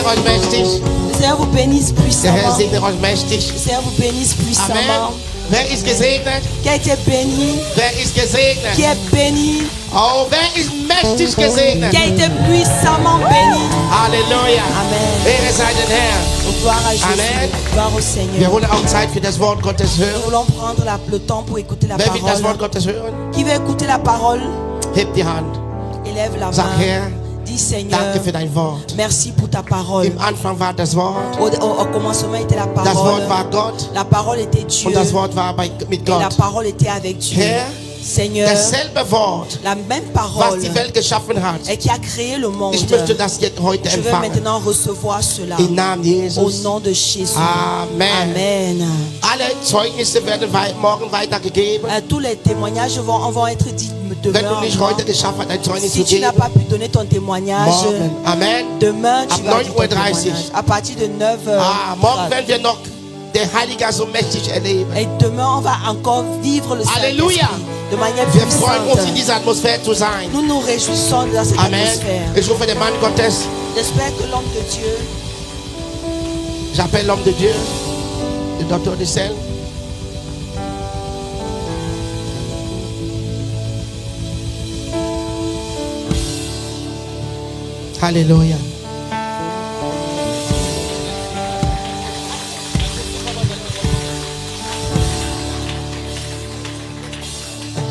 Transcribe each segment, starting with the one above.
euch mächtig. Le Seigneur vous bénisse Der Herr puissamment. segne euch mächtig. Le Seigneur vous bénisse puissamment. Amen. Wer ist gesegnet? Qui a été béni, Wer ist gesegnet? qui est béni, Oh, wer ist mächtig gesegnet? qui a été puissamment béni. Halleluja. Amen. Ehre sei den Herrn. Donc, gloire à Jésus. Amen. Gloire au Wir Seigneur. wollen auch Zeit für das Wort Gottes Nous hören. voulons prendre le temps pour écouter la Wer will das Wort parole. Gottes hören? Qui veut écouter la parole, Hebt die Hand. élève la Sag, main. Herr, Dis Seigneur, danke für dein Wort. merci pour ta parole. Im Anfang war das Wort. Au commencement était la Das Wort parole. war Gott. La parole était Dieu. Und das Wort war mit Et la Gott. parole était avec Dieu. Herr, Seigneur, dasselbe Wort, la même was parole die Welt geschaffen hat. et qui a créé le monde. Ich möchte das jetzt heute Je veux empfangen. maintenant recevoir cela Im Namen au Jesus. nom de Jésus. Amen. Amen. Alle Zeugnisse werden morgen weitergegeben. Tous les témoignages vont être dits Wenn du demain. nicht heute geschafft hast, ein Zeugnis Si zu tu n'as geben, pas pu donner ton témoignage, morgen. Amen. demain tu Ab vas dire ton 9:30. témoignage. À partir de 9h. Morgen werden wir noch den Heiligen Geist so mächtig erleben. Et demain on va encore vivre le Alléluia. Saint-Esprit de manière Wir freuen uns, in puissante. dieser Atmosphäre zu sein. Nous nous réjouissons dans cette Amen. atmosphère. Ich rufe den Mann Gottes. J'espère que l'homme de Dieu, J'appelle l'homme de Dieu, le docteur de sel. Alléluia.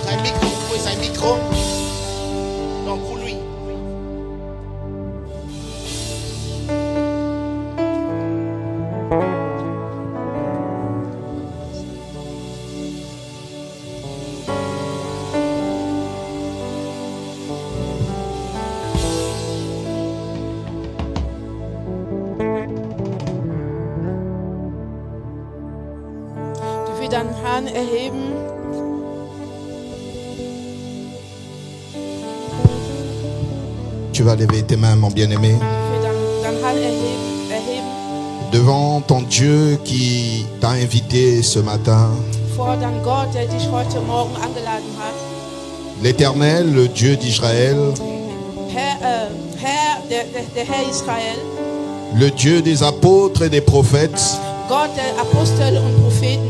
Sein Mikro, wo ist sein Mikro? Donc pour lui. Du wirst deinen Herrn erheben. Tu vas lever tes mains, mon bien-aimé, Du wirst deinen Herrn erheben. devant ton Dieu qui t'a invité ce matin. Vor deinem Gott, der dich heute Morgen angeladen hat. L'Éternel, le Dieu d'Israël, Der Herr Israel, le Dieu des apôtres et des prophètes, Gott der Apostel und Propheten,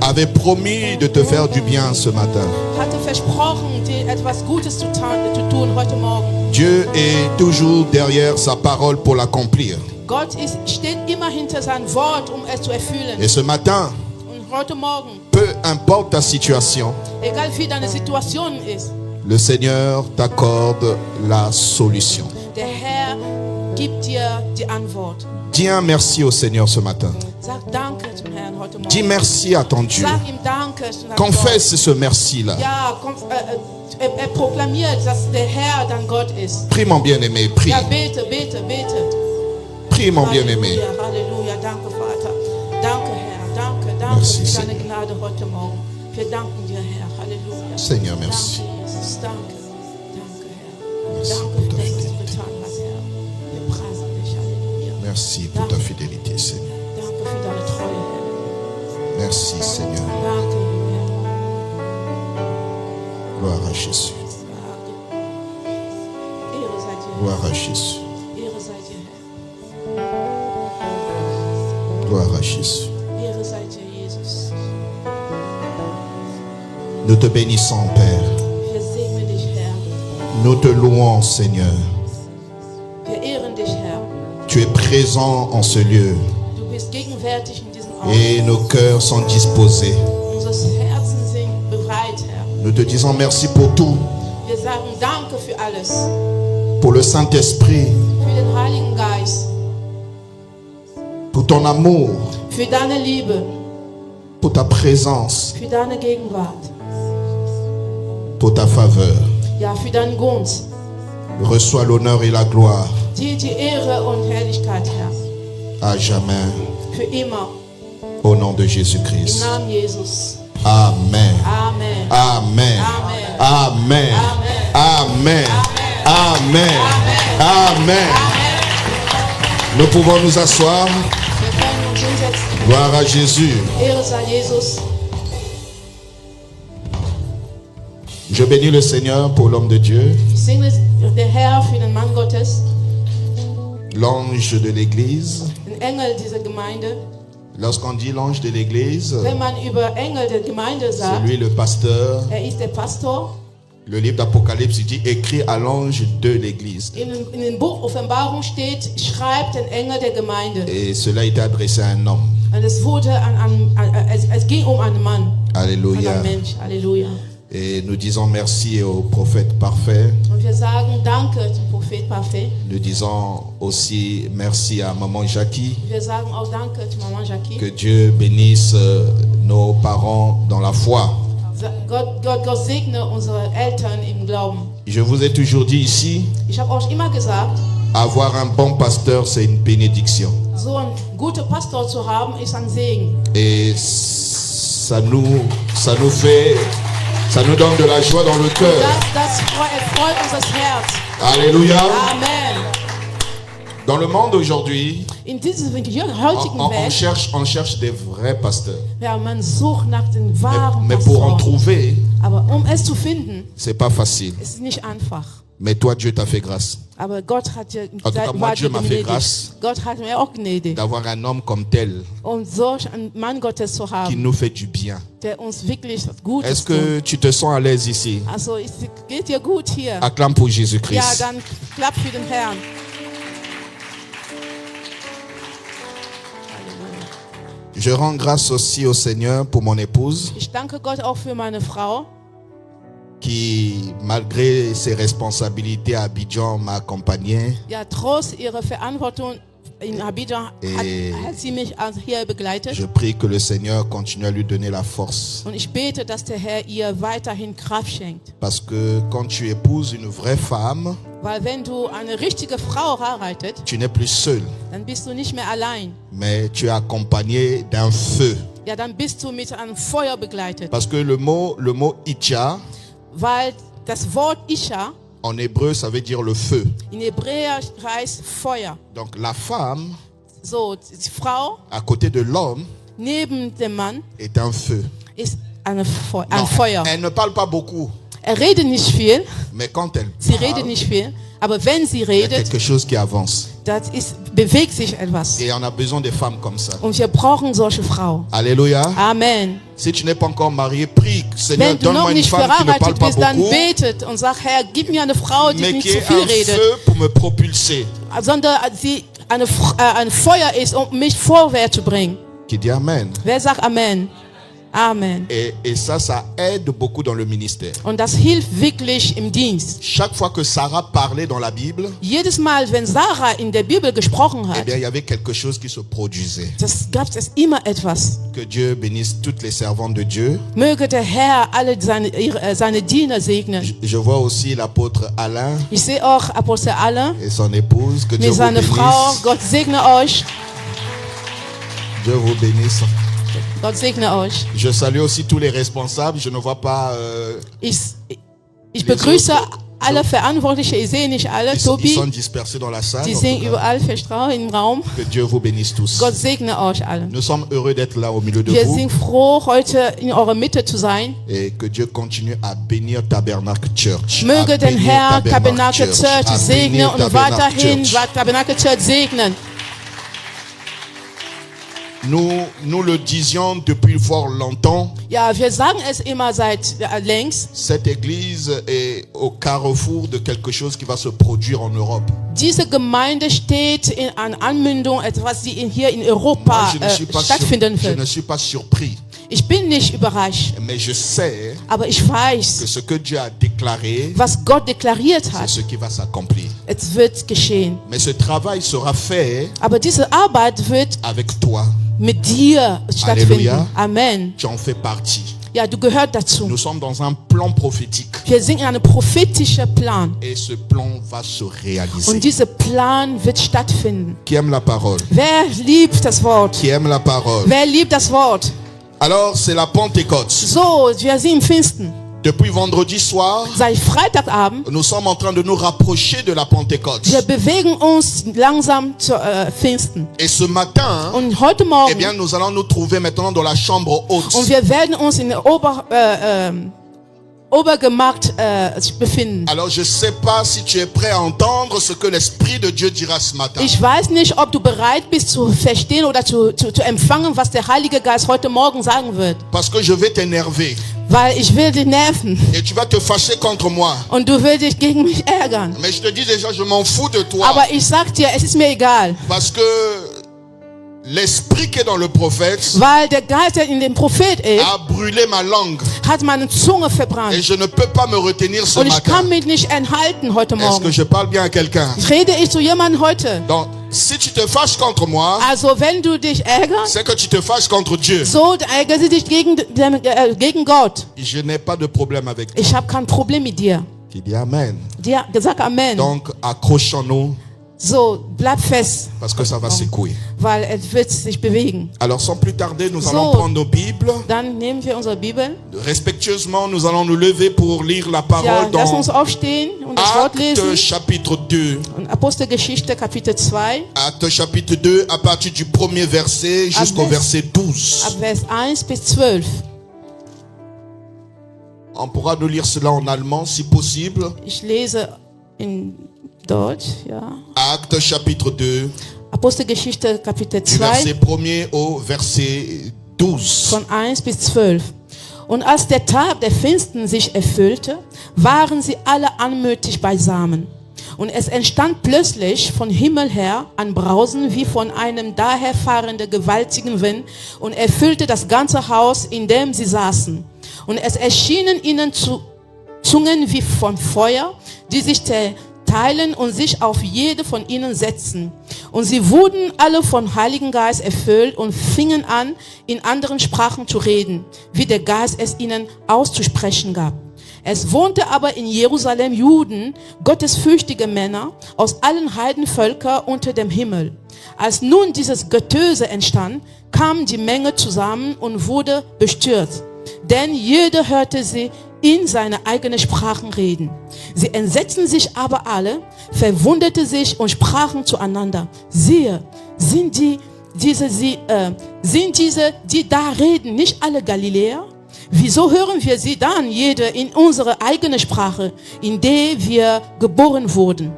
avait promis de te faire du bien ce matin. hatte versprochen, dir etwas Gutes zu tun heute Morgen. Dieu est toujours derrière sa parole pour l'accomplir. Gott steht immer hinter seinem Wort, um es zu erfüllen. Et ce matin, Und heute Morgen, peu importe ta situation, egal wie deine Situation ist, le Seigneur t'accorde la solution. der Herr gibt dir die Antwort. Dis un merci au Seigneur ce matin. Sag Danke zum Herrn heute Morgen. Dis merci à ton Dieu. Sag ihm Danke zu deinem Gott. Confesse ce merci-là. Ja, proklamiert, dass der Herr dein Gott ist. Prie mon bien-aimé, prie. Ja, bete, bete, bete. Prie mon bien-aimé. Halleluja, Halleluja, danke Vater. Danke Herr, danke Merci, für deine Seigneur. Gnade heute Morgen. Wir danken dir Herr, Halleluja. Seigneur, merci. Danke Jesus, danke. Danke Herr. Merci Danke pour für ta das, was du fidélité. getan hast Herr. Wir preisen dich, Halleluja. Merci pour ta fidélité, Seigneur. Danke für deine Treue Herr. Merci, Seigneur. Danke Herr. Gloire à Jésus. Ehre sei dir Herr. Gloire à Jésus. Ehre sei dir Herr. Gloire à Jésus. Ehre sei dir Jesus. Nous te bénissons, Père. Wir segnen dich Herr. Nous te louons, Seigneur. Wir ehren dich Herr. Tu es présent en ce lieu Du bist gegenwärtig in diesem Ort. et nos cœurs sont disposés. Unsere Herzen sind bereit, Herr. Nous te disons merci pour tout, Wir sagen Danke für alles. pour le Saint-Esprit, Für den Heiligen Geist. pour ton amour, Für deine Liebe. pour ta présence, Für deine Gegenwart. pour ta faveur. Ja, für deinen Gunst. Reçois l'honneur et la gloire Dir die Ehre und Herrlichkeit, Herr. à jamais Für immer. au nom de Im Jésus-Christ. Namen Jesus. Amen. Amen. Amen. Amen. Amen. Amen. Amen. Amen. Nous pouvons nous asseoir. Wir können uns hinsetzen. Gloire à Jésus. Ehre sei Jesus. Je bénis le Seigneur pour l'homme de Dieu. Ich singe der Herr für den Mann Gottes. l'ange de l'église. ein Engel dieser Gemeinde. Lorsqu'on dit l'ange de l'église, Wenn man über Engel der Gemeinde c'est sagt, lui le pasteur. ist der Pastor. Le livre d'Apocalypse dit écrit à l'ange de l'église. In dem Buch Offenbarung steht, schreibt den Engel der Gemeinde. Et cela était adressé à un homme. Und es wurde es ging einen Mann, Alléluia. einen Mensch. Halleluja. Et nous disons merci au prophète parfait. Und wir sagen Danke zum Prophet Parfait. Nous disons aussi merci à maman Jackie. Wir sagen auch Danke zu Maman Jackie. Que Dieu bénisse nos parents dans la foi. Gott segne unsere Eltern im Glauben. Je vous ai toujours dit ici, Ich habe euch immer gesagt, avoir un bon pasteur, c'est une bénédiction. so einen guten Pastor zu haben, ist ein Segen. Et ça nous donne de la joie dans le cœur. Das freut unser Herz. Alléluia. Amen. Dans le monde aujourd'hui, In dieser heutigen Welt, on cherche des vrais pasteurs. ja, man sucht nach den wahren Mais pour en Pastoren. trouver, Aber es zu finden, c'est pas facile. ist nicht einfach. Mais toi, Dieu t'a fait grâce Aber Gott hat dir tout cas, moi, Dieu m'a fait grâce. Gott hat mir auch gnädig. d'avoir un homme comme tel Und solch einen Mann Gottes zu qui haben, nous fait du bien. der uns wirklich Gutes Est-ce tut. que tu te sens à l'aise ici? Also, es geht dir gut hier. Acclame pour Ja, Jésus-Christ. dann klapp für den Herrn. Je rends grâce aussi au Seigneur pour mon épouse Ich danke Gott auch für meine Frau, qui, malgré ses responsabilités à Abidjan, m'a accompagné. ja, trotz ihrer Verantwortung in Abidjan Et- hat sie mich also hier begleitet. Je prie que le Seigneur continue à lui donner la force. Und ich bete, dass der Herr ihr weiterhin Kraft schenkt. Parce que quand tu épouses une vraie femme, Weil wenn du eine richtige Frau heiratet, tu n'es plus seul, dann bist du nicht mehr allein. mais tu es accompagné d'un feu. Ja, dann bist du mit einem Feuer begleitet. Parce que le mot Itcha, Weil das Wort Isha en hébreu, ça veut dire le feu. in Hebräisch heißt Feuer. Donc la femme, So, die Frau à côté de l'homme, neben dem Mann est un feu. ist ein Non, Feuer. elle ne parle pas beaucoup, Redet nicht viel, mais quand elle sie parle, redet nicht viel, aber wenn sie il y a redet, quelque chose qui avance. bewegt sich etwas. Et on a besoin de femmes comme ça. Und wir brauchen solche Frauen. Alléluia. Amen. Si tu n'es pas encore marié, prie. Seigneur, Wenn du noch donne-moi une nicht femme qui ne parle verheiratet pas bist, dann beaucoup, betet und sag, Herr, gib mir eine Frau, die mais nicht qui zu ait viel un redet, feu pour me propulser. sondern sie ein Feuer ist, um mich vorwärts zu bringen. Qui dit Amen. Wer sagt Amen? Amen. Et ça aide beaucoup dans le ministère. Und das hilft wirklich im Dienst. Chaque fois que Sarah parlait dans la Bible, Jedes Mal, wenn Sarah in der Bibel gesprochen eh hat, bien, il y avait quelque chose qui se produisait. das gab es immer etwas. Que Dieu bénisse toutes les servantes de Dieu. Möge der Herr alle seine Diener segnen. Je vois aussi l'apôtre Alain Ich sehe auch Apostel Alain et son épouse. Que Dieu mit vous seiner Frau. bénisse. Gott segne euch. Dieu vous bénisse. Gott segne euch. Je salue aussi tous les responsables. Je ne vois pas. Ich begrüße alle Verantwortlichen. Ich sehe nicht alle. Ils sont Tobi, dispersés dans la salle. die En sind tout cas, überall verstrahlt im Raum. que Dieu vous bénisse tous. Gott segne euch alle. Nous sommes heureux d'être là au milieu de Wir vous sind froh, heute in eurer Mitte zu sein. et que Dieu continue à bénir Tabernacle Church. Möge À den bénir Herr Tabernacle Church à segnen bénir und Tabernacle weiterhin Church. Tabernacle Church segnen. Nous le disions depuis fort longtemps. Ja, wir sagen es immer seit längst. Cette église est au carrefour de quelque chose qui va se produire en Europe. Diese Gemeinde steht an Anmündung, etwas, die hier in Europa Moi, stattfinden je ne wird. suis pas surpris, Ich bin nicht überrascht, mais je sais aber ich que weiß, ce que Dieu a déclaré, was Gott deklariert c'est hat. ce qui va s'accomplir. Es wird geschehen. Mais ce travail sera fait Aber diese Arbeit wird avec toi. mit dir stattfinden. Halleluja. Amen. Tu en fais partie. Ja, du gehörst dazu. Nous sommes dans un plan prophétique Wir sind in einem prophetischen Plan. et ce plan va se réaliser. Und dieser Plan wird stattfinden. Qui aime la parole? Wer liebt das Wort? Qui aime la parole? Wer liebt das Wort? Alors, c'est la Pentecôte. So, wir sind im Pfingsten. Depuis vendredi soir, Seit Freitagabend, nous sommes en train de nous rapprocher de la Pentecôte. wir bewegen uns langsam zu Pfingsten. Et ce matin, Und heute eh Morgen, bien, nous allons nous trouver maintenant dans la chambre haute. und wir werden uns in der Obergemacht sich befinden. Alors je ne sais pas si tu es prêt à entendre ce que l'Esprit de Dieu dira ce matin. Ich weiß nicht, ob du bereit bist zu verstehen oder zu empfangen, was der Heilige Geist heute Morgen sagen wird. Parce que je vais t'énerver. Weil ich will dich nerven Et tu vas te fâcher contre moi. und du willst dich gegen mich ärgern. Mais je te dis déjà, je m'en fous de toi. Aber ich sag dir, es ist mir egal. Parce que l'esprit qui est dans le prophète Weil der Geist, der in dem Prophet ist, a brûlé ma langue. hat meine Zunge Et verbrannt. je ne peux pas me retenir ce Und ich matin. kann mich nicht enthalten heute Est-ce que Morgen. je parle bien à quelqu'un? Rede ich zu jemandem heute? Donc, si tu te fâches contre moi, Also wenn du dich ärgerst, c'est que tu te fâches contre Dieu. so ärgerst du dich gegen Gott. Je n'ai pas de problème avec toi. Ich habe kein Problem mit dir. Qui dit Amen. Sag Amen. Donc, accrochons-nous So, bleib fest, parce que ça va secouer. weil es wird sich bewegen. Alors, sans plus tarder, nous So. allons prendre nos Bibles. Dann nehmen wir unsere Bibel. Respectueusement, nous allons nous lever pour lire la Ja, parole lass dans uns aufstehen und das Wort Actes lesen. chapitre 2. Und Apostelgeschichte Kapitel 2, Actes chapitre 2, à partir du premier verset jusqu'au Amen. verset 12. ab Vers 1 bis 12. On pourra nous lire cela en allemand si possible. Ich lese in Deutsch, ja. Actes chapitre 2, Apostelgeschichte Kapitel du verset 2, 1er au verset 12. von 1 bis 12. Und als der Tag der Pfingsten sich erfüllte, waren sie alle anmutig beisammen. Und es entstand plötzlich von Himmel her ein Brausen wie von einem daherfahrenden gewaltigen Wind und erfüllte das ganze Haus, in dem sie saßen. Und es erschienen ihnen Zungen wie von Feuer, die sich teilen und sich auf jede von ihnen setzen. Und sie wurden alle vom Heiligen Geist erfüllt und fingen an, in anderen Sprachen zu reden, wie der Geist es ihnen auszusprechen gab. Es wohnte aber in Jerusalem Juden, gottesfürchtige Männer aus allen Heidenvölkern unter dem Himmel. Als nun dieses Getöse entstand, kam die Menge zusammen und wurde bestürzt. Denn jeder hörte sie in seine eigenen Sprachen reden. Sie entsetzten sich aber alle, verwunderten sich und sprachen zueinander: Siehe, sind diese, die da reden, nicht alle Galiläer? Wieso hören wir sie dann jede in unsere eigene Sprache, in der wir geboren wurden?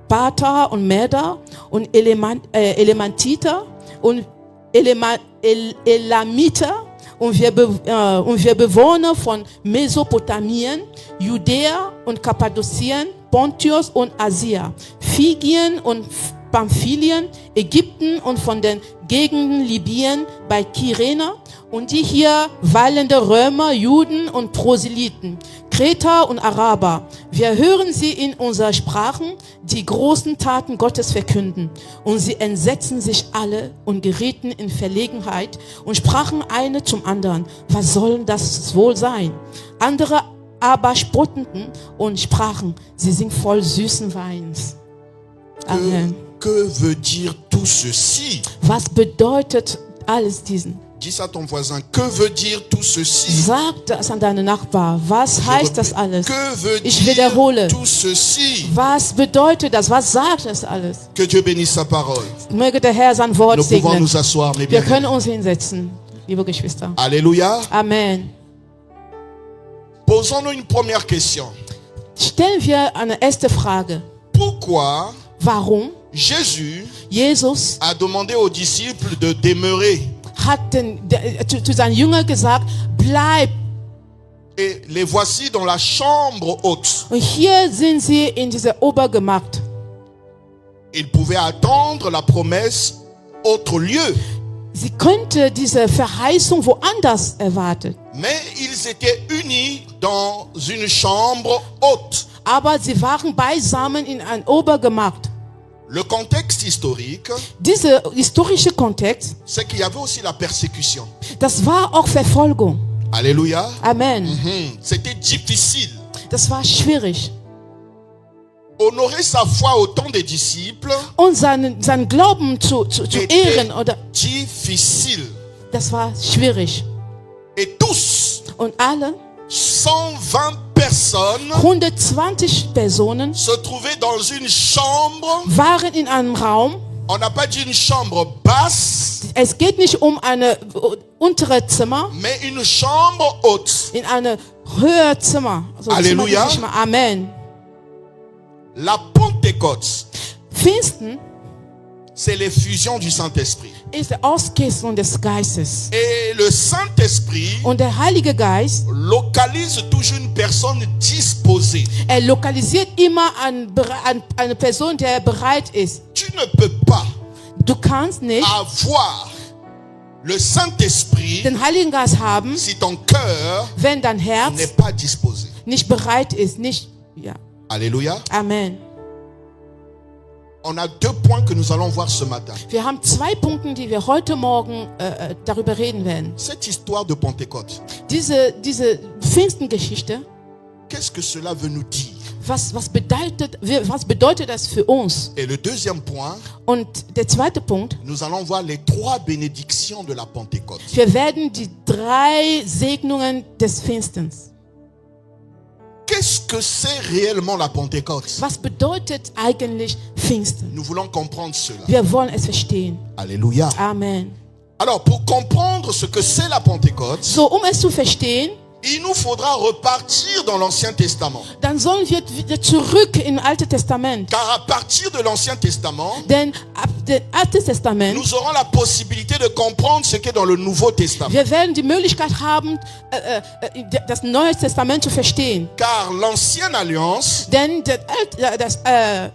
Parther und Meder und Elamiter und Elamiter und wir Bewohner von Mesopotamien, Judäa und Kappadokien, Pontius und Asia, Phrygien und Pamphylien, Ägypten und von den Gegenden Libyen bei Kyrene und die hier weilende Römer, Juden und Proselyten, Kreter und Araber. Wir hören sie in unseren Sprachen die großen Taten Gottes verkünden. Und sie entsetzten sich alle und gerieten in Verlegenheit und sprachen eine zum anderen: Was soll das wohl sein? Andere aber spotteten und sprachen: Sie sind voll süßen Weins. Amen. Que veut dire tout ceci? Was bedeutet alles diesen? Dis ça à ton voisin. Que veut dire tout ceci? Sag das an deinen Nachbar. Was heißt das alles? Que veut Ich dire wiederhole. tout ceci? Was bedeutet das? Was sagt das alles? Que Dieu bénisse sa parole. Möge der Herr sein Wort Nous pouvons segnen. nous asseoir, mes Wir bien. können uns hinsetzen, liebe Geschwister. Alléluia. Amen. Posons-nous une première question. Stellen wir eine erste Frage. Pourquoi Warum Jésus Jesus a demandé aux disciples de demeurer? hat zu seinen Jüngern gesagt, bleib. Et les voici dans la chambre haute. Und hier sind sie in dieser Obergemacht. Ils pouvaient attendre la promesse autre lieu. Sie könnte diese Verheißung woanders erwarten. Mais ils étaient unis dans une chambre haute. Aber sie waren beisammen in ein Obergemacht. Le contexte historique, Dieser historische Kontext, c'est qu'il y avait aussi la persécution. das war auch Verfolgung. Alléluia. Amen. C'était difficile. Das war schwierig. Honorer sa foi au temps des disciples Und seinen Glauben zu ehren, oder, difficile. das war schwierig. Et tous, Und alle, 120 personnes, 120 Personen, se trouvaient dans une chambre. waren in einem Raum. On n'a pas dit une chambre basse, Es geht nicht um eine untere Zimmer, mais une chambre haute. in eine Hörzimmer. Also Halleluja. Zimmer, das nicht mal. Amen. La Pentecôte, Pfingsten c'est l'effusion du Saint-Esprit. ist die Ausgießung des Geistes. Et le Saint-Esprit Und der Heilige Geist, localise toujours une personne disposée. er lokalisiert immer eine Person, der bereit ist. Tu ne peux pas Du kannst nicht avoir le Saint-Esprit den Heiligen Geist haben, si ton cœur wenn dein Herz n'est pas disposé. nicht bereit ist. Nicht, ja. Alléluia. Amen. On a deux points que nous allons voir ce matin. Wir haben 2 Punkte, die wir heute Morgen darüber reden werden. Cette histoire de Pentecôte, Diese Pfingstengeschichte, qu'est-ce que cela veut nous dire? was bedeutet das für uns? Et le deuxième point, Und der zweite Punkt, nous allons voir les 3 bénédictions de la Pentecôte. wir werden die 3 Segnungen des Pfingstens. Qu'est-ce que c'est réellement la Pentecôte? Was bedeutet eigentlich Pfingsten? Nous voulons comprendre cela. Wir wollen es verstehen. Alléluia. Amen. Alors, pour comprendre ce que c'est la Pentecôte, So, um es zu verstehen, il nous faudra repartir dans l'Ancien Testament. dann sollen wir wieder zurück im Alten Testament. Car à partir de l'Ancien Testament, Denn ab dem Alten Testament, nous aurons la possibilité de comprendre ce qu'est dans le Nouveau Testament. wir werden die Möglichkeit haben, das Neue Testament zu verstehen. Car l'Ancienne Alliance Denn das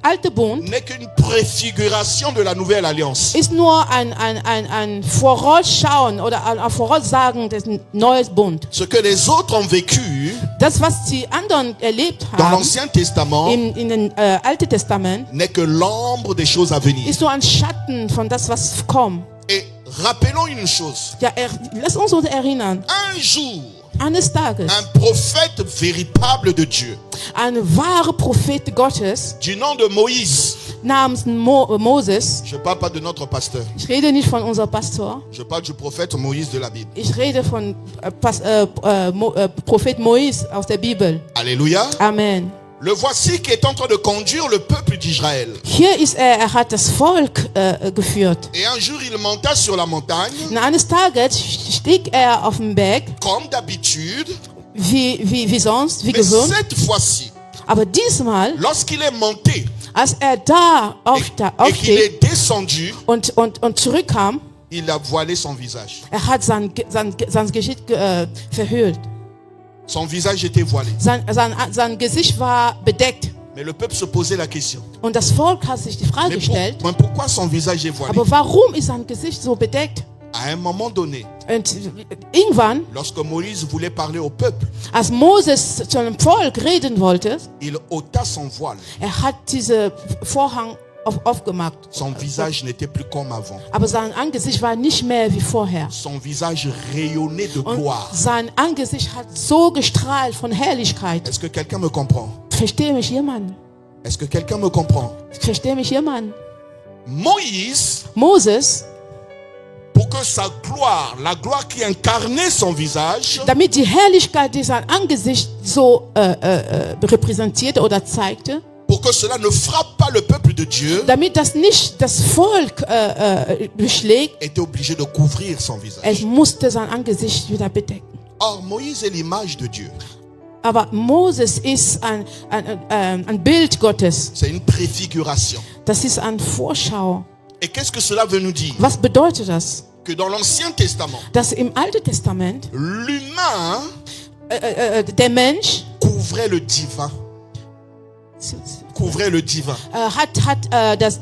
alte Bund n'est qu'une préfiguration de la Nouvelle Alliance. ist nur ein Vorausschauen oder ein Voraussagen des Neuen Bund. Ce que les autres ont vécu Das, was die anderen erlebt dans haben l'Ancien Testament in den Alten Testament, n'est que l'ombre des choses à venir. ist nur ein Schatten von das, was kommt. Et rappelons une chose. Ja, lass uns erinnern. Un jour, Eines Tages, un prophète véritable de Dieu, ein wahrer Prophet Gottes du nom de Moïse, namens Moses, je ne parle pas de notre pasteur, ich rede nicht von unserem Pastor, je parle du prophète Moïse de la Bible. ich rede von Prophet Moïse aus der Bibel. Alléluia. Amen. Le voici qui est en train de conduire le peuple d'Israël. Hier ist er hat das Volk geführt. Et un jour, il monta sur la montagne, Und eines Tages stieg er auf den Berg, comme d'habitude, wie sonst, wie mais gesund. cette fois-ci, Aber diesmal, lorsqu'il est monté als er da et qu'il aufstieg est descendu, und zurückkam, il a voilé son visage. er hat sein Gesicht verhüllt. Son visage était voilé. Sein Gesicht war bedeckt. Mais le peuple se posait la question. Und das Volk hat sich die Frage gestellt, Mais pourquoi son visage est voilé? aber warum ist sein Gesicht so bedeckt? À un moment donné, Und irgendwann, lorsque Moïse voulait parler au peuple, als Moses zu einem Volk reden wollte, il ôta son voile. hat diesen Vorhang aufgemacht. Son visage n'était plus comme avant. Aber sein Angesicht war nicht mehr wie vorher. Son visage rayonnait de Und gloire. sein Angesicht hat so gestrahlt von Herrlichkeit. Est-ce que quelqu'un me comprend? Verstehe mich jemand? Est-ce que quelqu'un me comprend? Verstehe mich jemand? Moïse, Moses, pour que sa gloire, la gloire qui incarnait son visage, damit die Herrlichkeit, die sein Angesicht so repräsentierte oder zeigte, pour que cela ne frappe pas le peuple de Dieu, damit das nicht das Volk beschlägt, était obligé de couvrir son visage. es musste sein Angesicht wieder bedecken. Or, Moïse est l'image de Dieu. Aber Moses ist ein Bild Gottes. C'est une préfiguration. Das ist eine Vorschau. Et qu'est-ce que cela veut nous dire? Was bedeutet das? Que dans l'Ancien Testament, Dass im Alten Testament l'humain der Mensch couvrait le divin. Couvrait le divin. hat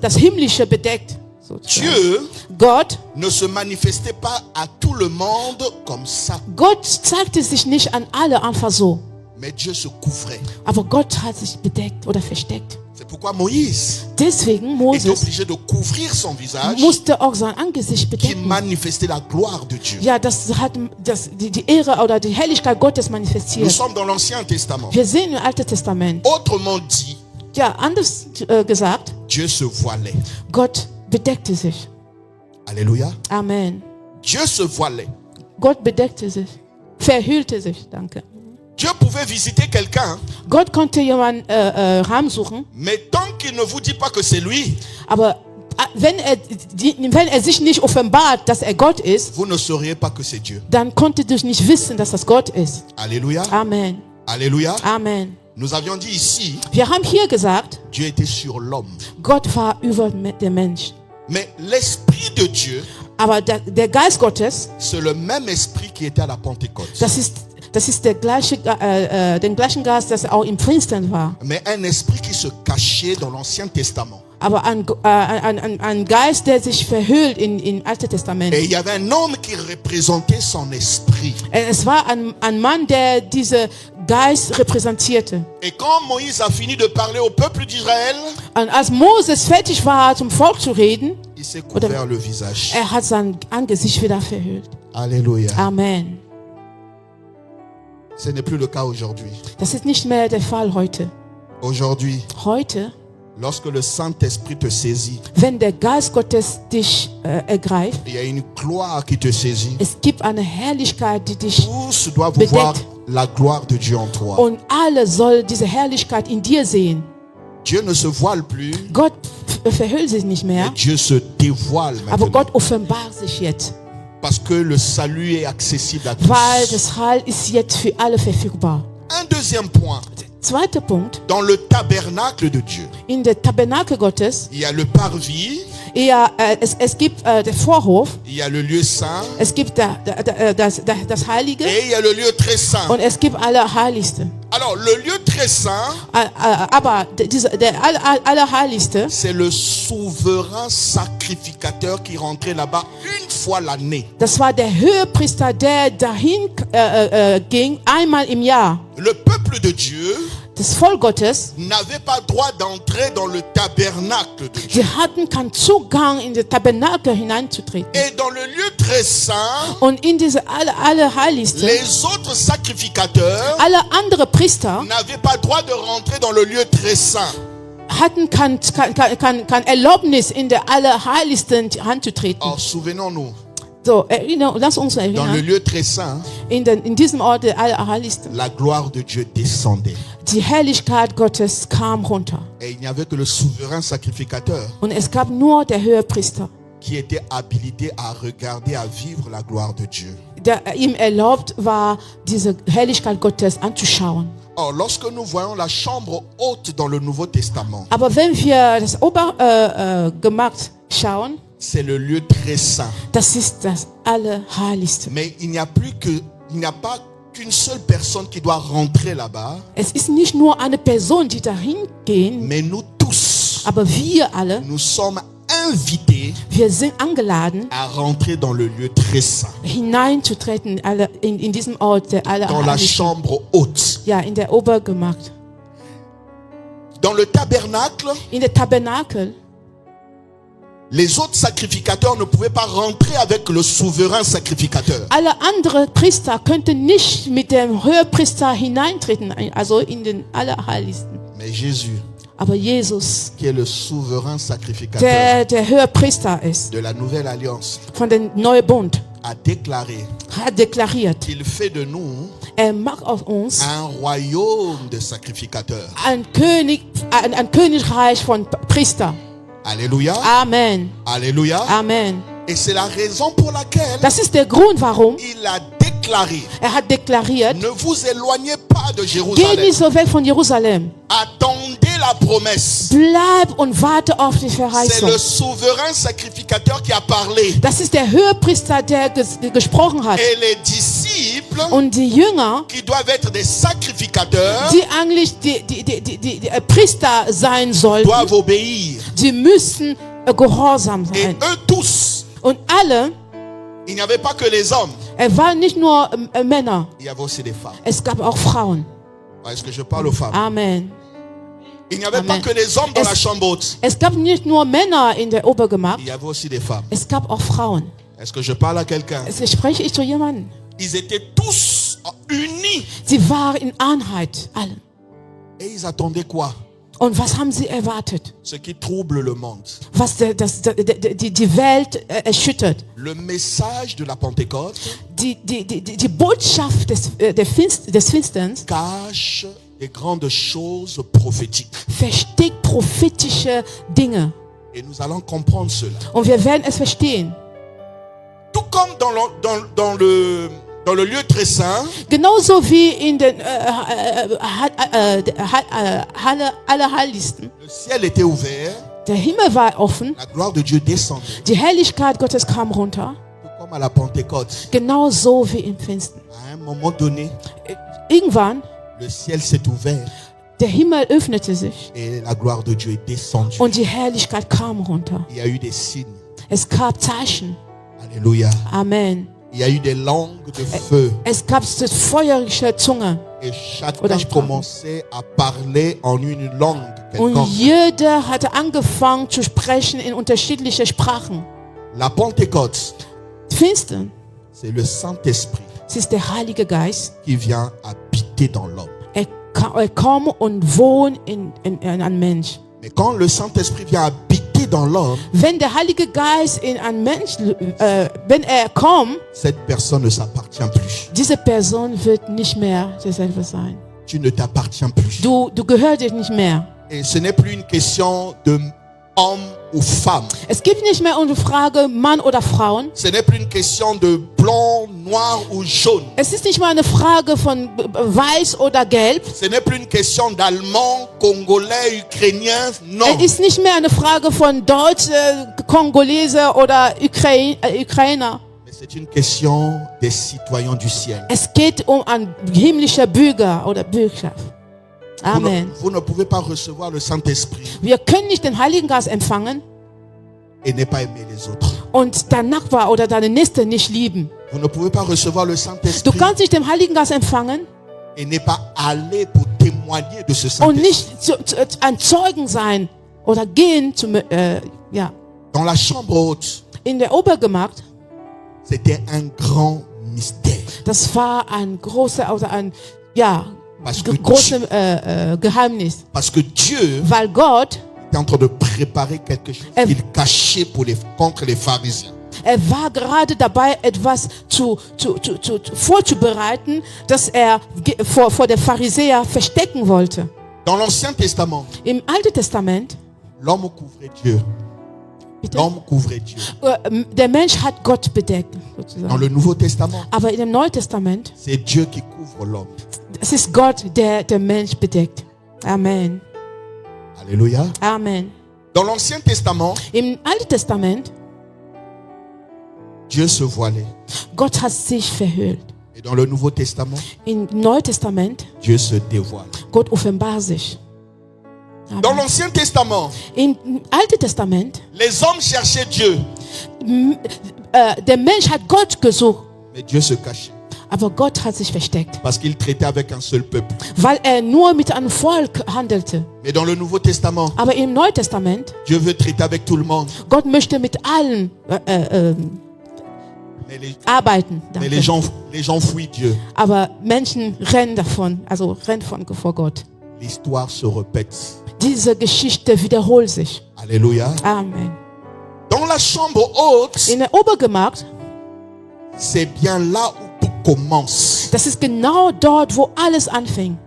das Himmlische bedeckt. Sozusagen. Dieu Gott ne se manifestait pas à tout le monde comme ça. Gott zeigte sich nicht an alle einfach so. Mais Dieu se couvrait. Aber Gott hat sich bedeckt oder versteckt. C'est pourquoi Moïse Deswegen était Moses obligé de couvrir son visage musste auch sein Angesicht qui bedecken. manifestait la gloire de Dieu. Ja, das hat die Ehre oder die Herrlichkeit Gottes Nous manifestiert. sommes dans l'Ancien Testament. Wir sehen im Alten Testament. Autrement dit, Ja, anders gesagt, Dieu se voilait. Gott bedeckte sich. Alléluia. Amen. Dieu se voilait. Gott bedeckte sich. Verhüllte sich, danke. Dieu pouvait visiter quelqu'un, Gott konnte jemanden heimsuchen, mais tant qu'il ne vous dit pas que c'est lui, aber wenn er sich nicht offenbart, dass er Gott ist, vous ne sauriez pas que c'est Dieu. dann konntet ihr nicht wissen, dass das Gott ist. Alléluia. Amen. Alléluia. Amen. Nous avions dit ici, Wir haben hier gesagt, Dieu était sur l'homme. Gott war über den Menschen. Mais l'Esprit de Dieu, Aber der Geist Gottes, c'est le même esprit qui était à la Pentecôte. das ist der gleiche, den gleichen Geist, das auch im Pfingsten war. Mais un esprit qui se cachait dans l'Ancien Testament. Aber ein Geist, der sich verhüllt im Alten Testament. Et il y avait un homme qui représentait son esprit. Es war ein Mann, der diese Geist repräsentierte. Et quand Moïse a fini de parler au peuple d'Israël, Und als Moses fertig war, zum Volk zu reden, il s'est couvert le visage. er hat sein Angesicht wieder verhüllt. Alléluia. Amen. Ce n'est plus le cas aujourd'hui. Das ist nicht mehr der Fall heute. Aujourd'hui, Heute, lorsque le Saint-Esprit te saisit, wenn der Geist Gottes dich ergreift, il y a une gloire qui te saisit. es gibt eine Herrlichkeit, die dich Tous doivent bedeckt. voir la gloire de Dieu en toi. Und alle soll diese Herrlichkeit in dir sehen. Dieu ne se voile plus, Gott verhüllt sich nicht mehr, mais Dieu se dévoile aber maintenant. Gott offenbart sich jetzt. Parce que le salut est accessible à Weil tous. das Heil ist jetzt für alle verfügbar. Un deuxième point, Zweiter Punkt, dans le tabernacle de Dieu, in der Tabernakel Gottes, il y a le parvis, es gibt den Vorhof, il y a le lieu saint es gibt das Heilige et il y a le lieu très saint. und es gibt Allerheiligste. Alors, le lieu très saint, Aber der Allerheiligste, c'est le souverain sacrificateur qui rentrait là-bas une fois l'année. das war der Höhepriester, der dahin ging, einmal im Jahr. Le peuple de Dieu Das Volk Gottes, n'avait pas droit d'entrer dans le tabernacle de Dieu. die hatten keinen Zugang in den Tabernakel hineinzutreten. Et dans le lieu très saint, Und in diese Allerheiligste, les autres sacrificateurs alle andere Priester n'avaient pas droit de rentrer dans le lieu très saint. hatten kein Erlaubnis, in der Allerheiligsten hineinzutreten. Or, souvenons-nous, So, lass uns dans le erinnern, lieu très saint, in diesem Ort der Allerheiligsten, la gloire de Dieu descendait. die Herrlichkeit Gottes kam runter. Et il n'y avait que le souverain sacrificateur Und es gab nur der Höhepriester, qui était habilité à regarder, à vivre la gloire de Dieu. der ihm erlaubt war, diese Herrlichkeit Gottes anzuschauen. Or, lorsque nous voyons la chambre haute dans le Nouveau Testament, Aber wenn wir das Obergemach schauen, c'est le lieu très saint. das ist das Allerheiligste. Mais il n'y a pas qu'une seule personne qui doit rentrer là-bas, Es ist nicht nur eine Person, die dahin gehen, mais nous tous, aber wir alle, nous sommes invités wir sind eingeladen, à rentrer dans le lieu très saint, hineinzutreten in diesem Ort der dans la Allerheiligsten. chambre haute. Ja, in der Obergemach. Dans le tabernacle, In der Tabernakel, les autres sacrificateurs ne pouvaient pas rentrer avec le souverain sacrificateur. alle anderen Priester könnten nicht mit dem Höhepriester hineintreten, also in den Allerheiligsten. Mais Jésus, Aber Jesus, qui est le souverain sacrificateur der Höhepriester ist, de la nouvelle alliance, von dem Neuen Bund, a déclaré hat deklariert, qu'il fait de nous macht aus uns un royaume de sacrificateurs. ein Königreich von Priester. Alléluia. Amen. Alléluia. Amen. Et c'est la raison pour laquelle Das ist der Grund, warum il a déclaré, hat deklariert, ne vous éloignez pas de geh Jérusalem. nicht so weg von Jerusalem. Attendez la promesse. Bleib und warte auf die C'est Verheißung. le souverain sacrificateur qui a parlé. Das ist der Höhepriester, der gesprochen hat. Et les disciples, Und die Jünger, qui doivent être des sacrificateurs, die eigentlich die Priester sein sollten, doivent obéir. die müssen gehorsam Et sein. eux tous, Und alle, il n'y avait pas que les hommes, waren nicht nur Männer, il y avait aussi des femmes. es gab auch Frauen. Est-ce que je parle aux femmes? Amen. Il n'y avait Amen. pas que les hommes dans la chambre haute, Es gab nicht nur Männer in der Obergemach, il y avait aussi des femmes. es gab auch Frauen. Est-ce que je parle à quelqu'un? Jetzt spreche ich zu jemandem. Ils étaient tous unis. Sie waren in Einheit, alle. Et ils attendaient quoi? Und was haben sie erwartet? Ce qui trouble le monde. Was die Welt erschüttert. Le message de la Pentecôte Die Botschaft des Finsterns cache des grandes choses prophétiques. versteckt prophetische Dinge. Et nous allons comprendre cela. Und wir werden es verstehen. Tout comme dans le lieu très saint, Genauso wie in den Allerheiligsten. le ciel était ouvert, Der Himmel war offen, la gloire de Dieu descendait. die Herrlichkeit Gottes kam runter. Tout comme à la Pentecôte. Genauso wie im Pfingsten. À un moment donné, Irgendwann, le ciel s'est ouvert der Himmel öffnete sich et la gloire de Dieu est descendue. und die Herrlichkeit kam runter. Il y a eu des signes. Es gab Zeichen. Alléluia. Amen. Il y a eu des langues de feu. Es gab feurige Zunge. Et chacun Oder Sprachen. commençait à parler en une langue Und quelconque. jeder hatte angefangen zu sprechen in unterschiedliche Sprachen. La Pentecôte, Pfingsten, c'est le Saint-Esprit es ist der Heilige Geist. qui vient habiter dans l'homme. Er kommt und wohnt in einem Mensch. Mais quand le Saint-Esprit vient habiter dans l'homme, Wenn der Heilige Geist in einen Mensch, wenn er kommt, cette personne ne s'appartient plus. diese Person wird nicht mehr derselbe sein. Tu ne t'appartiens plus. Du gehörst dir nicht mehr. Et ce n'est plus une question de homme ou femme. Es gibt nicht mehr um die Frage Mann oder Frauen. Ce n'est plus une question de blanc, noir ou jaune. Es ist nicht mal eine Frage von weiß oder gelb. Ce n'est plus une question d'allemand, congolais, ukrainien. Non. Es ist nicht mehr eine Frage von Deutsche, Kongolese oder Ukrainer. Mais c'est une question des citoyens du ciel. Es geht um einen himmlischen Bürger oder Bürgerschaft. Amen. Vous ne pouvez pas recevoir le Saint-Esprit Wir können nicht den Heiligen Geist empfangen et ne pas aimer les autres. und dein Nachbar oder deine Nächste nicht lieben. Vous ne pouvez pas recevoir le Du Saint-Esprit kannst nicht den Heiligen Geist empfangen et ne pas aller pour témoigner de ce und Saint-Esprit. nicht ein Zeugen sein oder gehen Dans la chambre haute, in der Obergemacht. c'était un grand mystère. Das war ein großer oder ein Parce que, großes Geheimnis, parce que Dieu weil Gott était en train de préparer quelque chose qu'il cachait contre les pharisiens. war gerade dabei, etwas vorzubereiten, das er vor der Pharisäer verstecken wollte. Dans l'Ancien Testament, Im Alten Testament, l'homme couvrait Dieu. bitte, L'homme couvrait Dieu. der Mensch hat Gott bedeckt, Dans sozusagen. le Nouveau Testament, Aber in dem Neuen Testament, c'est Dieu qui couvre l'homme. es ist Gott, der den Mensch bedeckt. Amen. Alléluia. Amen. Dans l'Ancien Testament, Im Alten Testament, Dieu se voilait. Gott hat sich verhüllt. Et dans le Nouveau Testament, Im Neuen Testament, Dieu se dévoile. Gott offenbart sich. Dans Amen. l'Ancien Testament, Im Alten Testament, les hommes cherchaient Dieu, der Mensch hat Gott gesucht, mais Dieu se cachait aber Gott hat sich versteckt, parce qu'il traitait avec un seul peuple. weil er nur mit einem Volk handelte. Mais dans le Nouveau Testament, Aber im Neuen Testament, Dieu veut traiter avec tout le monde. Gott möchte mit allen arbeiten. Mais Danke. les gens fuient Dieu. Aber Menschen rennen davon, also rennen vor Gott. L'histoire se répète. Diese Geschichte wiederholt sich. Alléluia. Amen. Dans la chambre haute, In der Obergemacht, c'est bien là où tout commence. das ist genau dort, wo alles anfing.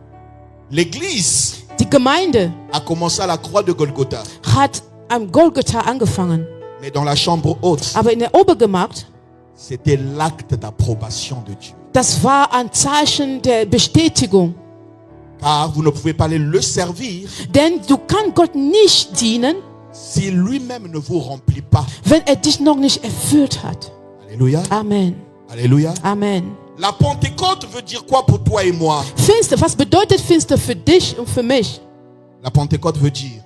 L'église Die Gemeinde a commencé à la croix de Golgotha. hat am Golgotha angefangen. Mais dans la chambre haute, Aber in der Obergemacht, c'était l'acte d'approbation de Dieu. das war ein Zeichen der Bestätigung. Car vous ne pouvez pas aller le servir Denn du kannst Gott nicht dienen, si lui-même ne vous remplit pas. wenn er dich noch nicht erfüllt hat. Alléluia. Amen. Alléluia. Amen. La Pentecôte veut dire quoi pour toi et moi? Finster, was bedeutet Finster für dich und für mich? La Pentecôte veut dire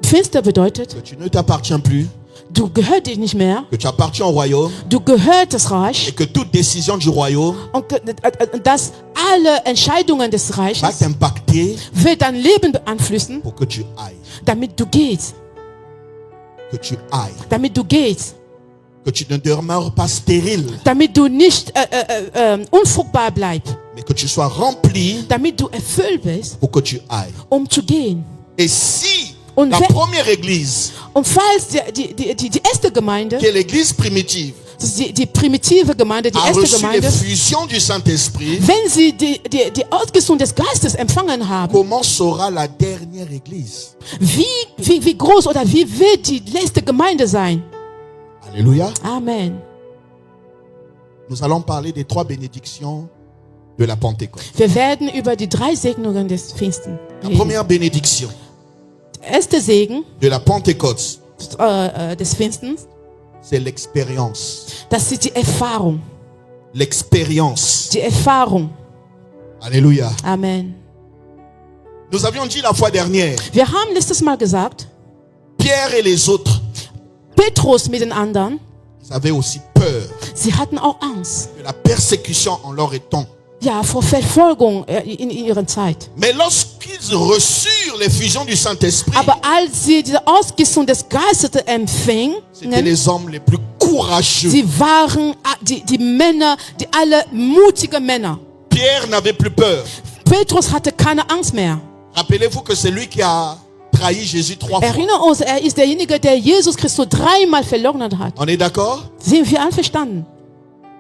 Finster bedeutet, que tu ne t'appartiens plus, du gehörst dich nicht mehr, que tu appartiens au royaume du gehörst das et Reich que toute décision du royaume und dass alle Entscheidungen des va Reiches t'impacter wird dein Leben beeinflussen, pour que tu ailles. damit du gehst, Que tu ailles. damit du gehst, Que tu ne demeures pas stérile, damit du nicht unfruchtbar bleibst, mais que tu sois rempli damit du erfüllt bist, pour que tu ailles. um zu gehen. Et si Und la wenn- première église, Und falls die erste Gemeinde, qui est l'église primitive, Das ist die primitive Gemeinde, die a erste reçu Gemeinde. l'effusion du Saint-Esprit, Wenn sie die Ausgießung des Geistes empfangen haben, comment sera la dernière église? wie groß oder wie wird die letzte Gemeinde sein? Alléluia. Amen. Nous allons parler des 3 bénédictions de la Pentecôte. Wir werden über die 3 Segnungen des Pfingsten La reden. première bénédiction Der erste Segen de la Pentecôte, des Pfingstens, c'est l'expérience. das ist die Erfahrung. L'expérience. Die Erfahrung. Alléluia. Amen. Nous avions dit la fois dernière, Wir haben letztes Mal gesagt, Pierre et les autres, Petrus mit den anderen, ils avaient aussi peur sie hatten auch Angst. de la persécution en leur temps. Ja, vor Verfolgung in ihrer Zeit. Mais lorsqu'ils reçurent l'effusion du Saint-Esprit, Aber als sie diese Ausgießung des Geistes empfingen, c'était les hommes les plus courageux. sie waren die Männer, die alle mutige Männer. Pierre n'avait plus peur. Petrus hatte keine Angst mehr. Rappelez-vous que c'est lui qui a trahi Jésus 3 fois. Erinnere uns, er ist derjenige, der Jesus Christus 3-mal verleugnet hat. On est d'accord? Sind wir einverstanden?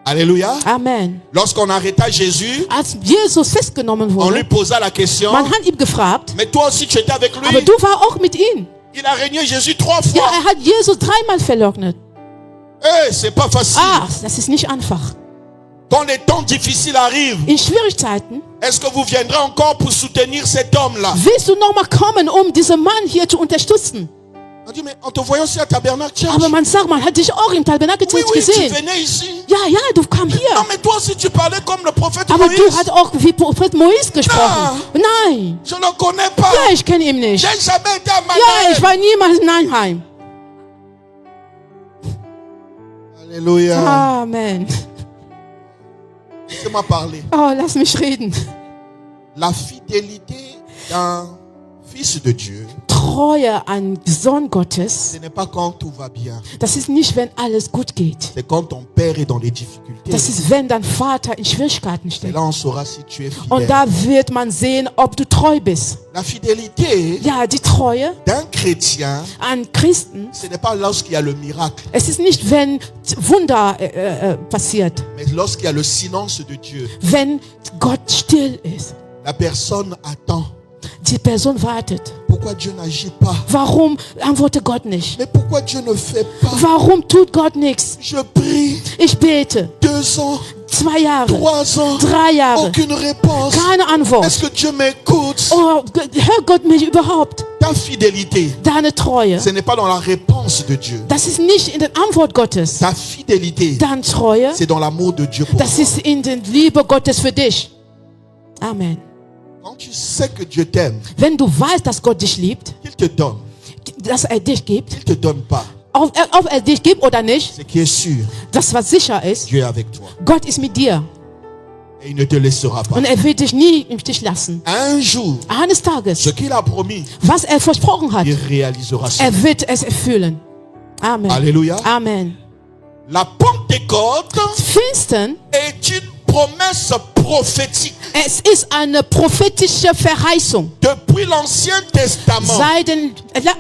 Alléluia. Amen. Lorsqu'on arrêta Jésus, Als Jesus festgenommen on lui wurde, posa la question, man hat ihn gefragt, mais toi aussi tu étais avec aber lui. du warst auch mit ihm. Il a régné Jésus 3 Ja, fois. er hat Jesus 3-mal verleugnet. C'est pas facile. Das ist nicht einfach. Quand les temps difficiles arrivent, In Schwierigkeiten est-ce que vous viendrez encore pour soutenir cet homme-là? willst du nochmal kommen, um diesen Mann hier zu unterstützen. On dit, mais en te voyant aussi à Tabernacle Church. Aber man sagt, man hat dich auch im Tabernakel Oui, tu gesehen. venais ici. Ja, du kam Non, hier. mais toi aussi tu parlais comme le prophète Aber du Moïse. hast auch wie Prophet Moïse gesprochen. Nein. Je ne connais pas. Ja, ich kenne ihn nicht. J'ai jamais été à Ja, ich Manaïm. war niemals in Mannheim. Alléluia. Amen. Laissez-moi parler. Oh, lass mich reden. La fidélité d'un fils de Dieu, Treue an Sohn Gottes, ce n'est pas quand tout va bien. das ist nicht, wenn alles gut geht. C'est quand ton père est dans les difficultés. Das ist, wenn dein Vater in Schwierigkeiten Et steckt. là, on saura si tu es Und fidèle. da wird man sehen, ob du treu bist. La fidélité Ja, die Treue d'un chrétien, an Christen, ce n'est pas lorsqu'il y a le miracle, es ist nicht, wenn Wunder passiert, mais lorsqu'il y a le silence de Dieu. wenn Gott still ist. La personne attend. Die Person wartet. Pourquoi Dieu n'agit pas? Warum antwortet Gott nicht? Mais pourquoi Dieu ne fait pas? Warum tut Gott nichts? Je prie Ich bete 2 ans, 2 Jahre, 3 ans, 3 Jahre, aucune réponse. keine Antwort. Est-ce que Dieu m'écoute? Oh, hört Gott mich überhaupt? Ta fidélité, Deine Treue, ce n'est pas dans la réponse de Dieu. das ist nicht in der Antwort Gottes. Ta fidélité, Deine Treue, c'est dans l'amour de Dieu pour das toi. ist in der Liebe Gottes für dich. Amen. Quand tu sais que Dieu t'aime, Wenn du weißt, dass Gott dich liebt, qu'il te donne, dass er dich gibt, qu'il te donne pas, ob er dich gibt oder nicht, ce qui est sûr, das was sicher ist, Dieu est avec toi. Gott ist mit dir Et il ne te laissera pas. und er wird dich nie im Stich lassen. Un jour, Eines Tages, ce qu'il a promis, was er versprochen hat, il réalisera ça. er wird es erfüllen. Amen. Alléluia. Amen. La Pentecôte Pfingsten, est une promesse prophétique. es ist eine prophetische Verheißung. Depuis l'Ancien Testament, Seit dem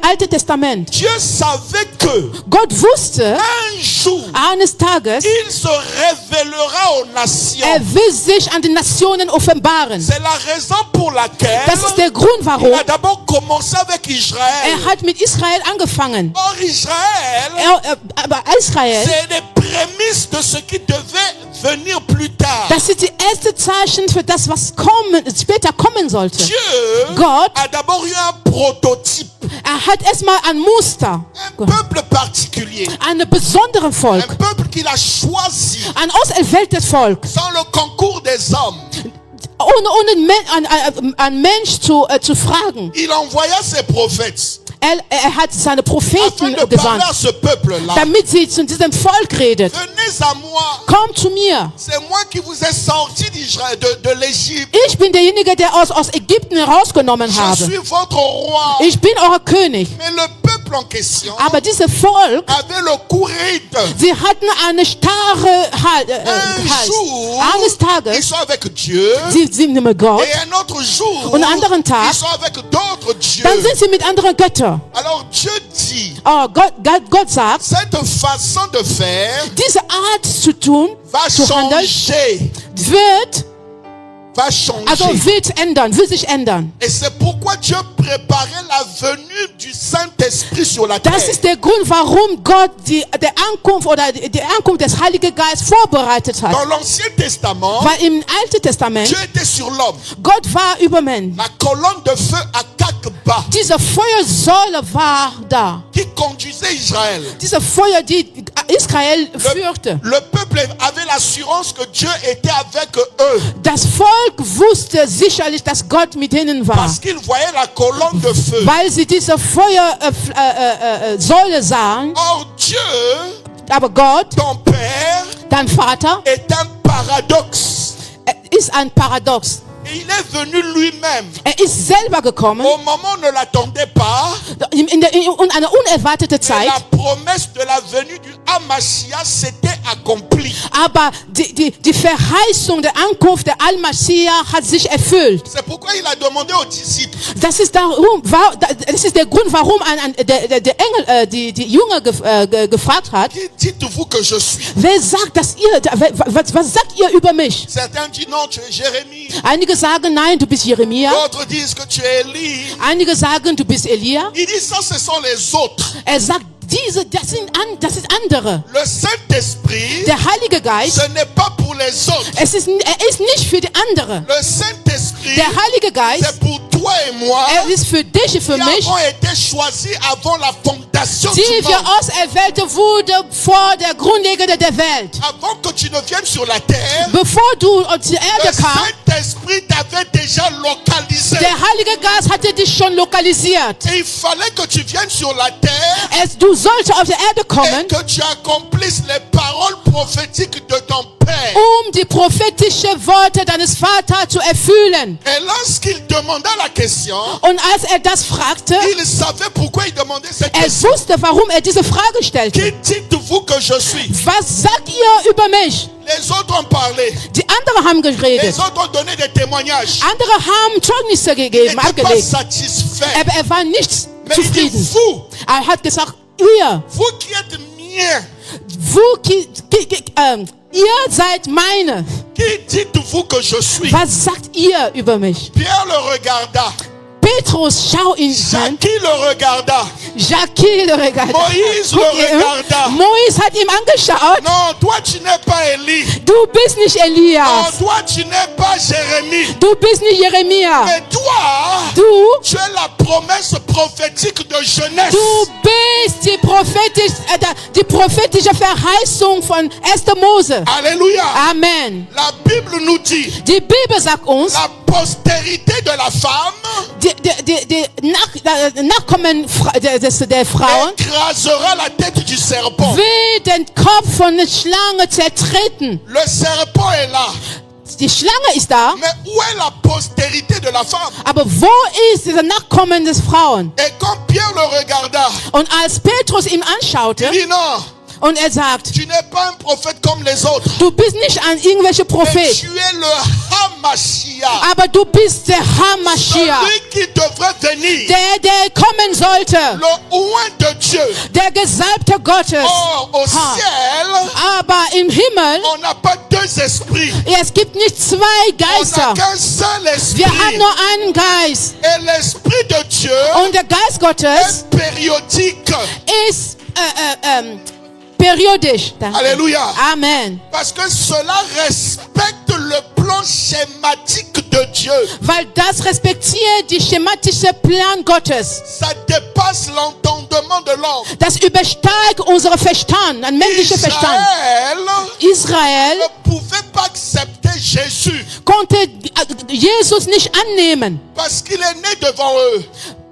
Alten Testament. Dieu savait que Gott wusste, un jour, eines Tages, il se révélera aux nations. er will sich an den Nationen offenbaren. C'est la raison pour laquelle Das ist der Grund, il warum a d'abord commencé avec Israël. er hat mit Israel angefangen. Or, Israël, Aber Israel, c'est les prémices de ce qui devait venir plus tard. das ist die erste Zeichen für das, was später kommen sollte. Dieu Gott, a d'abord eu un prototype, er hat erstmal ein Muster, un peuple particulier, einen besonderen un Volk, peuple qu'il a choisi ein auserwähltes Volk, sans le concours des hommes. ohne einen Mensch zu fragen. Il envoya ses prophètes Er hat seine afin Propheten de parler gesandt, à ce peuple-là. damit sie zu diesem Volk redet. Venez à moi, Komm zu mir. c'est moi qui vous ai sorti d'Israël, de l'Égypte. Ich bin derjenige, der aus Ägypten herausgenommen Je habe. suis votre roi. Ich bin euer König. Mais le peuple peuple en question Aber dieses Volk, avait le cou raide. sie hatten eine starre Un Hals. jour, Eines ils Tages, sont avec Dieu. sie sind mit Gott. Et un autre jour, Und einen anderen Tag, ils sont avec d'autres dieux. dann sind sie mit anderen Göttern. Alors Dieu dit, Oh, Gott sagt, cette façon de faire diese Art zu tun, va zu handeln, changer. va changer. sich ändern. Et c'est pourquoi Dieu préparait la venue du Saint-Esprit sur la terre. Das ist der Grund, warum Gott die Ankunft des Heiligen Geistes vorbereitet hat. Dans l'Ancien Testament, Weil im Alten Testament, Dieu était sur l'homme. Gott war über Menschen. La colonne de feu à Kakba Diese Feuersäule war da. qui conduisait Israël. Diese Feuer, die Israel führte. Le peuple avait l'assurance que Dieu était avec eux. Das Volk wusste sicherlich, dass Gott mit ihnen war. Parce qu'ils voyaient la colonne de feu. Weil sie diese Feuersäule sahen. Or Dieu, Aber Gott, ton Père, dein Vater, est un paradoxe. ist ein Paradox. Et il est venu lui-même. Ist selber gekommen Au moment où on ne l'attendait pas. in einer unerwarteten Zeit. La promesse de la venue du Hamashiach s'était accomplie. Aber die Verheißung der Ankunft der Al-Mashiach hat sich erfüllt. C'est pourquoi il a demandé aux disciples. Das ist der Grund, warum der Engel die Jünger gefragt hat. Qui dites-vous que je suis? Wer sagt, was sagt ihr über mich? Certains disent non, tu es Jérémie. Einige sagen, nein, du bist Jeremia. D'autres disent que tu es Élie. Einige sagen, du bist Elia. Il dit ça, ce sont les autres. Er sagt, das ist andere. Le Saint-Esprit, Der Heilige Geist, ce n'est pas pour les autres. er ist nicht für die anderen. Le Saint-Esprit, Der Heilige Geist, c'est pour toi et moi. er ist für dich und für Qui mich, avons été choisis avant la fondation du die wir monde. auserwählt wurden vor der Grundlegende der Welt. Avant que tu ne viennes sur la terre, Bevor du auf die le Erde kamst, Saint-Esprit t'avait déjà localisé. der Heilige Geist hatte dich schon lokalisiert. Et il fallait que tu viennes sur la terre Du solltest auf die Erde et kommen, que tu accomplisses les paroles prophétiques de ton Père. die prophetischen Worte deines Vaters zu erfüllen. Et lorsqu'il demanda la question, Und als er das fragte, il savait pourquoi il demandait cette er question. wusste, warum er diese Frage stellte. Qui dites-vous que je suis? Was sagt ihr über mich? Les autres ont parlé. Die anderen haben Les geredet. autres ont donné des témoignages. Andere haben Zeugnisse Il gegeben, n'était pas abgelegt. satisfait. Aber er war nicht Mais il dit, zufrieden. vous, Er hat gesagt, vous qui êtes miens, ihr seid meine. qui dites-vous que je suis? Was sagt ihr über mich? Pierre le regarda. Petrus, schau ihn an. Jacques le regarda. Jacques le regarda. Moïse le regarda. Moïse hat ihm angeschaut. Non, toi tu n'es pas Élie. Du bist nicht Non, Elias. toi tu n'es pas Jérémie. Du bist nicht Jeremia. Mais toi, Du tu es la promesse prophétique de jeunesse. Du bist die prophetische Verheißung von 1. Mose. Alléluia. Amen. La Bible nous dit, Die Bibel sagt uns, la postérité de la femme die Nachkommen der Frauen écrasera la tête du serpent. will den Kopf von der Schlange zertreten. Le serpent est là. Die Schlange ist da, Mais où est la postérité de la femme? aber wo ist dieser Nachkommen des Frauen? Et quand Pierre le regarda, Und als Petrus ihn anschaute il dit non, und er sagt, tu n'es pas un prophète comme les autres. du bist nicht ein irgendwelcher Mais Prophet, tu es le Hamashiach. aber du bist der Hamashiach, Celui qui devrait venir. der kommen sollte, Le oint de Dieu. der Gesalbte Gottes. Or, au ciel, Aber im Himmel, on n'a pas deux esprits. es gibt nicht zwei On n'a Geister. qu'un seul Wir haben esprit. nur einen Geist. Et l'esprit de Dieu Und der Geist Gottes est périodique. ist periodisch. Danke. Alléluia. Amen. Parce que cela respecte le plan schématique de Dieu. Weil das respektiert die schematische Plan Gottes. Ça dépasse l'entendement de l'homme. Das übersteigt unseren Verstand, ein menschlicher Verstand. Israel Ne pouvait pas accepter Jésus konnte Jesus nicht annehmen, parce qu'il est né devant eux.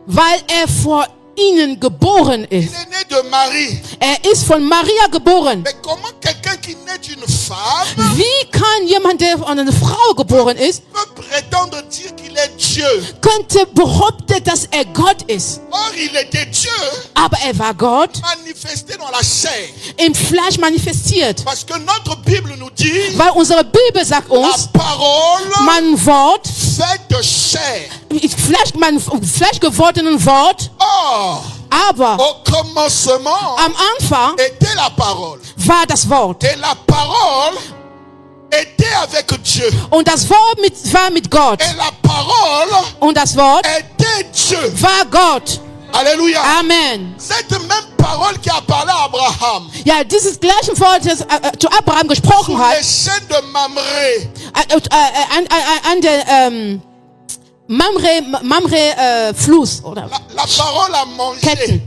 weil er vor ihnen geboren Il ist. est né de Marie. Er ist von Maria geboren. Mais comment quelqu'un qui naît d'une femme Wie kann jemand, der von einer Frau geboren ist, peut prétendre dire qu'il est Dieu. könnte behaupten, dass er Gott ist. Or, il était Dieu Aber er war Gott manifesté dans la chair. im Fleisch manifestiert. Parce que notre Bible nous dit, Weil unsere Bibel sagt la uns, parole mein Wort, faite chair. mein Fleisch gewordenen Wort, Or, aber au commencement am Anfang était la parole. war das Wort. Et la parole était avec Dieu. Und das Wort war mit Gott. Et la parole Und das Wort était Dieu. war Gott. Alléluia. Amen. Cette même parole qui a parlé à Abraham Ja, dieses gleiche Wort, das zu Abraham gesprochen sur hat, les chaînes de Mamré, an der Mamre Fluss oder la parole a mangé, Ketten.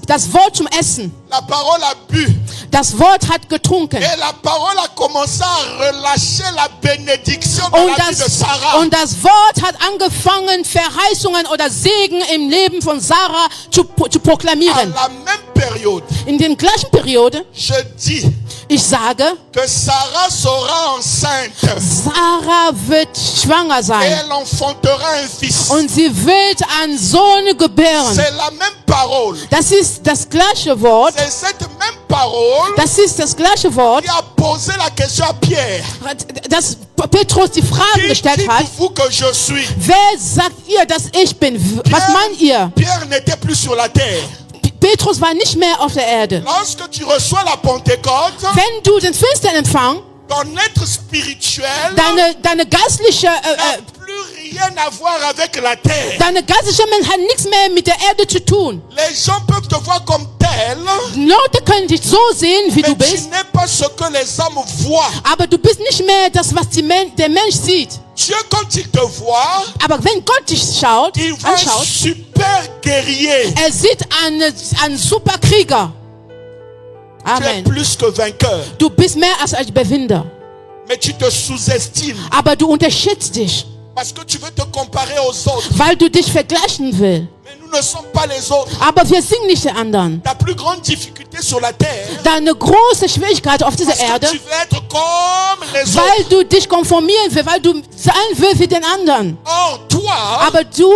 Das Wort zum Essen. la parole a bu. Das Wort hat getrunken. Et la parole a commencé à relâcher la bénédiction dans la vie de Sarah. Und das Wort hat angefangen, Verheißungen oder Segen im Leben von Sarah zu À proklamieren. la même période, In der gleichen Periode, je dis ich sage, que Sarah sera enceinte Sarah wird schwanger et sein. elle enfantera un fils. Und sie wird einen Sohn gebären. C'est la même parole. Das ist das gleiche Wort. C'est cette même parole Das ist das gleiche Wort, qui a posé la question à Pierre. dass Petrus die Frage Qui gestellt hat. dites-vous que je suis? Wer sagt ihr, dass ich bin? Was meint ihr? Pierre n'était plus sur la terre. Petrus war nicht mehr auf der Erde. Lorsque tu reçois la Pentecôte, Wenn du den Pfingstempfang, ton être spirituel deine geistliche, n'a plus rien à voir avec la terre. deine geistliche Mensch hat nichts mehr mit der Erde zu tun. Les gens peuvent te voir comme tel, Leute können dich so sehen, wie mais du tu bist, n'es pas ce que les hommes voient. aber du bist nicht mehr das, was der Mensch sieht. Dieu, quand il te voit, Aber wenn Gott dich il voit un anschaut, super guerrier. er sieht einen super Krieger. Tu es Amen. plus que vainqueur. Du bist mehr als ein Überwinder. Mais tu te sous-estimes Aber du unterschätzt dich, parce que tu veux te comparer aux autres. weil du dich vergleichen willst. Mais nous ne sommes pas les autres. Aber wir sind nicht die anderen. Ta plus grande difficulté sur la terre, Deine große Schwierigkeit auf dieser parce que Erde, tu veux être comme les weil autres. du dich konformieren willst, weil du sein willst wie den anderen. Or, toi, Aber du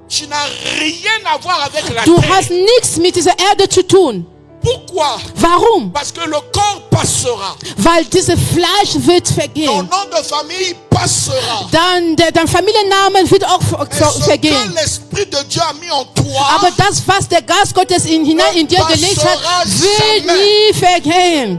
tu n'as rien à voir avec la Du terre. hast nichts mit dieser Erde zu tun. Pourquoi? Warum? Parce que le corps passera. Weil dieses Fleisch wird Ton vergehen. nom de famille passera. Dann dein Familienname wird auch Et ce que vergehen. l'Esprit de Dieu a mis en toi, Aber das, was der Geist Gottes hinein in dir gelegt hat, wird nie vergehen.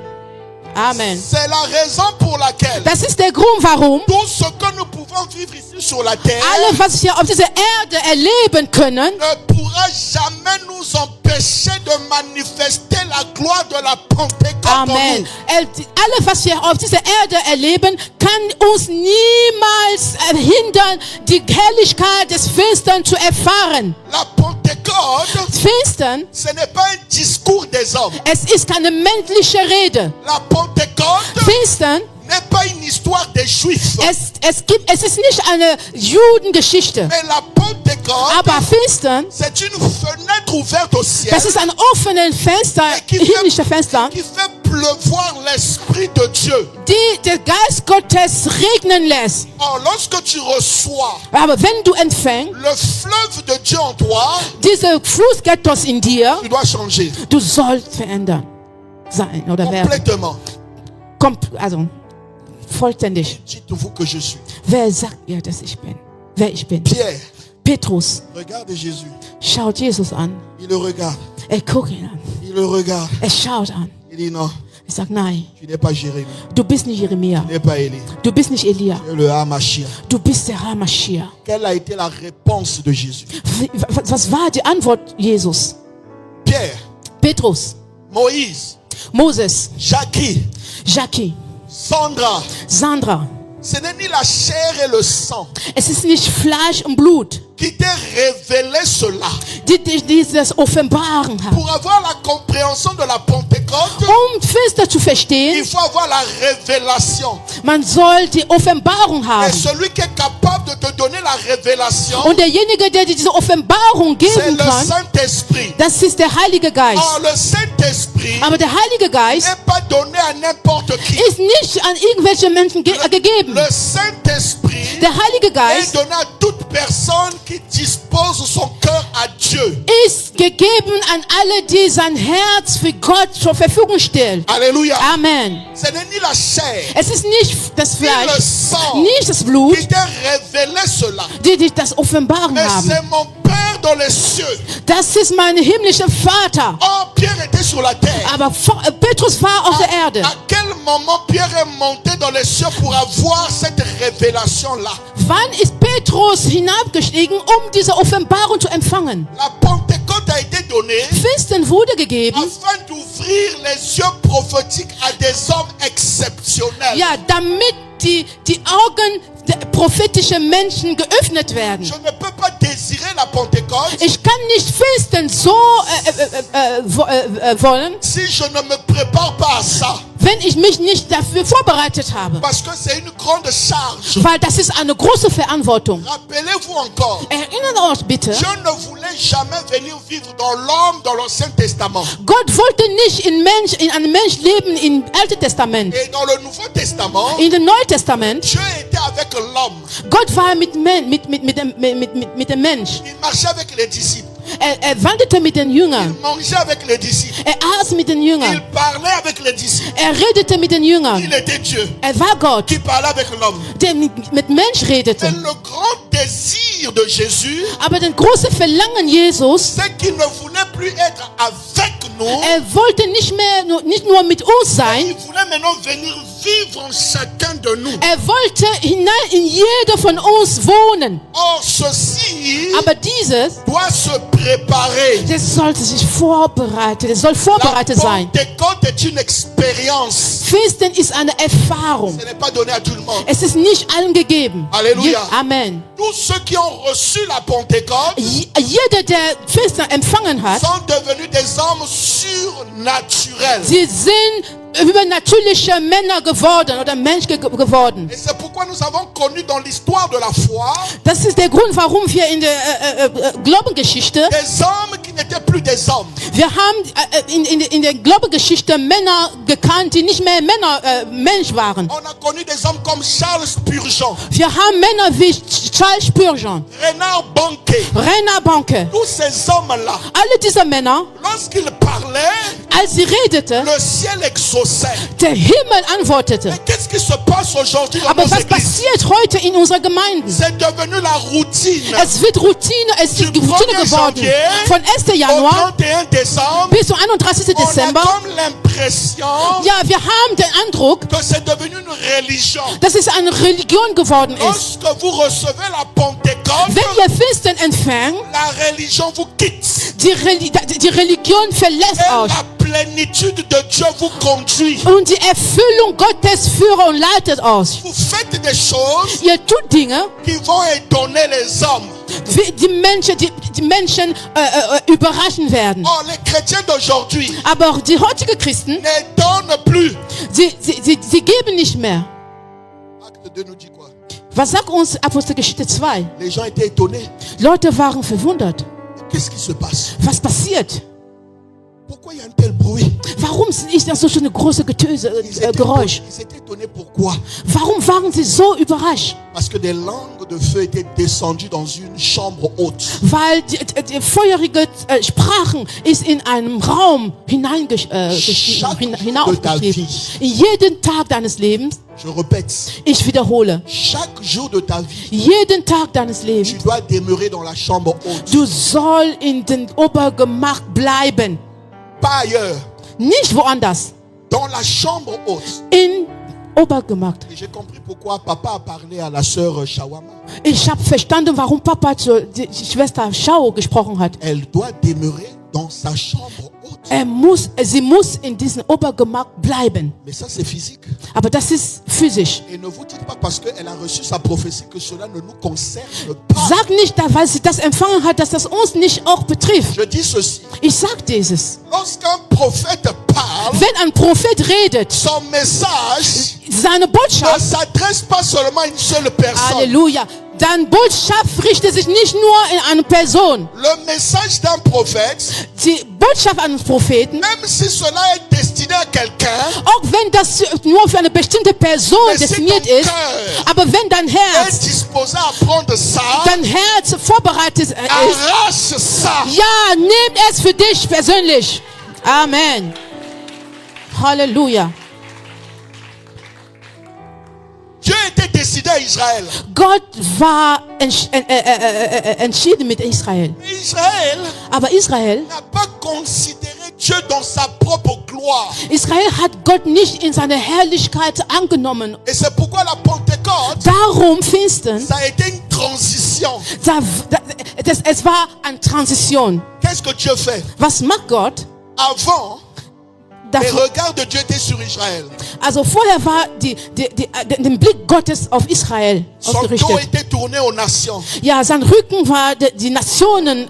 Amen. c'est la raison pour laquelle Das ist der Grund, warum tout ce que nous pouvons vivre ici sur la terre alles, was wir auf dieser Erde erleben können, ne pourra jamais nous empêcher de manifester la gloire de la Pentecôte en Amen. nous. Alles, was wir auf dieser Erde erleben, kann uns niemals hindern, die Herrlichkeit des Pfingsten zu erfahren. La Pentecôte, Pfingsten, ce n'est pas un discours des hommes. es ist keine männliche Rede. La Pentecôte Pfingsten, n'est pas une histoire des Juifs. es ist nicht eine Judengeschichte. Mais la Pentecôte, Aber Pfingsten, c'est une fenêtre ouverte au ciel das ist ein offenes Fenster, qui himmlisches Fenster, fait pleuvoir l'Esprit de Dieu. die der Geist Gottes regnen lässt. Or, lorsque tu reçois Aber wenn du empfängst, le fleuve de Dieu en toi, dieser Fluss Gottes in dir, tu dois changer du sollst verändern sein oder werden. complètement. Also vollständig. Dites-vous que je suis. Wer sagt ihr, dass ich bin? Wer ich bin? Pierre, Petrus regarde Jésus. schaut Jesus an. Il le regarde. Er guckt ihn an. Il le regarde. Er schaut an. Il dit non, Er sagt, nein, tu n'es pas Jérémie. du bist nicht Jeremia. Tu n'es pas Élie. Du bist nicht Elia. Tu es le Hamashia. Du bist der Hamashia. Quelle a été la réponse de Jésus? Was war die Antwort Jesus? Pierre, Petrus, Moïse, Moses, Jackie, Jackie, Sandra. Sandra. Ce n'est ni la chair et le sang Es ist nicht Fleisch und Blut, qui t'a révélé cela. die dieses Offenbaren haben. Pour avoir la compréhension de la Pentecôte, Pfingsten zu il verstehen, faut avoir la révélation. man soll die Offenbarung Et haben. celui qui est capable de te donner la révélation, Und derjenige, der dir diese Offenbarung c'est geben le kann, Saint-Esprit. das ist der Heilige Geist. Or, le Saint-Esprit Aber der Heilige Geist n'est pas donné à n'importe qui. ist nicht an irgendwelche Menschen gegeben. Le Saint-Esprit Der Heilige est Geist donné à toute personne qui dispose son cœur à Dieu. ist gegeben an alle, die sein Herz für Gott zur Verfügung stellen. Alléluia. Amen. Ce n'est ni la chair, Es ist nicht das ni le Fleisch, sang nicht das Blut, qui t'a révélé cela. die das offenbaren Mais haben. c'est mon Père dans les cieux. Das ist mein himmlischer Vater. Oh, Pierre était sur la terre. Aber Petrus war auf der Erde. À quel moment Pierre est monté dans les cieux pour avoir cette révélation-là? Wann ist Petrus hinabgestiegen, um diese Offenbarung zu empfangen? La Pentecôte a été donnée Pfingsten wurde gegeben, afin d'ouvrir les yeux prophétiques à des hommes exceptionnels. ja, damit die Augen der prophetischen Menschen geöffnet werden. Je ne peux pas désirer la Pentecôte Ich kann nicht Pfingsten so wollen, si je ne me prépare pas à ça. wenn ich mich nicht dafür vorbereitet habe. Parce que c'est une grande charge. Weil das ist eine große Verantwortung. Rappelez-vous encore, Erinnert euch bitte, Dieu ne voulait jamais venir vivre dans l'homme dans l'Ancien Testament. Gott wollte nicht in einem Mensch leben im Alten Testament. Et dans le Nouveau Testament, In dem Neuen Testament, Dieu était avec l'homme. Gott war mit dem Mensch. Il marchait avec les disciples. Er wandelte mit den Il Jüngern. mangeait avec les disciples. Er aß mit den Il Jüngern. parlait avec les disciples. Er redete mit den Jüngern. Il était Dieu Er war Gott, qui parlait avec l'homme. der mit Mensch Et redete. le grand désir de Jésus, Aber das große Verlangen Jesus, c'est qu'il ne voulait plus être avec nous. er wollte nicht nur mit uns sein, Il voulait maintenant venir vivre en chacun de nous. er wollte hinein in jeder von uns wohnen. Or, ceci Aber dieses, doit se préparer. das sollte sich vorbereiten, es soll La vorbereitet sein. Pentecôte est une expérience. Pfingsten ist eine Erfahrung. Ce n'est pas donné à tout le monde. Es ist nicht allen gegeben. Alléluia. Amen. Tous ceux qui ont reçu la Pentecôte Jeder, der Pfingsten empfangen hat, sont devenus des hommes surnaturels. sie sind übernatürliche Männer geworden oder Menschen geworden. Et c'est pourquoi nous avons connu dans l'histoire de la foi Das ist der Grund, warum wir in der Glaubengeschichte, des hommes qui n'étaient plus des hommes. wir haben in der Glaubengeschichte Männer gekannt, die nicht mehr Mensch waren. On a connu des hommes comme Charles Spurgeon, Wir haben Männer wie Charles Spurgeon, Renard Bonke. Rainer Bonke. Tous ces hommes-là, Alle diese Männer, lorsqu'ils parlaient, als sie redeten, le ciel exauçait. der Himmel antwortete. Mais qu'est-ce qui se passe aujourd'hui dans Aber nos was églises? passiert heute in unserer Gemeinde? C'est devenu la routine. Es wird Routine, es ist Du Routine 1er geworden. janvier Von 1. Au Januar 31 décembre, bis zum 31. on a Dezember. comme l'impression Ja, wir haben den Eindruck, que c'est devenu une religion. dass es eine Religion geworden ist. Lorsque vous recevez la Pentecôte, Wenn ihr Pfingsten empfangt, la religion vous quitte. die Religion verlässt Et euch. la plénitude de Dieu vous conduit. Und die Erfüllung Gottes führt und leitet euch. Vous faites des choses Ihr tut Dinge, qui vont étonner les hommes. wie die Menschen überraschen werden. Or, les chrétiens d'aujourd'hui Aber auch die heutigen Christen, n'étonnent plus. sie geben nicht mehr. Acte 2 nous dit quoi? Was sagt uns Apostelgeschichte 2? Les gens étaient étonnés. Leute waren verwundert. Qu'est-ce qui se passe? Was passiert? Pourquoi il y a un tel bruit? Warum ist das so eine große Geräusch? Ils étaient étonnés pourquoi? Warum waren sie so überrascht? Parce que des langues de feu étaient descendues dans une chambre haute. Weil die feurige Sprachen ist in einem Raum hinaufgestiegen. Jeden Tag deines Lebens, Je répète, ich wiederhole, chaque jour de ta vie, jeden Tag deines tu Lebens, dois demeurer dans la chambre haute. du soll in den Obergemach bleiben. Pas ailleurs, Nicht woanders. dans la chambre haute. In Obergemach. Et j'ai compris pourquoi papa a parlé à la sœur Shawama. Ich habe verstanden, warum Papa zur Schwester Schau gesprochen hat. Elle doit demeurer dans sa chambre haute. Sie muss in diesem Obergemach bleiben. Mais ça, c'est physique. Aber das ist physisch. Et ne vous dites pas parce qu'elle a reçu sa prophétie que cela ne nous concerne pas. Sag nicht, weil sie das empfangen hat, dass das uns nicht auch betrifft. Je dis ceci. Ich sag dieses. Lorsqu'un prophète parle, Wenn ein Prophet redet, son message seine ne Botschaft, s'adresse pas seulement à une seule personne. Halleluja, deine Botschaft richtet sich nicht nur in eine Person. Le message d'un prophète, Die Botschaft eines Propheten, même si cela est destiné à à quelqu'un, Auch wenn das nur für eine bestimmte Person mais si ton definiert ist, cœur aber wenn dein est Herz, disposé à prendre ça, dein Herz vorbereitet ist, arrache ça. ja, nimm es für dich persönlich. Amen. Halleluja. Dieu était décidé à Israël. Gott war entschieden mit Israel. Mais Israël Aber Israel n'a pas considéré Dieu dans sa propre gloire. Israel hat Gott nicht in seiner Herrlichkeit angenommen. Et c'est pourquoi la Pentecôte, Darum Pfingsten, ça a été une transition. es war eine Transition. Qu'est-ce que Dieu fait? Was macht Gott? Avant, les Davor, regards de Dieu étaient sur Israël. also vorher war den Blick Gottes auf Israel Son dos ausgerichtet. était tourné aux nations. Ja, sein Rücken war die Nationen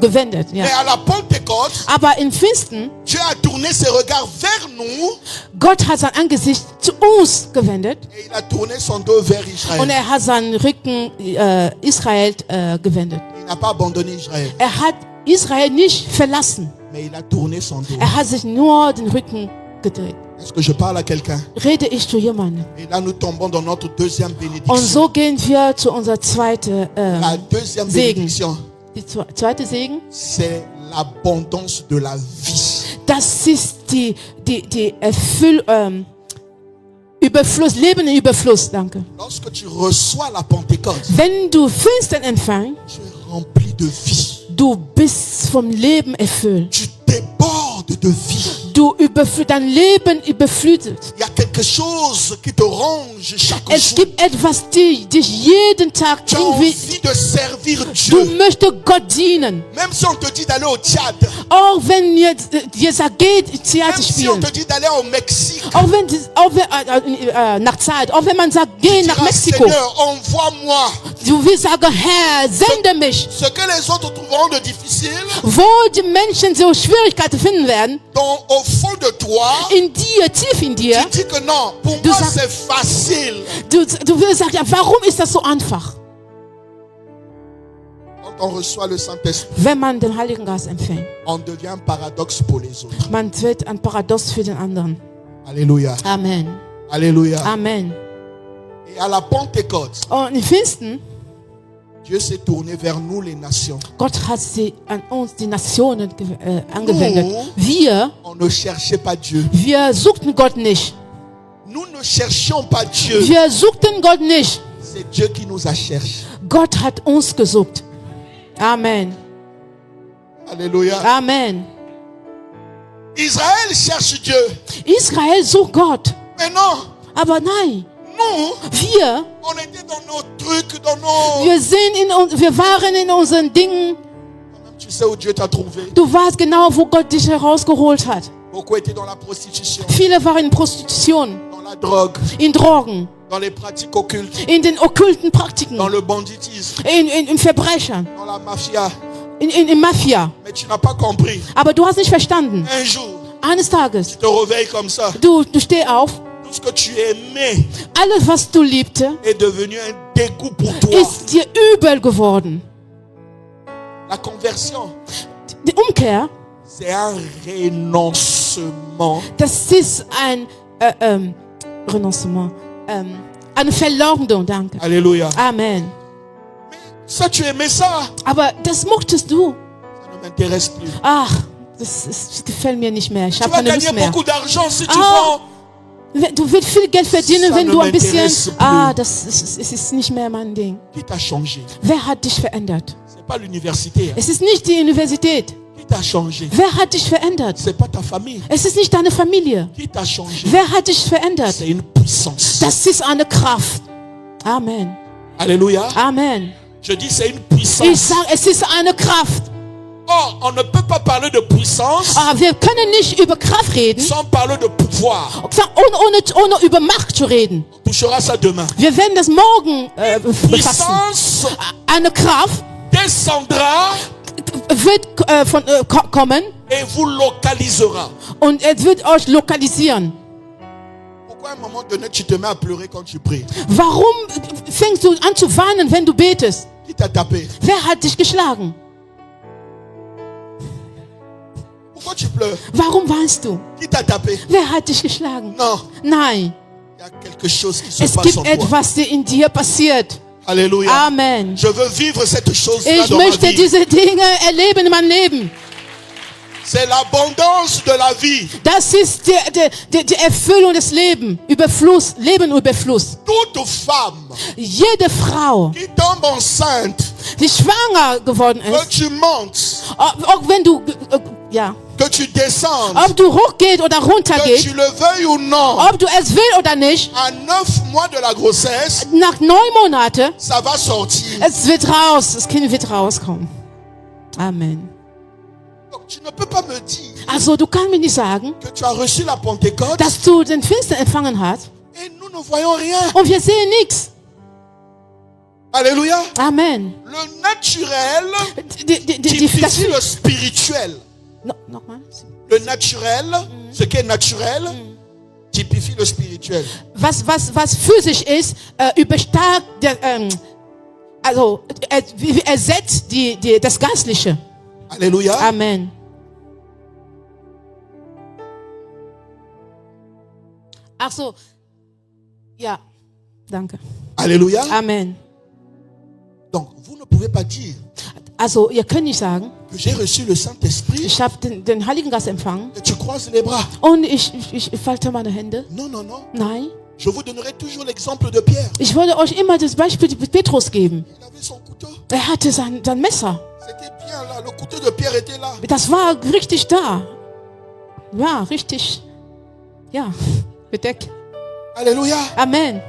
gewendet. Mais Ja. à la Pentecôte, Aber in Pfingsten, Dieu a tourné ses regards vers nous Gott hat sein Angesicht zu uns gewendet et il a tourné son dos vers und Israël. er hat seinen Rücken Israel gewendet. Il n'a pas abandonné Israël, Er hat Israel nicht verlassen. mais il a tourné son dos. Er hat sich nur den Rücken gedreht. Est-ce que je parle à quelqu'un? Rede ich zu jemandem. Et là, nous tombons dans notre deuxième Und bénédiction. so gehen wir zu unserer zweiten La deuxième Segen. bénédiction, Die zweite Segen. c'est l'abondance de la vie. Das ist die Überfluss, Leben in Überfluss, danke. Lorsque tu reçois la Pentecôte, Wenn du Pfingsten empfängst, tu es rempli de vie. du bist vom Leben erfüllt. Tu débordes de vie. Dein Leben überflutet. Il y a quelque chose qui te ronge chaque Es jour. gibt etwas, die dich jeden Tag Tu as irgendwie, envie de servir du Dieu. möchtest Gott dienen. Même si on te dit d'aller au Tchad, Auch wenn dir sagt, geht Theater même si on spielen. te dit d'aller au Mexique, Auch wenn nach Zeit, auch wenn man sagt, geh tu nach diras, Mexiko. Seigneur, envoie-moi. Du willst sagen, Herr, sende mich. Ce que les autres trouveront de difficile, Wo die Menschen so Schwierigkeiten finden werden, donc au fond de toi, in dir, tief in dir, tu dis que non, pour Du moi sagst- c'est facile. du willst sagen, ja, warum ist das so einfach? Quand on reçoit le Saint-Esprit, Wenn man den Heiligen Geist empfängt, on devient un paradoxe pour les autres. man wird ein Paradox für den anderen. Alléluia. Amen. Alléluia. Amen. Et à la Pentecôte, Und in Pfingsten, Dieu s'est tourné vers nous les nations. Gott hat sie an uns, die Nationen, angewendet. Oh. Wir On ne cherchait pas Dieu. suchten Gott nicht. Nous ne cherchions pas Dieu. Wir suchten Gott nicht. C'est Dieu qui nous a cherchés. Gott hat uns gesucht. Amen. Alléluia. Amen. Israël cherche Dieu. Israel sucht Gott. Mais non, Aber nein, nous, wir, on était dans nos trucs, dans nos... wir waren in unseren Dingen. Tu sais où Dieu t'a trouvé. Du weißt genau, wo Gott dich herausgeholt hat. Beaucoup étaient dans la prostitution, Viele waren in Prostitution, dans la drogue, in Drogen, dans les pratiques occultes, in den okkulten Praktiken, dans le banditisme, in Verbrechern, dans la mafia. in Mafia. Mais tu n'as pas compris. Aber du hast nicht verstanden. Un jour, Eines Tages, tu te réveilles comme ça. du steh auf, Tout ce que tu aimais alles, was du liebte, est devenu un dégoût pour toi. ist dir übel geworden. La conversion, Die Umkehr, c'est un renoncement. das ist ein Renoncement, eine Verleumdung, danke. Alléluia. Amen. Ça, tu aimais ça. Aber das mochtest du. Ça ne m'intéresse plus. Ach, das gefällt mir nicht mehr. Ich Tu habe vas keine gagner Lust mehr. beaucoup d'argent si tu Ah. vends. Du willst viel Geld verdienen, Ça wenn ne du ein bisschen... m'intéresse plus. Ah, es ist nicht mehr mein Ding. Qui t'a changé? Wer hat dich verändert? C'est pas l'université. Es ist nicht die Universität. Qui t'a changé? Wer hat dich verändert? C'est pas ta famille. Es ist nicht deine Familie. Qui t'a changé? Wer hat dich verändert? C'est une puissance. Das ist eine Kraft. Amen. Alléluia. Amen. Je dis c'est une Ich puissance. sage, es ist eine Kraft. Or, on ne peut pas parler de puissance Wir können nicht über Kraft reden, sans parler de pouvoir. ohne über Macht zu reden. On touchera ça demain. Wir werden das morgen befassen. Puissance Eine Kraft descendra wird kommen et vous localisera. und es wird euch lokalisieren. Pourquoi à un moment donné tu te mets à pleurer quand tu pries? Warum fängst du an zu weinen, wenn du betest? Qui t'a tapé? Wer hat dich geschlagen? Pourquoi tu pleures? Warum weinst du? Qui t'a tapé? Wer hat dich geschlagen? Non. Nein, Il y a quelque chose qui se es passe en gibt toi. etwas, das in dir passiert. Alléluia. Amen. Je veux vivre cette chose-là Ich dans ma möchte vie. diese Dinge erleben in meinem Leben. C'est l'abondance de la vie. Das ist die Erfüllung des Lebens. Überfluss, Lebenüberfluss. Toute femme Jede Frau, qui tombe enceinte, die schwanger geworden que ist, tu montes, auch wenn du, ja, que tu descendes, ob du hochgeht oder que runtergeht, tu le veuilles ou non, ob du es will oder nicht, à 9 mois de la grossesse, nach 9 Monaten, ça va sortir. es wird raus, das Kind wird rauskommen. Amen. Donc tu ne peux pas me dire Also du kannst mir nicht sagen, que tu as reçu la Pentecôte dass du den Pfingsten empfangen hast et nous ne voyons rien. und wir sehen nichts. Alléluia. Amen. Le naturel Das, typifie le spirituel. nochmal. Le naturel, ce qui est naturel, typifie le spirituel. Was physisch ist, überstarkt, also ersetzt das Geistliche. Alléluia. Amen. Ach so, ja, danke. Alléluia. Amen. Donc, vous ne pouvez pas dire Also, ihr könnt nicht sagen, que j'ai reçu le Saint-Esprit ich habe den Heiligen Geist empfangen et tu croises les bras. und ich falte meine Hände. Non, non, non. Nein, Je vous donnerai toujours l'exemple de Pierre. ich wollte euch immer das Beispiel mit Petrus geben. Il avait son couteau. Er hatte sein Messer. C'était bien là. Le couteau de Pierre était là. Das war richtig da. Ja, richtig. Ja, bedeckt. Alléluia. Amen.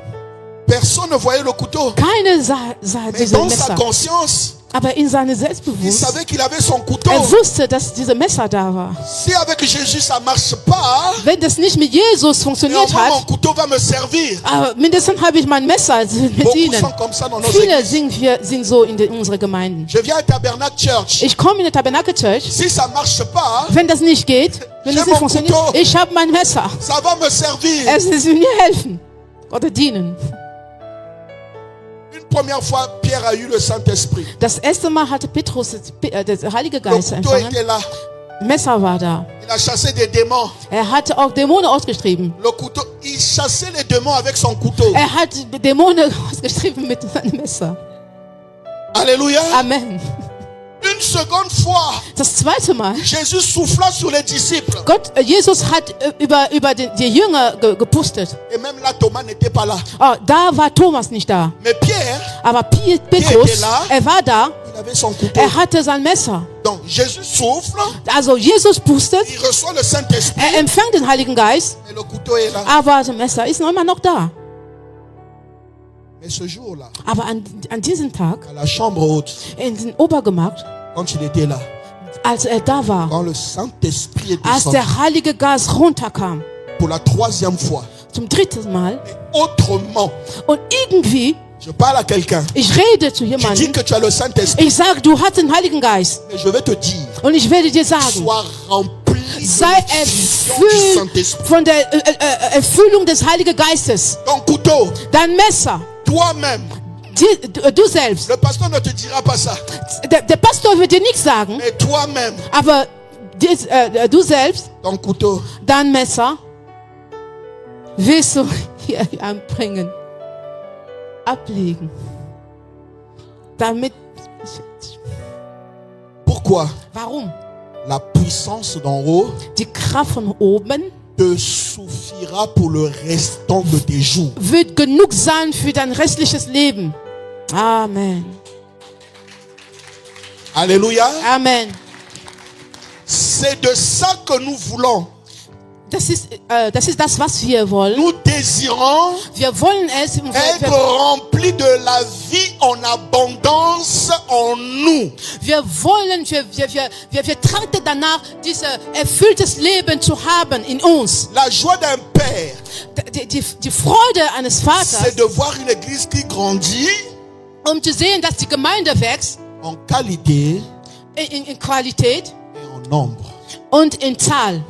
Personne ne voyait le couteau. Keiner sah Mais dieses dans sa Messer. conscience, Aber in seinem il Selbstbewusstsein, savait qu'il avait son couteau. er wusste, dass dieses Messer da war. Si avec Jésus ça marche pas, Wenn das nicht mit Jesus funktioniert néanmoins mon hat, couteau va me servir. aber mindestens habe ich mein Messer mit Beaucoup ihnen. sont comme ça dans nos Viele églises. sind so in unseren Gemeinden. Je viens à Tabernacle Church. Ich komme in die Tabernakel Church. Si ça marche pas, Wenn das nicht geht, wenn das J'ai nicht mon funktioniert, couteau. ich habe mein Messer. ça va me servir. Es wird mir helfen oder dienen. Une première fois, Pierre a eu le Saint-Esprit. Das erste Mal hatte Petrus der Heilige Le Geist couteau empfangen. était là. Messer war da. Il a chassé des démons. Er hatte auch Dämonen ausgetrieben. Le couteau, il chassait les démons avec son couteau. Er hat Dämonen ausgetrieben mit seinem Messer. Alléluia. Amen. Une seconde fois, Das zweite Mal, Jésus souffla sur les disciples. Jesus hat über die Jünger gepustet. Et même là, Thomas n'était pas là. Oh, da war Thomas nicht da. Mais Pierre, Aber Petrus, er war da. il avait son couteau. Er hatte sein Messer. Donc Jésus souffle, Also Jesus pustet, il reçoit le Saint-Esprit er empfängt den Heiligen Geist, et le couteau est là. aber das Messer ist noch immer noch da. Mais ce jour-là, Aber an diesem Tag, à la chambre haute, in den Obergemacht, quand il était là, als er da war, quand le Saint-Esprit est als descendu der Heilige Geist runterkam, pour la troisième fois, zum dritten Mal, et autrement, und irgendwie, je parle à quelqu'un, ich rede zu tu dis jemandem, que tu as le Saint-Esprit, ich sage, du hast den Heiligen Geist. mais je vais te dire, Und ich werde dir sagen, sois rempli de sei l'effusion du erfüllt Saint-Esprit. von der Erfüllung des Heiligen Geistes. Ton couteau, Dein Messer, toi-même, du selbst. le pasteur ne te dira pas ça, Der Pastor wird dir nichts sagen, mais toi-même, aber du selbst, ton couteau, dein Messer, willst du hier anbringen, ablegen. Damit. pourquoi? Warum? La puissance d'en haut Die Kraft von oben te suffira pour le restant de tes jours. wird genug sein für dein restliches Leben. Amen. Alléluia. Amen. C'est de ça que nous voulons. Das ist das, was wir wollen. Nous désirons Wir wollen es. être remplis de la vie en abondance en nous. Wir trachten danach, dieses erfülltes Leben zu haben in uns. La joie d'un père, Die Freude eines Vaters, c'est de voir une église qui grandit zu sehen, dass die Gemeinde wächst en qualité in Qualität et en nombre. und in Zahl.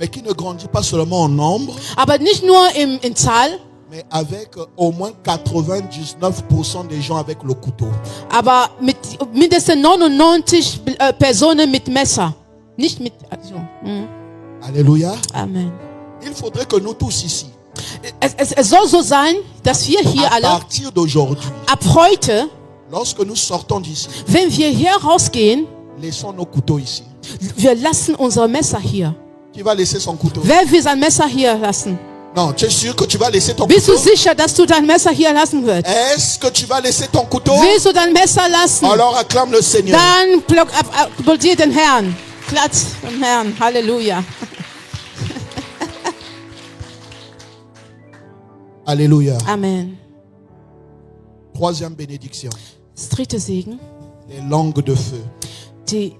Mais qui ne grandit pas seulement en nombre, Aber nicht nur in Zahl, mais avec au moins 99% des gens avec le couteau. aber mit mindestens 99 Personen mit Messer. Nicht mit, also, Alléluia. Amen. Il faudrait que nous tous ici, Es soll so sein, dass wir hier à alle partir d'aujourd'hui, ab heute, lorsque nous sortons d'ici, wenn wir hier rausgehen, laissons nos couteaux ici. wir lassen unsere Messer hier. Qui va laisser son couteau? Wer will sein Messer hier lassen? Non, tu es sûr que tu vas laisser ton Bist du couteau? sicher, dass du dein Messer hier lassen wirst? Est-ce que tu vas laisser ton couteau? Willst du dein Messer lassen? Alors acclame le Seigneur. Dann applaudier den Herrn. Klatsch dem Herrn. Halleluja. Alléluia. Amen. Troisième bénédiction. Das dritte Segen. Les langues de feu. Die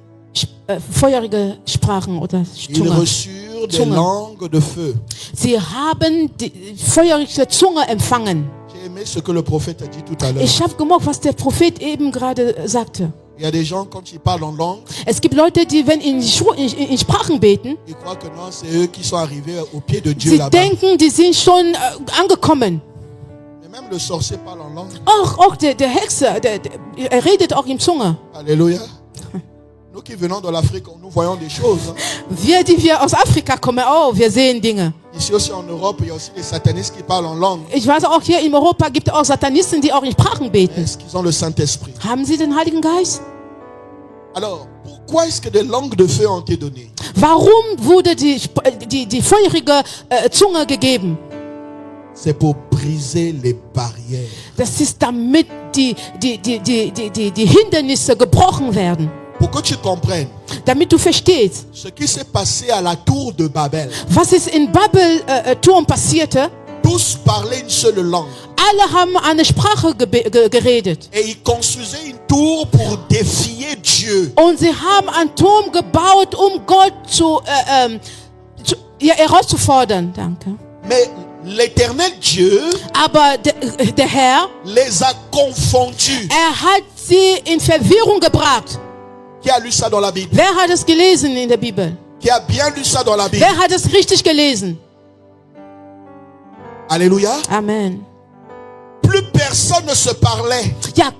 feurige Sprachen oder Ils Zunge. reçurent des Zunge. langues de feu. Sie haben die feurige Zunge empfangen. J'ai aimé ce que le prophète a dit tout à l'heure. Ich habe gemerkt, was der Prophet eben gerade sagte. Il y a des gens, quand ils parlent en langue, Es gibt Leute, die, wenn in Sprachen beten, ils croient que non, c'est eux qui sont arrivés au pied de Dieu sie là-bas. denken, die sind schon angekommen. Mais même le sorcier parle en langue. Auch der Hexer, er redet auch in Zunge. Alléluia. Nous qui venons de l'Afrique, nous voyons des choses. Wir, die wir aus Afrika kommen, oh, wir sehen Dinge. Ici aussi en Europe, il y a aussi des satanistes qui parlent en langue. Ich weiß auch, hier in Europa gibt es auch Satanisten, die auch in Sprachen beten. Est-ce qu'ils ont le Saint-Esprit? Haben sie den Heiligen Geist? Alors, pourquoi est-ce que des langues de feu ont été données? Warum wurde die feurige Zunge gegeben? C'est pour briser les barrières. Das ist, damit die Hindernisse gebrochen werden. Pour que tu comprennes Damit du verstehst, ce qui s'est passé à la tour de Babel. was ist in Babel-Turm passierte. Tous parlaient une seule langue. Alle haben eine Sprache geredet. Et ils construisaient une tour pour défier Dieu. Und sie haben einen Turm gebaut, um Gott herauszufordern. Danke. Mais l'éternel Dieu Aber der Herr, les a confondus. hat sie in Verwirrung gebracht. Qui a lu ça dans la Bible? Wer hat es gelesen in der Bibel? Qui a bien lu ça dans la Bible? Wer hat es richtig gelesen? Alléluia. Amen. Plus personne ne se parlait. Ja,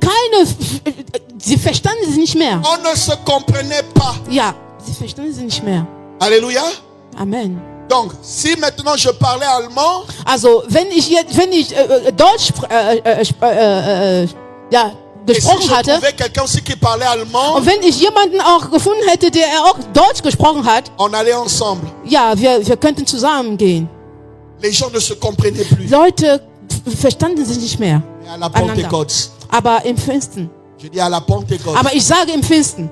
sie verstanden sie nicht mehr. On ne se comprenait pas. Ja, sie verstanden sie nicht mehr. Alléluia. Amen. Donc, si maintenant je parlais allemand, Also, wenn ich Deutsch et si gesprochen je hatte, trouvais quelqu'un aussi qui parlait allemand, und wenn ich jemanden auch gefunden hätte, der auch Deutsch gesprochen hat, on allait ensemble. ja, wir könnten zusammengehen. Les gens ne se comprenaient plus. Leute verstanden sich nicht mehr. Mais à la Einander. Pentecôte, Aber im Finsten. je dis à la Pentecôte, Aber ich sage im Finsten.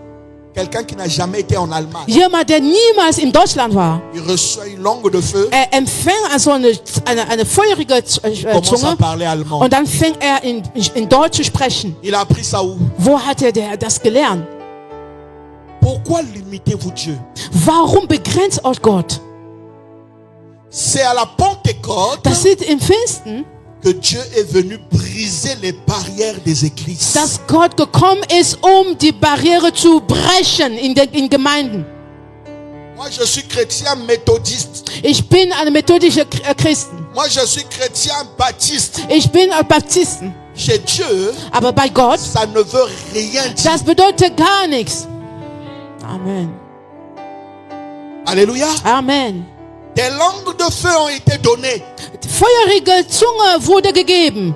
quelqu'un qui n'a jamais été en Allemagne, Jemand, der niemals in Deutschland war, il reçoit une langue de feu, er empfängt also eine feurige commence à Zunge parler allemand. und dann fängt er in Deutsch zu sprechen. Il a appris ça où? Wo hat er das gelernt? Pourquoi limitez-vous Dieu? Warum begrenzt euch Gott? C'est à la Pentecôte Das ist im Finsten, que Dieu est venu briser les barrières des églises. dass Gott gekommen ist, um die Barriere zu brechen in Gemeinden. Moi, je suis chrétien méthodiste. Ich bin eine methodische Christen. Moi, je suis chrétien baptiste. Ich bin ein Baptisten. Chez Dieu, Aber bei Gott, ça ne veut rien dire. das bedeutet gar nichts. Amen. Alléluia. Amen. Des langues de feu ont été données. Die feurige Zunge wurde gegeben.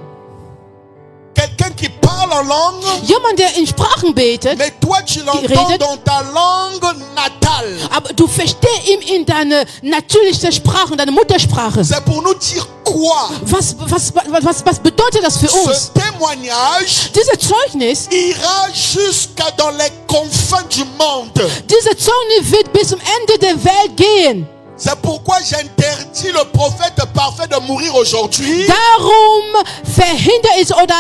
Quelqu'un qui parle en langue, Jemand, der in Sprachen betet, mais toi tu l'entends redet. dans ta langue natale. aber du verstehst ihn in deine natürliche Sprache, deine Muttersprache. C'est pour nous dire quoi? Was bedeutet das für Ce uns? témoignage Dieses Zeugnis, ira jusqu'à dans les confins du monde. dieses Zeugnis wird bis zum Ende der Welt gehen. C'est pourquoi j'interdis le prophète parfait de mourir aujourd'hui. Darum verhindere ich oder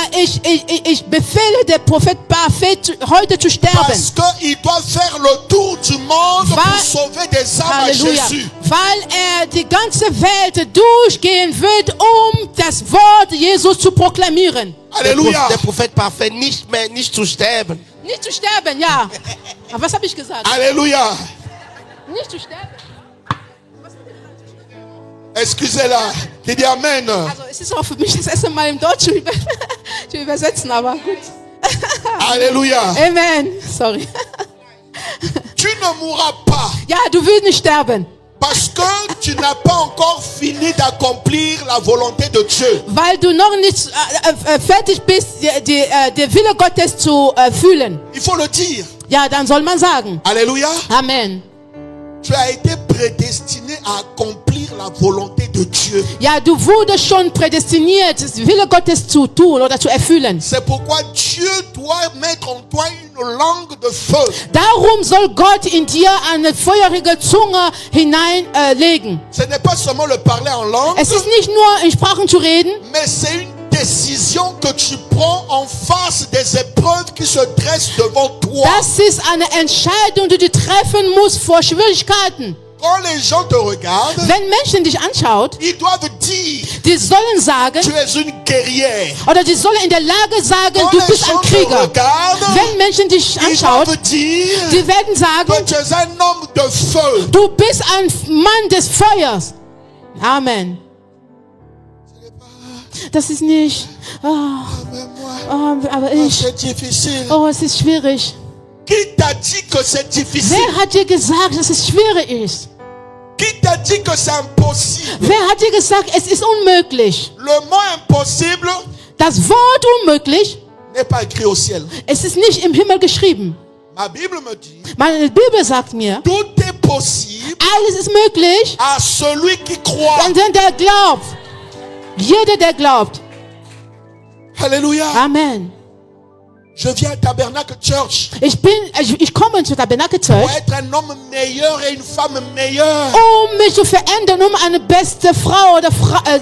ich befehle der Prophet Prophet heute zu sterben. Parce qu'il doit faire le tour du monde pour Weil- sauver des âmes à Halleluja. Jésus. Weil die ganze Welt durchgehen wird, um das Wort Jesus zu proklamieren. Alléluia. Der Prophet parfait, nicht zu sterben. Nicht zu sterben, ja. Aber was habe ich gesagt? Alléluia. Nicht zu sterben. Excusez-la. Qui dit Amen. Also es ist auch für mich das erste Mal im Deutsch zu übersetzen, aber gut. Alléluia. Amen. Sorry. Tu ne mourras pas. Ja, du wirst nicht sterben, Parce que tu n'as pas encore fini d'accomplir la volonté de Dieu. weil du noch nicht fertig bist, die Wille Gottes zu fühlen. Il faut le dire. Ja, dann soll man sagen. Alléluia. Amen. Tu as été prédestiné à accomplir la volonté de Dieu. Ja, du wurdest schon prädestiniert, die Wille Gottes zu tun oder zu erfüllen. C'est pourquoi Dieu doit mettre en toi une langue de feu. Darum soll Gott in dir eine feurige Zunge hineinlegen. Ce n'est pas seulement le parler en langue, Es ist nicht nur in Sprachen zu reden, mais c'est une décision que tu prends en face des épreuves qui se dressent devant toi. das ist eine Entscheidung, die du treffen musst vor Schwierigkeiten. Quand les gens te regardent, Wenn Menschen dich anschaut, ils doivent dire, die sollen sagen, tu es une guerrière. oder die sollen in der Lage sagen, Quand du les bist ein gens te Krieger. regardent, Wenn Menschen dich ils anschaut, doivent dire die werden que sagen, tu es un homme de feu. du bist ein Mann des Feuers. Amen. Das ist nicht, Mais moi, aber ich, c'est difficile. es ist schwierig. Qui t'a dit que c'est difficile? Wer hat dir gesagt, dass es schwierig ist? Qui t'a dit que c'est impossible? Wer hat dir gesagt, es ist unmöglich? Le mot impossible Das Wort unmöglich, n'est pas écrit au ciel. es ist nicht im Himmel geschrieben. Ma Bible me dit, Meine Bibel sagt mir, tout est possible alles ist möglich, à celui qui croit. an den der glaubt. Jeder, der glaubt. Alléluia. Amen. Je viens à Tabernacle Church Ich komme zur Tabernacle pour Church, être un homme meilleur et une femme meilleure. mich zu verändern, eine beste Frau oder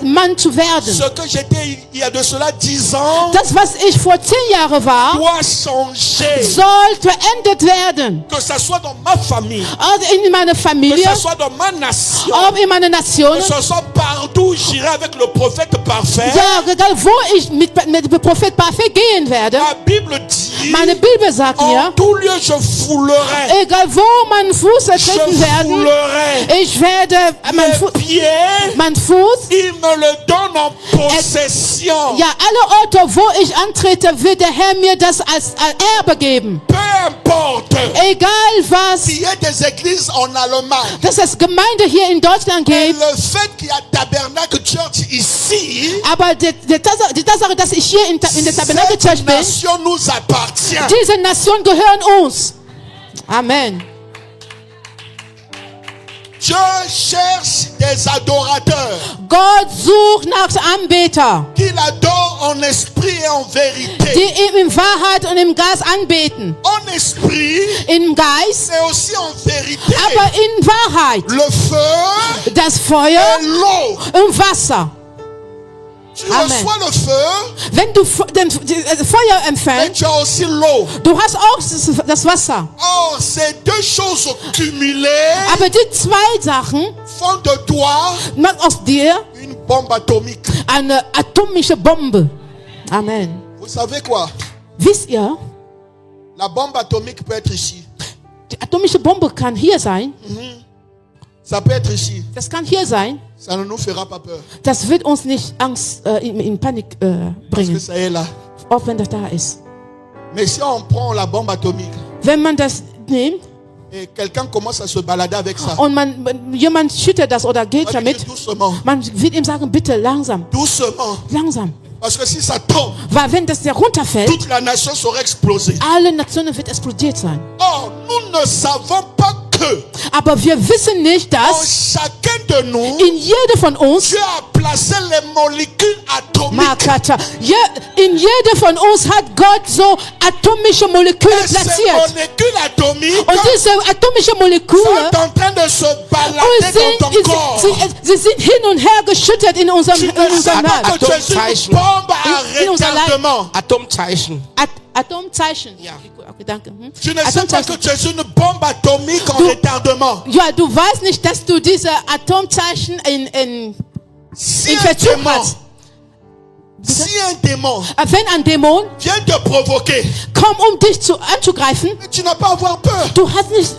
Mann zu werden. Ce que j'étais il y a de cela 10 ans Das, was ich vor 10 Jahren war, doit changer. soll verändert werden. Que ça soit dans ma famille, Also in meiner que Familie, ça soit dans ma nation, auch in meiner Nation. que ce soit partout où j'irai avec le prophète parfait. Ja, egal wo ich mit dem Prophet Parfait gehen werde. La Bible dit, Meine Bibel sagt en mir, tout lieu je foulerai. egal wo mein Fuß Je treten werden, foulerai. ich werde Mes pieds, mein Fuß, il me le donne en possession. ja, alle Orte, wo ich antrete, wird der Herr mir das als Erbe geben. Peu importe. Egal was, Il y a des églises en Allemagne. dass es Gemeinde hier in Deutschland Et gibt, le fait qu'il y a Tabernacle Church ici, aber die Tatsache, dass ich hier in der Tabernacle Church cette bin, nation nous appartient. diese Nation gehören uns. Amen. Dieu cherche des adorateurs Gott sucht nach Anbeter, qui l'adorent en esprit et en vérité. die ihm in Wahrheit und im Geist anbeten. En esprit, Im Geist, mais aussi en vérité. aber in Wahrheit. Le feu Das Feuer et l'eau. und Wasser. Tu Amen. reçois le feu, Wenn du Feuer mais empfängst, tu as aussi l'eau. du hast auch das Wasser. Or, ces deux choses cumulées Aber die zwei Sachen font de toi machen aus dir une bombe atomique. eine atomische Bombe. Amen. Vous savez quoi? Wisst ihr, La bombe atomique peut être ici. die atomische Bombe kann hier sein. Ça peut être ici. Das kann hier sein. Ça ne nous fera pas peur. Das wird uns nicht Angst, in Panik Parce que bringen, ça est là. auch wenn das da ist. Mais si on prend la bombe atomique Wenn man das nimmt et quelqu'un commence à se balader avec ça, und jemand schüttet das oder geht on va damit, dire doucement. man wird ihm sagen, bitte langsam, Doucement. langsam. Parce que si ça tombe, Weil wenn das runterfällt, toute la nation sera explosée. alle Nationen wird explodiert sein. Or, nous ne savons pas que Aber wir wissen nicht, en dass chacun de nous, in jeder von uns, Dieu a placé les molécules atomiques. Makata, in jeder von uns hat Gott so atomische Moleküle Et ces platziert. molécules atomiques Und diese atomische Moleküle, sont en train de se balader dans ton corps. sie sind hin und her geschüttet in unserem Tu ne sais Leib. pas que tu es une bombe à In unser Leib. retardement. Atomzeichen. Atomzeichen. Ja. Okay, danke. Tu ne sais pas que tu es une bombe atomique en Du- retardement. Ja, du weißt nicht, dass du diese Atomzeichen in Si un Verzug démon, hast. si un démon Wenn ein Dämon vient te provoquer, kommt, um dich anzugreifen, tu n'as pas à avoir peur. du hast nicht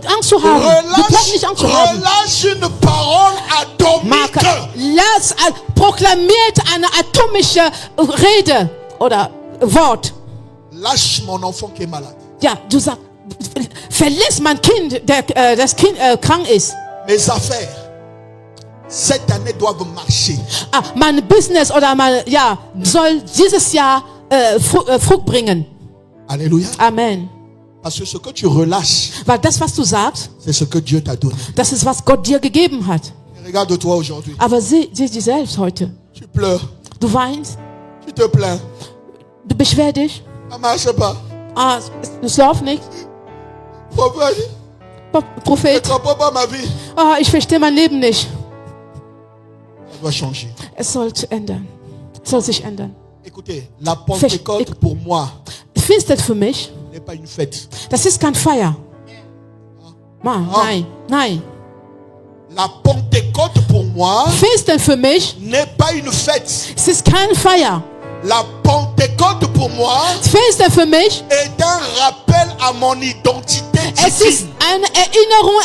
Angst zu haben. Du brauchst nicht Angst zu haben. Relâche une parole atomique. Proklamiert eine atomische Rede oder Wort. Lâche mon enfant qui est malade. Ja, du sagst, verlässt mein Kind, das Kind krank ist. Mes affaires, cette année doivent marcher. Mein Business oder soll dieses Jahr Frucht bringen. Alléluia. Amen. Parce que ce que tu relâches, Weil das, was du sagst, c'est ce que Dieu t'a donné. das ist, was Gott dir gegeben hat. Regarde-toi aujourd'hui. Aber sieh dich selbst heute. Tu pleures, Du weinst, tu te plains. du beschwerst dich. Ça marche pas. Es läuft nicht. Prophète, je Prophet, comprends pas ma vie. ich verstehe mein Leben nicht. Ça doit changer. Es soll ändern. Es soll sich ändern. Écoutez, la Pentecôte pour moi Pfingsten für mich, n'est pas une fête. das ist kein Feier. Nein. La Pentecôte pour moi Pfingsten für mich, n'est pas une fête. es ist kein Feier. La Pentecôte pour moi Pfingsten für mich, est un rappel à mon identité es ist divine. eine Erinnerung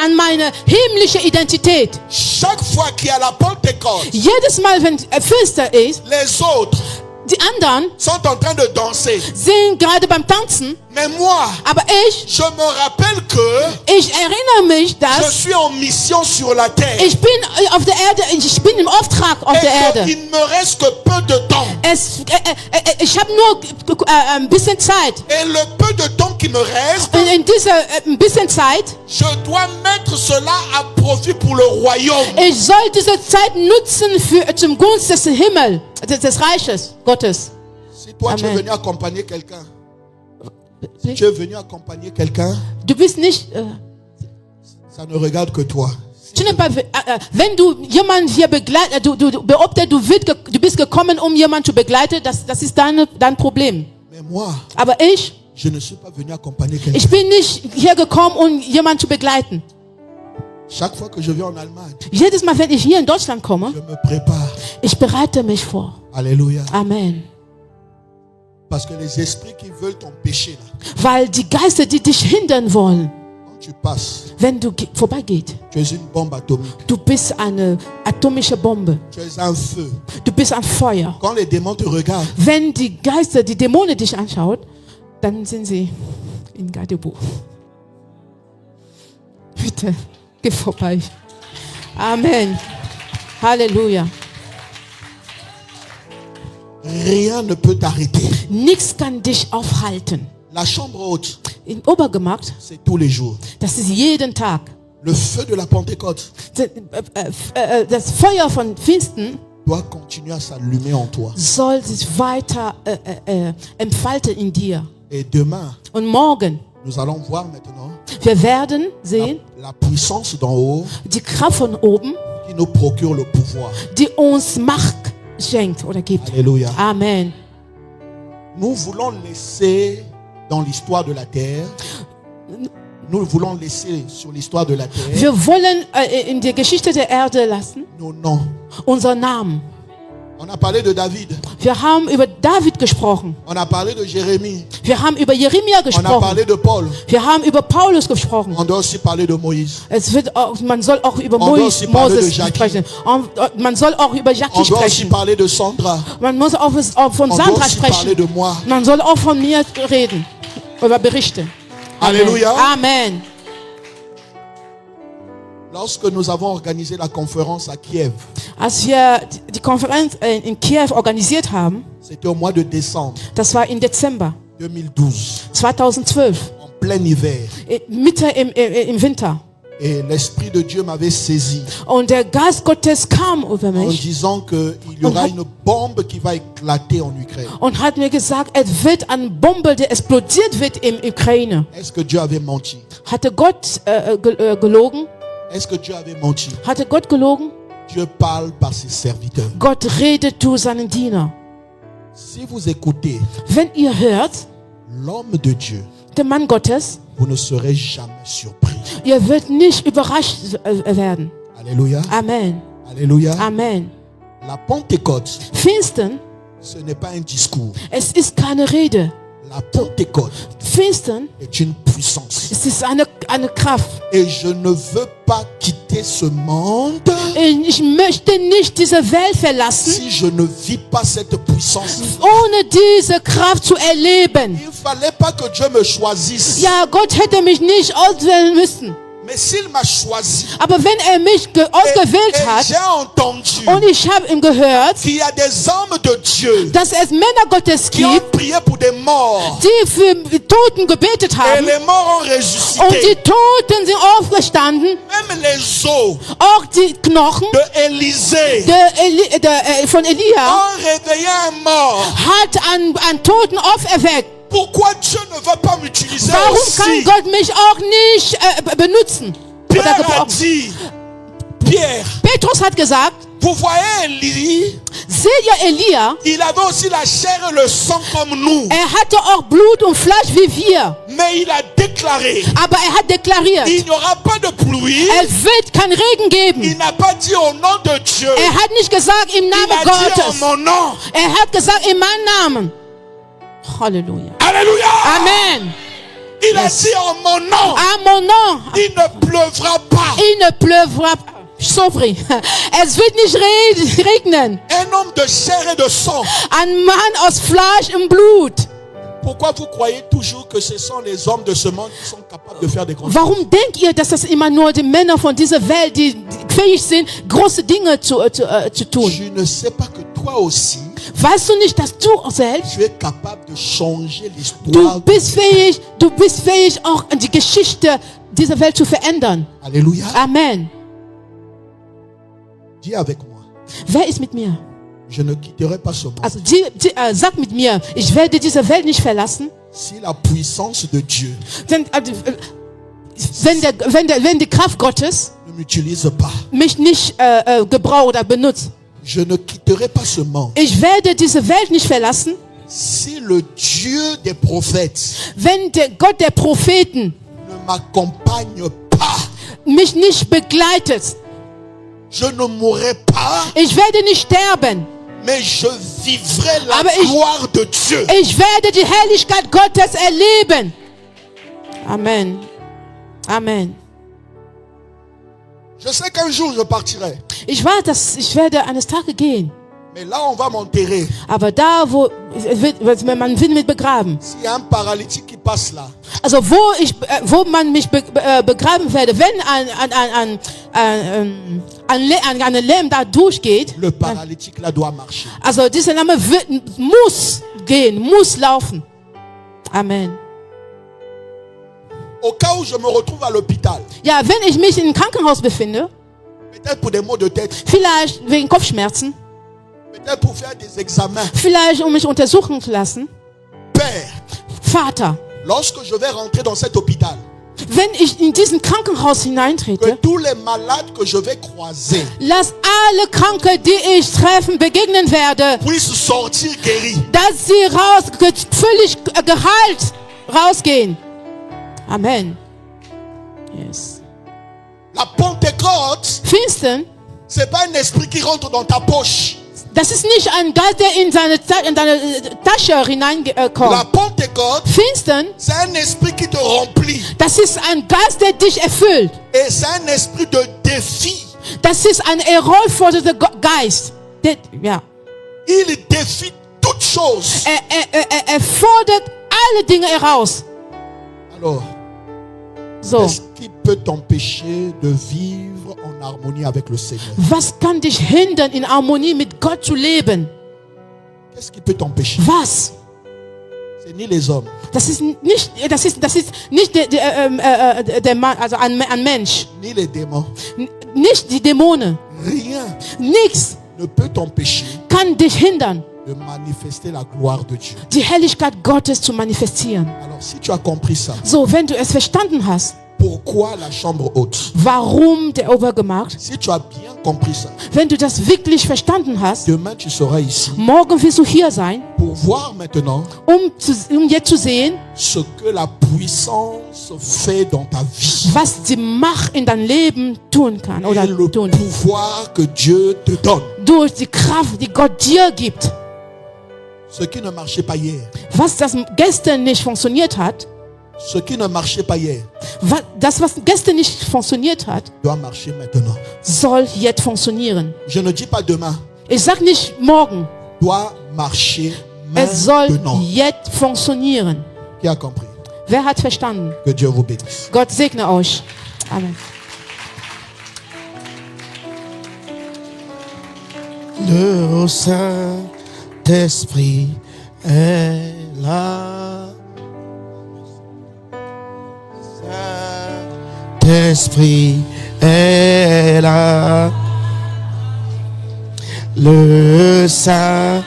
an meine himmlische Identität. Chaque fois qu'il y a la Pentecôte, Jedes Mal, wenn Pfingsten ist, les autres die anderen sont en train de danser. sind gerade beim Tanzen, Mais moi, aber ich je me rappelle que erinnere mich, je dass suis en mission sur la terre. ich bin auf der Erde, ich bin im Auftrag auf der Et Erde. qu'il me reste que peu de temps. Ich habe nur ein bisschen Zeit. Et le peu de temps qui me reste, Und in dieser ein bisschen Zeit, je dois mettre cela à profit pour le royaume. ich soll diese Zeit nutzen zum Gunst des Himmels, des Reiches Gottes. Si toi tu es Amen. venu accompagner quelqu'un, si tu es venu accompagner quelqu'un, Du bist nicht, ça ne regarde que toi. wenn du jemanden hier begleitest, du behauptest, du bist gekommen, um jemanden zu begleiten, das ist dein Problem. Mais moi, Aber je ne suis pas venu accompagner quelqu'un. ich bin nicht hier gekommen, um jemanden zu begleiten. Chaque fois que je viens en Allemagne, Jedes Mal, wenn ich hier in Deutschland komme, je me prépare. ich bereite mich vor. Alléluia. Amen. Parce que les esprits qui veulent t'empêcher, là, Weil die Geister, die dich hindern wollen, quand tu passes, wenn du vorbeigehst, tu es une bombe atomique. du bist eine atomische Bombe. Tu es un feu. Du bist ein Feuer. Quand les démons te regardent, Wenn die Geister, die Dämonen dich anschauen, dann sind sie in Gadebuch. Bitte, geh vorbei. Amen. Halleluja. rien ne peut t'arrêter. Nichts kann dich aufhalten. La chambre haute, Im Obergemach, c'est tous les jours. das ist jeden Tag. Le feu de la Pentecôte Das Feuer von Pfingsten doit continuer à s'allumer en toi. soll sich weiter entfalten in dir. Et demain, Und morgen, nous allons voir maintenant wir werden sehen, la puissance d'en haut die Kraft von oben, qui nous procure le pouvoir. die uns Macht schenkt oder gibt. Alléluia. Amen. Nous voulons laisser dans l'histoire de la terre, nous voulons laisser sur l'histoire de la terre Wir wollen in der Geschichte der Erde lassen, nos noms. unseren Namen. On a parlé de David, Wir haben über David gesprochen. on a parlé de Jérémie, Wir haben über Jeremia on a gesprochen. parlé de Paul, Wir haben über Paulus gesprochen. on doit aussi parler de Moïse, Man soll auch über On doit aussi parler de Jacques. sprechen. Man soll auch über on Jackie doit aussi sprechen. parler de Sandra, Man muss auch von on doit Sandra aussi parler sprechen. de moi. Man soll auch von mir reden. Über Berichte. Alléluia. Amen. Lorsque nous avons organisé la conférence à Kiev, Als wir die Konferenz in Kiew organisiert haben, c'était au mois de décembre das war im Dezember 2012, 2012, en plein hiver. Mitte im Winter. Et l'Esprit de Dieu m'avait saisi Und der Geist Gottes kam über en mich disant qu'il y aura une bombe qui va éclater en Ukraine. und hat mir gesagt, es wird eine Bombe, die explodiert wird in Ukraine. Est-ce que Dieu avait menti? Hatte Gott gelogen? Est-ce que Dieu avait menti? Hatte Gott gelogen? Dieu parle par ses serviteurs. Gott redet zu seinen Dienern. Si vous écoutez Wenn ihr hört, l'homme de Dieu, der Mann Gottes, vous ne serez jamais surpris. ihr werdet nicht überrascht werden. Alléluia. Amen. Alléluia. Amen. La Pentecôte, Pfingsten, ce n'est pas un discours. es ist keine Rede. La Pentecôte Pfingsten, est une puissance. es ist eine Kraft. Et je ne veux pas quitter quitter ce monde Ich möchte nicht diese Welt verlassen, si je ne vis pas cette puissance. ohne diese Kraft zu erleben. Il ne fallait pas que Dieu me choisisse. Ja, Gott hätte mich nicht auswählen müssen. Mais s'il m'a choisi, Aber wenn er mich ausgewählt et hat j'ai entendu und ich habe ihm gehört, qu'il y a des hommes de Dieu dass es Männer Gottes qui ont gibt, prié pour des morts die für Toten gebetet et haben les morts ont und die ressuscité. Toten sind aufgestanden, Même les os auch die Knochen de Élisée von Elia ont réveillé un mort. hat an Toten auferweckt. Pourquoi Dieu ne va pas m'utiliser Warum aussi? kann Gott mich auch nicht benutzen oder Pierre a gebrauchen? dit, Pierre, Petrus hat gesagt, vous voyez Élie, seht ihr Elia? il avait aussi la chair et le sang comme nous. Er hatte auch Blut und Fleisch wie wir. Mais il a déclaré, Aber er hat deklariert, il n'y aura pas de pluie. es wird kein Regen geben. Il n'a pas dit au nom de Dieu. Er hat nicht gesagt im Il Namen a dit en Gottes. mon nom. Er hat gesagt in meinem Namen. Halleluja. Alléluia. Amen. Il a dit en mon nom. À mon nom, Il ne pleuvra pas. il ne pleuvra pas. Sorry. Es wird nicht regnen. Un homme de chair et de sang. Ein Mann aus Fleisch und Blut. Pourquoi vous croyez toujours que ce sont les hommes de ce monde qui sont capables de faire des grandes choses? Warum denkt ihr, dass das immer nur die Männer von dieser Welt, die fähig sind, große Dinge zu tun? Je ne sais pas que toi aussi, Weißt du nicht, dass du selbst, tu es capable de changer du l'histoire. bist fähig, auch die Geschichte dieser Welt zu verändern. Alléluia. Amen. Dis avec moi. Wer ist mit mir? Je ne quitterai pas ce monde. Also sag mit mir, ich werde diese Welt nicht verlassen. Si la puissance de Dieu Denn, wenn die Kraft Gottes ne m'utilise pas, mich nicht gebraucht oder benutzt, je ne quitterai pas ce monde. ich werde diese Welt nicht verlassen, Si le Dieu des prophètes wenn der Gott der Propheten ne m'accompagne pas, mich nicht begleitet. je ne mourrai pas, Ich werde nicht sterben, mais je vivrai la Aber ich- gloire de Dieu. ich werde die Herrlichkeit Gottes erleben. Amen. Amen. Je sais qu'un jour je partirai, Ich weiß, dass ich werde eines Tages gehen. mais là on va m'enterrer. Aber da, man will mich begraben. S'il y a un paralytique qui passe là, Also wo man mich begraben werde, wenn ein Lehm da durchgeht, le paralytique là doit marcher. also dieser Name muss gehen, muss laufen. Amen. Au cas où je me retrouve à l'hôpital, Ja, wenn ich mich im Krankenhaus befinde, peut-être pour des maux de tête, vielleicht wegen Kopfschmerzen, peut-être pour faire des examens, vielleicht um mich untersuchen zu lassen, Père, Vater, lorsque je vais rentrer dans cet hôpital, wenn ich in diesen Krankenhaus que hineintrete, tous les malades que je vais croiser lass alle Kranke, die ich treffen, begegnen werde, puissent sortir guéris. dass sie völlig geheilt rausgehen. Amen. Yes. La Pentecôte, Pfingsten, c'est pas un esprit qui rentre dans ta poche. das ist nicht ein Geist, der in deine Tasche La hineinkommt. Pentecôte, Pfingsten, c'est un esprit qui te remplit. das ist ein Geist, der dich erfüllt. Et c'est un esprit de défi. Das ist ein herausfordernder Geist. Ja. Il défie toutes choses. Er fordert alle Dinge heraus. Alors, So, qu'est-ce qui peut t'empêcher de vivre en harmonie avec le Seigneur? was kann dich hindern, in Harmonie mit Gott zu leben? Qu'est-ce qui peut t'empêcher? Was? C'est ni les hommes, Das ist nicht der Mann, also ein Mensch. ni les démons. Nicht die Dämonen. Rien Nichts ne peut t'empêcher kann dich hindern, de manifester la gloire de Dieu. die Herrlichkeit Gottes zu manifestieren. Alors, si tu as compris ça, So, wenn du es verstanden hast, pourquoi la chambre haute? warum der Obergemacht, Si tu as bien compris ça, wenn du das wirklich verstanden hast, demain tu seras ici morgen wirst du hier sein, pour voir maintenant um jetzt zu sehen, ce que la puissance fait dans ta vie was die Macht in dein Leben tun kann oder et le tun. pouvoir que Dieu te donne. Durch die Kraft, die Gott dir gibt. Ce qui ne marchait pas hier, Was das gestern nicht funktioniert hat, Ce qui ne marchait pas hier Das, was gestern nicht funktioniert hat, doit marcher maintenant. soll jetzt funktionieren. Je ne dis pas demain. Ich sag nicht morgen. Doit marcher Es soll maintenant. jetzt funktionieren. Qui a compris? Wer hat verstanden? Que Dieu vous bénisse. Gott segne euch. Amen. Le Saint-Esprit est là. Saint-Esprit est là. Le Saint-Esprit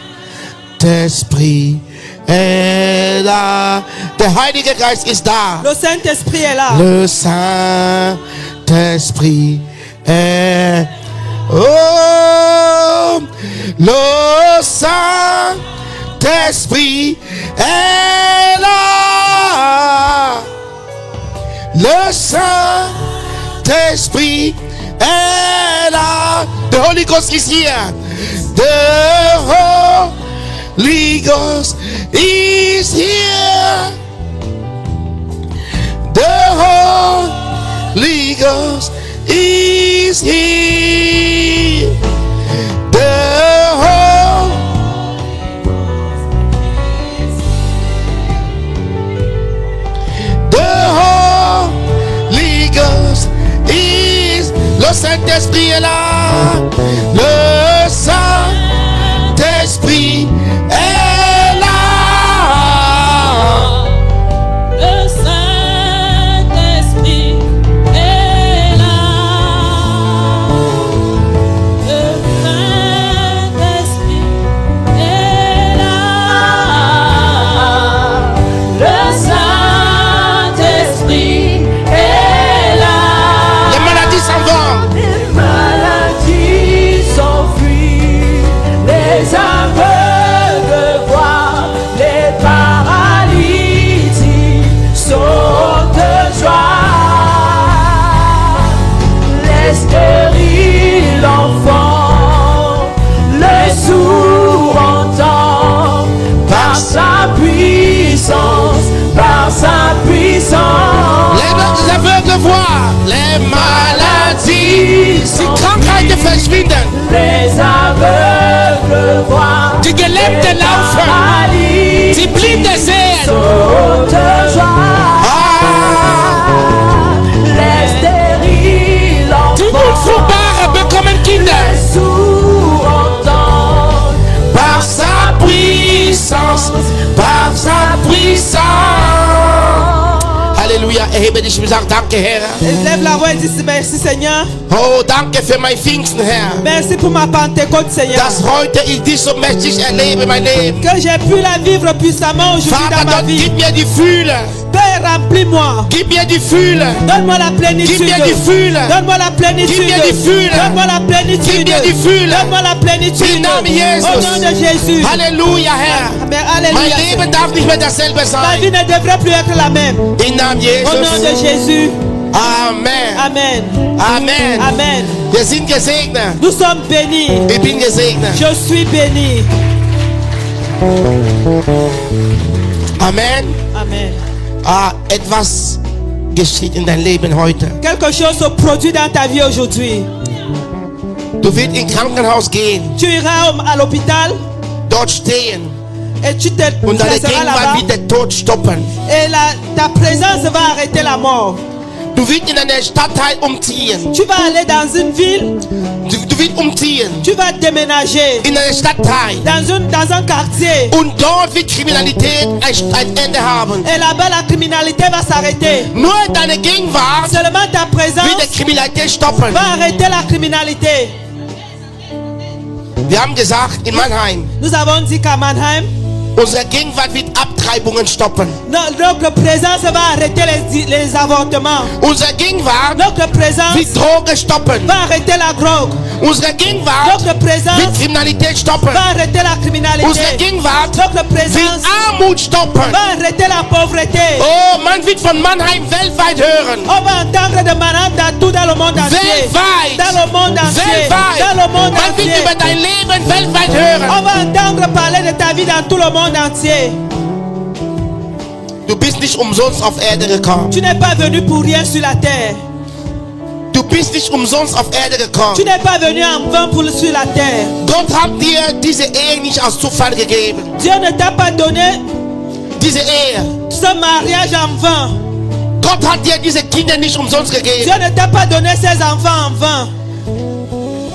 est là. Der Heilige Geist ist da. Le Saint-Esprit est là. Le Saint-Esprit est. Oh, le Saint-Esprit est là. Le Saint-Esprit est là. The Holy Ghost is here. The Holy Ghost is here. The Holy Ghost is here. The Holy Ghost is. Le Saint-Esprit est là. Le Saint-Esprit est là. Le Saint-Esprit est là. Le Saint-Esprit est là. Le Saint-Esprit est là. Les maladies s'en vont. Les maladies s'enfuient, les aveugles voient, les paralytiques sautent de joie, les stériles enfants, les sourds entendent par sa puissance, par sa puissance. Les aveugles voient. Les maladies. Die Krankheiten verschwinden. Les aveugles voient, Die Gelähmten laufen. Die Blinden sehen. sautent de joie, Ah, les stériles die enfants, Unfruchtbaren bekommen Kinder. les sourds entendent, Par sa puissance. Par sa puissance. Halleluja. Erhebe dich und sag danke, Herr. Lève la voix et dis merci Seigneur. Oh, danke für mein Pfingsten, Herr. Merci pour ma Pentecôte Seigneur. Dass heute ich dich so mächtig erlebe, mein Leben. Que j'ai pu la vivre puissamment aujourd'hui Vater dans ma Gott, vie. gib mir die Fühle. Père, remplis-moi. Gib mir die Fühle. Donne-moi la plénitude. Gib mir die Fühle. Donne-moi la plénitude. Gib mir die Fühle. Donne-moi la plénitude. Gib mir die Fühle. Donne-moi la plénitude. Im Namen Au Jesus. nom de Jésus. Halleluja, Herr. Amen. Mein Alléluia. Leben darf nicht mehr dasselbe Ma sein. vie ne devrait plus être la même. Im Namen Au nom de Jesus. Jésus. Amen. Amen. Amen. Amen. Wir sind gesegnet. Nous sommes bénis. Ich bin gesegnet. Je suis béni. Amen. Amen. Etwas geschieht in dein Leben heute. Quelque chose se produit dans ta vie aujourd'hui. Du wirst ins Krankenhaus gehen, Tu iras à l'hôpital dort stehen et tu te und deine placeras Gegenwart là-bas. wird den Tod stoppen. Et ta présence va arrêter la mort. Du wirst in einen Stadtteil umziehen. Tu vas aller dans une ville, Du wirst umziehen tu vas déménager in einen Stadtteil. dans un quartier. Und dort wird Kriminalität ein Ende haben. Et là-bas, la criminalité va s'arrêter. Nur deine Gegenwart Seulement ta wird die présence Kriminalität stoppen. va arrêter la criminalité. Wir haben gesagt, in Mannheim, Nous avons dit qu'à Mannheim, unsere Gegenwart wird Abtreibungen stoppen. notre présence va arrêter les avortements. Unsere Gegenwart Notre présence wird Drogen stoppen. va arrêter la drogue. Unsere Gegenwart Notre présence wird Kriminalität stoppen. va arrêter la criminalité. Unsere Gegenwart Notre wird présence Armut stoppen. va arrêter la pauvreté. Oh, man wird von Mannheim weltweit hören. On va entendre de Mannheim tout dans le monde entier. Weltweit. Dans le monde entier. Weltweit. Dans le monde Man wird entier. über dein Leben weltweit hören. On va entendre parler de ta vie dans tout le monde entier. Du bist nicht umsonst auf Erde gekommen. Tu n'es pas venu pour rien sur la terre. Du bist nicht umsonst auf Erde Tu gekommen. n'es pas venu en vain sur la terre. Gott hat dir diese Ehe nicht aus Zufall gegeben. Dieu ne t'a pas donné Diese Ehe. ce mariage en vain. Gott hat dir diese Kinder nicht umsonst Dieu gegeben. ne t'a pas donné ses enfants en vain.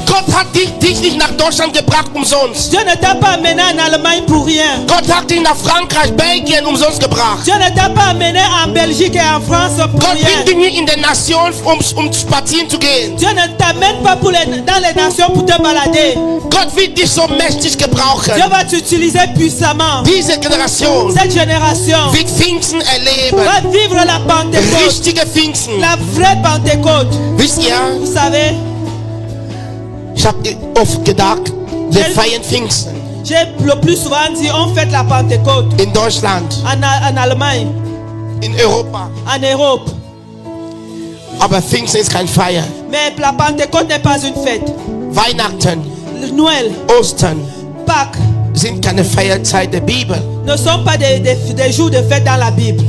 Gott hat dich nicht nach Deutschland gebracht umsonst. Dieu ne t'a pas amené en Allemagne pour rien. Gott hat dich nach Frankreich, Belgien umsonst gebracht. Dieu ne t'a pas amené en Belgique et en France pour Gott bringt rien. dich nicht in den Nationen, um spazieren zu gehen. Dieu ne t'amène pas dans les nations pour te balader. Gott wird dich so mächtig gebrauchen. Dieu va t'utiliser puissamment. Diese Generation Cette génération wird Pfingsten erleben. va vivre la Pentecôte. Richtige Pfingsten. La vraie Pentecôte. Wisst ihr, Vous savez, ich habe oft gedacht, wir feiern Pfingsten j'ai le plus souvent dit, on fête la Pentecôte in Deutschland, en Allemagne, in Europa. en Europe. Aber Pfingsten ist kein Feier. Mais la Pentecôte n'est pas une fête. Weihnachten, Noël, Ostern Pâques sind keine Feierzeit der Bibel. ne sont pas des jours de fête dans la Bible.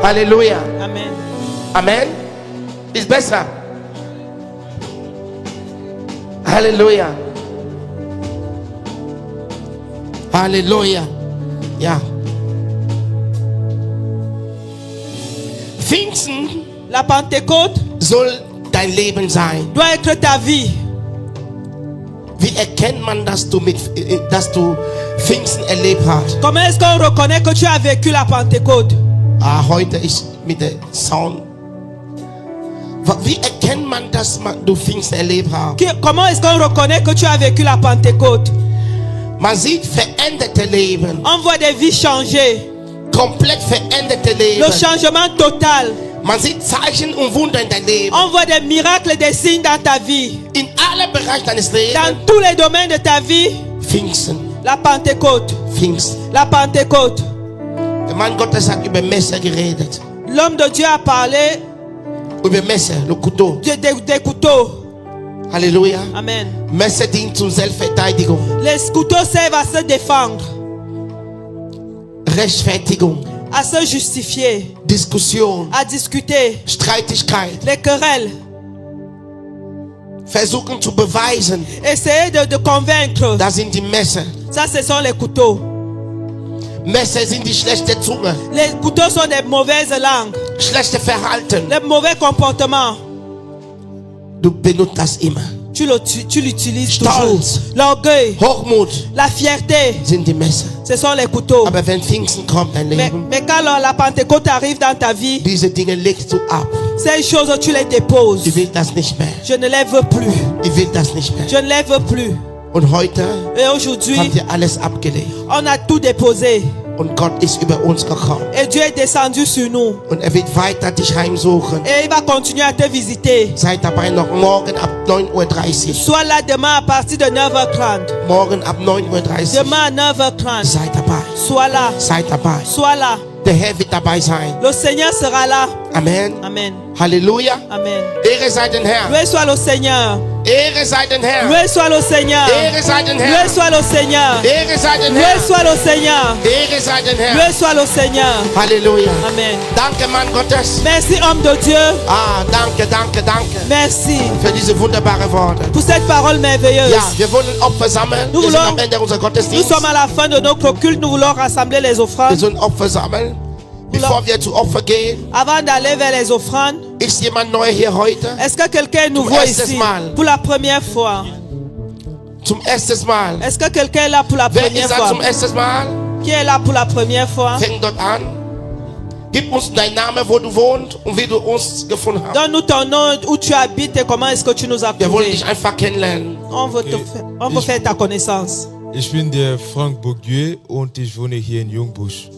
Halleluja. Amen. Amen. Ist besser. Halleluja. Halleluja. Ja. Pfingsten La Pentecôte soll dein Leben sein. doit être ta vie. Wie erkennt man, dass du Pfingsten erlebt hast? Comment est-ce qu'on reconnaît que tu as vécu la Pentecôte? Ah, heute ist mit der Sound. Wie erkennt man, dass du Pfingsten erlebt hast? Comment est-ce qu'on reconnaît que tu as vécu la Pentecôte? Man sieht veränderte Leben, On voit des vies changer. komplett veränderte Leben. Le changement total. Man sieht Zeichen und Wunder in dein Leben. On voit des miracles et des signes dans ta vie. In allen Bereichen deines Dans Lebens. tous les domaines de ta vie. Pfingsten, La Pentecôte. Pfingsten. La Pentecôte. Der Mann Gottes hat über Messer geredet. L'homme de Dieu a parlé Über Messer, le couteau. des couteaux. Halleluja. Amen. Messer dient zur Selbstverteidigung, Les couteaux servent à se défendre, Rechtfertigung, à se justifier, Diskussion, à discuter. Streitigkeit. Les querelles. Versuchen zu beweisen, Essayer de convaincre. das sind die Messer. Ça, ce sont les couteaux. Messer sind die schlechte Zunge, Les couteaux sont des mauvaises langues, schlechte Verhalten. les mauvais comportements. Du benutzt das immer. Tu l'utilises Stolz. toujours. L'orgueil, Hochmut la fierté, sind die Messer. ce sont les couteaux. Aber wenn Pfingsten kommt, dein Leben, Mais quand la Pentecôte arrive dans ta vie, diese Dinge legst du ab. ces choses, tu les déposes. Ich will das nicht mehr. Je ne les veux plus. Ich will das nicht mehr. Je ne les veux plus. Und heute Et aujourd'hui, habt ihr alles abgelegt. on a tout déposé. Und Gott ist über uns gekommen. Et Dieu est descendu sur nous. Und er wird weiter dich heimsuchen. Et il va continuer à te visiter. Seid dabei noch morgen ab 9:30 Uhr. Sois là demain à partir de 9h30. Morgen ab 9:30 Uhr. Demain à 9h30. Seid dabei. Sois là. Seid dabei. Sois là. Der Herr wird dabei sein. Le Seigneur sera là. Amen. Amen. Halleluja. Amen. Ehre sei den Herrn. Loué soit le Seigneur. Ehre sei den Herrn. Loué soit le Seigneur. Ehre sei den Loué Herrn. soit le Seigneur. Ehre sei den Loué Herrn. soit le Seigneur. Ehre sei den Herrn. Loué soit le Seigneur. Halleluja. Amen. Danke, Mann Gottes. Merci, homme de Dieu. Ah, danke, danke, danke Merci für diese wunderbaren Worte. pour cette parole merveilleuse. Ja, wir wollen Opfer sammeln. Nous Wir sind voulons- am Ende unseres Nous Gottesdienstes. sommes à la fin de notre culte. Nous voulons rassembler les Wir offrandes. sollen Opfer sammeln. Bevor wir zu Opfer gehen, Avant d'aller vers les offrandes, ist jemand neu hier heute? est-ce que quelqu'un est nouveau erstes ici Mal. pour la première fois? Zum ersten Mal. Est-ce que quelqu'un est là pour la Wer première ist da fois? zum ersten Mal? Qui est là pour la première fois? Fäng dort an. Gib uns deinen Namen, wo du wohnst und wie du uns gefunden hast. Donne-nous ton nom, où tu habites et comment est-ce que tu nous as Wir wollen trouvé. dich einfach kennenlernen. On veut faire ta connaissance. Ich bin der Frank Bourguier und ich wohne hier in Jungbusch.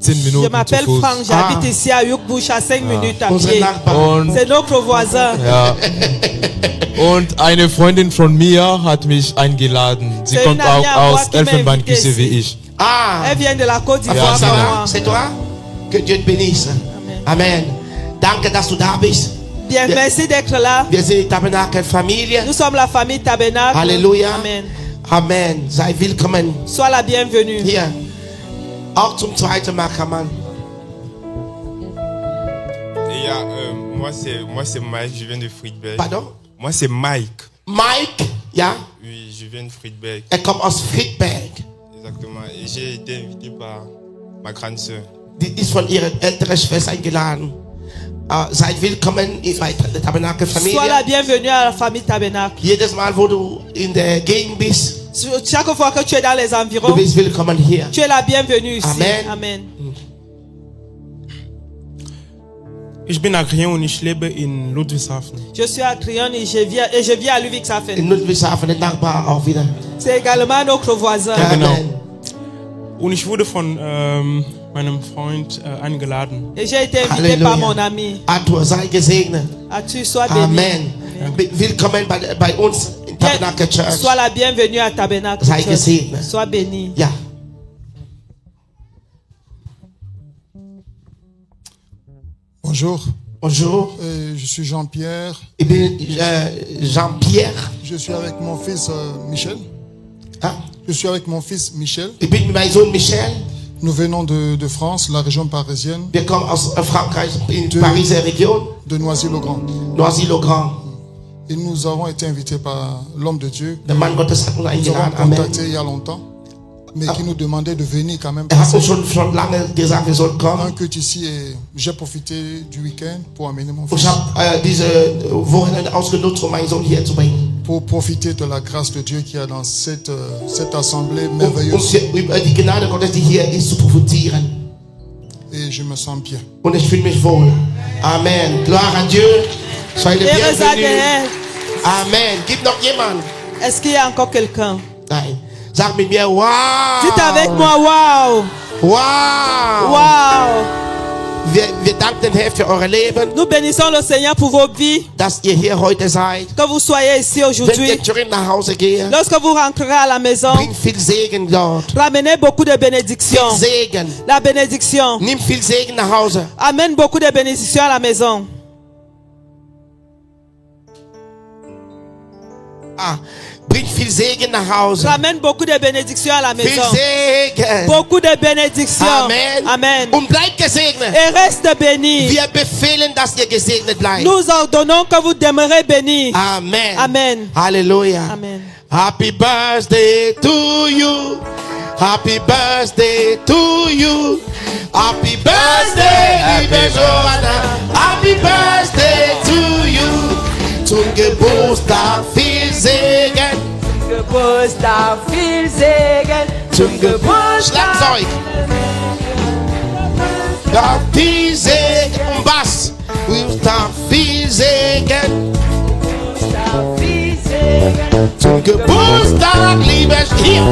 10 Je Minuten zu m'appelle Fuß. Franck, j'habite ici à Yukbush à 5 minutes à Unsere pied. Nachbarn. Und, C'est notre voisin. ja. Und eine Freundin von mir hat mich eingeladen. Sie C'est kommt une amie auch à moi aus qui m'a invité Elfenbeinküste ici. wie ich. Ah, Elle vient de la Côte ma d'Ivoire foi, ça comme va? moi. C'est toi? Que Dieu te bénisse. Amen. Amen. Danke, dass du da bist. Bien, merci d'être là. Wir sind die Tabernakelfamilie. Nous sommes la famille Tabernacle. Halleluja. Amen. Amen. Sei willkommen Sois la bienvenue. hier. Auch zum zweiten Mal kann man. Ja, moi c'est Mike, je viens de Friedberg. Pardon? Moi c'est Mike. Mike, ja? Oui, je viens de Friedberg. Er kommt aus Friedberg. Exactement. Et j'ai été invité par ma grande sœur. Die ist von ihrer älteren Schwester eingeladen. Seid willkommen bei der Sois la Tabernakelfamilie. bienvenue à la famille Tabernacle. Jedes Mal, wo du in der Gegend bist, Chaque fois que tu es dans les du environs, bist willkommen hier. tu es la bienvenue ici. Amen. Amen. Ich bin Adrien und ich lebe in Ludwigshafen. Je suis à Crillon et je vis à In Ludwigshafen. Ludwigshafen, der Nachbar auch wieder. C'est également notre voisin. Amen. Und ich wurde von meinem Freund eingeladen. Et j'ai été invité Halleluja. par mon ami. Arthur, sei gesegnet. As-tu sois béni. Amen. Willkommen bei uns in Tabernakel Church. Sois la bienvenue à Tabernacle Sei Church. gesegnet. Sois béni. Ja. Bonjour, Bonjour. je suis Jean-Pierre. Ich bin Jean-Pierre. Je suis avec mon fils Michel. Ah, Je suis avec mon fils Michel. ich bin mit meinem Sohn Michel. Nous venons de France, la région parisienne, Wir kommen aus Frankreich, in die Pariser Region, de Noisy-le-Grand. Noisy-le-Grand. Et nous avons été invités par l'homme de Dieu. Der Mann Gottes hat uns Nous avons eingeladen. Amen. contacté il y a longtemps, mais qui nous demandait de venir quand même. Er hat passer uns schon lange gesagt, wir sollten un kommen. culte ici et j'ai profité du week-end pour amener mon Und fils. ich habe diese Wochenende ausgenutzt, um meinen Sohn hier zu bringen. Pour profiter de la grâce de Dieu qui est dans cette assemblée Um merveilleuse. über die Gnade Gottes, die hier ist, zu profitieren. Et je me sens bien. Und ich fühle mich wohl. Amen. Gloire à Dieu. Soyez les Heureux bienvenus. Adrien. Amen. Gibt noch jemand? Est-ce qu'il y a encore quelqu'un? Nein. Sag mit mir, wow. Dites avec moi, waouh! Wow. Waouh! Wir danken dem Herrn für eure Leben, Nous bénissons le Seigneur pour vos vies, dass ihr hier heute seid. que vous soyez ici Wenn aujourd'hui. ihr zurück nach Hause geht, Lorsque vous rentrerez à la maison, bringt viel Segen dort. ramenez beaucoup de Viel bénédictions. Segen. La bénédiction. Nimm viel Segen nach Hause. Amène beaucoup de bénédictions à la maison. Bringt viel Segen nach Hause. Ramène beaucoup de bénédictions à la Viel maison. Segen. Beaucoup de bénédictions. Amen. Amen. Und bleibt gesegnet. Et reste béni. Wir befehlen, dass ihr gesegnet bleibt. Nous ordonnons que vous demeurez bénis. Amen. Amen. Halleluja. Amen. Happy birthday to you. Happy birthday to you. Happy birthday, liebe Johanna. Happy birthday to you. Zum Geburtstag viel Segen. Geburtstag viel Segen. Zum Geburtstag Schlagzeug. Ja, viel Segen. Und Bass. Geburtstag viel Segen. Viel Segen. Zum Geburtstag, liebe hier.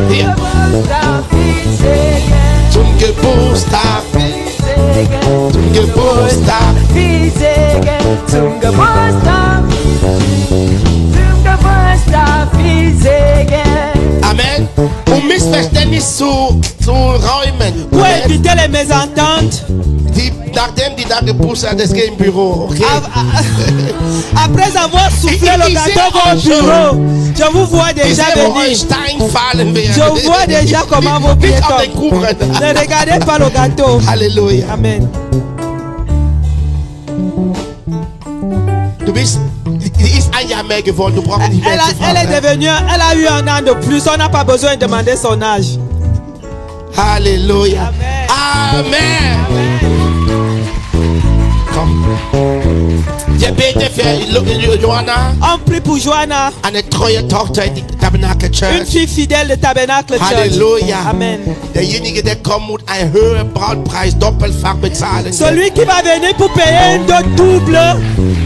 Geburtstag viel Segen. Zum Geburtstag. Segen. Zum Geburtstag. Viel Segen. Zum Geburtstag. Zum Geburtstag viel Segen. Amen. Um Missverständnis zu räumen. Pour Amen. éviter les mésententes, Nachdem die da gepustet hat, das geht im Büro. Okay? après avoir soufflé le gâteau au bureau, je vous vois Ich déjà sehe, wo euch venir. Stein fallen werden. Je vois déjà comment vos pieds Nicht auf den tombent. Kuchen. Ne regardez pas le gâteau. Halleluja. Amen. Du bist, die ist ein Jahr mehr geworden. Du brauchst nicht mehr zu Elle est fragen. devenue, elle a eu un an de plus. On n'a pas besoin de demander son âge. Halleluja. Amen. Komm. Wir beten für Johanna, On prie pour Johanna, eine treue Tochter in die Tabernakel une Church. fille fidèle de Tabernacle Church. Halleluja. Amen. Derjenige, der kommt, muss einen höheren Brautpreis doppelfach bezahlen. Celui qui va venir pour payer un dot double,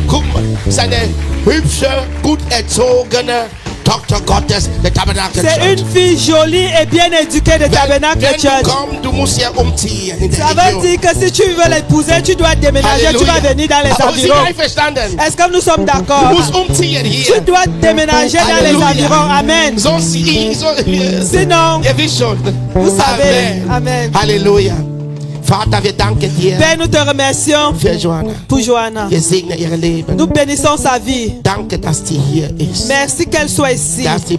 Guck mal, seine hübsche, gut erzogene Tochter Gottes, der Tabernakel c'est Church. une fille jolie et bien éduquée de Tabernacle Wenn du Church. kommst, du musst ja umziehen in der Ça veut Region. dire que si tu veux l'épouser, tu dois déménager, tu vas venir dans les Aber sie environs. einverstanden. Est-ce que nous sommes Du d'accord? musst umziehen Tu hier. dois déménager dans les Halleluja. environs. Amen. Sonst, Sinon, ihr wisst schon. vous savez. Amen. Halleluja. Vater, wir danken dir Père, nous te remercions für Joanna. pour Joanna. Wir segnen ihr Leben. Nous bénissons sa vie. Danke, dass sie hier ist. Merci qu'elle soit ici. Dass sie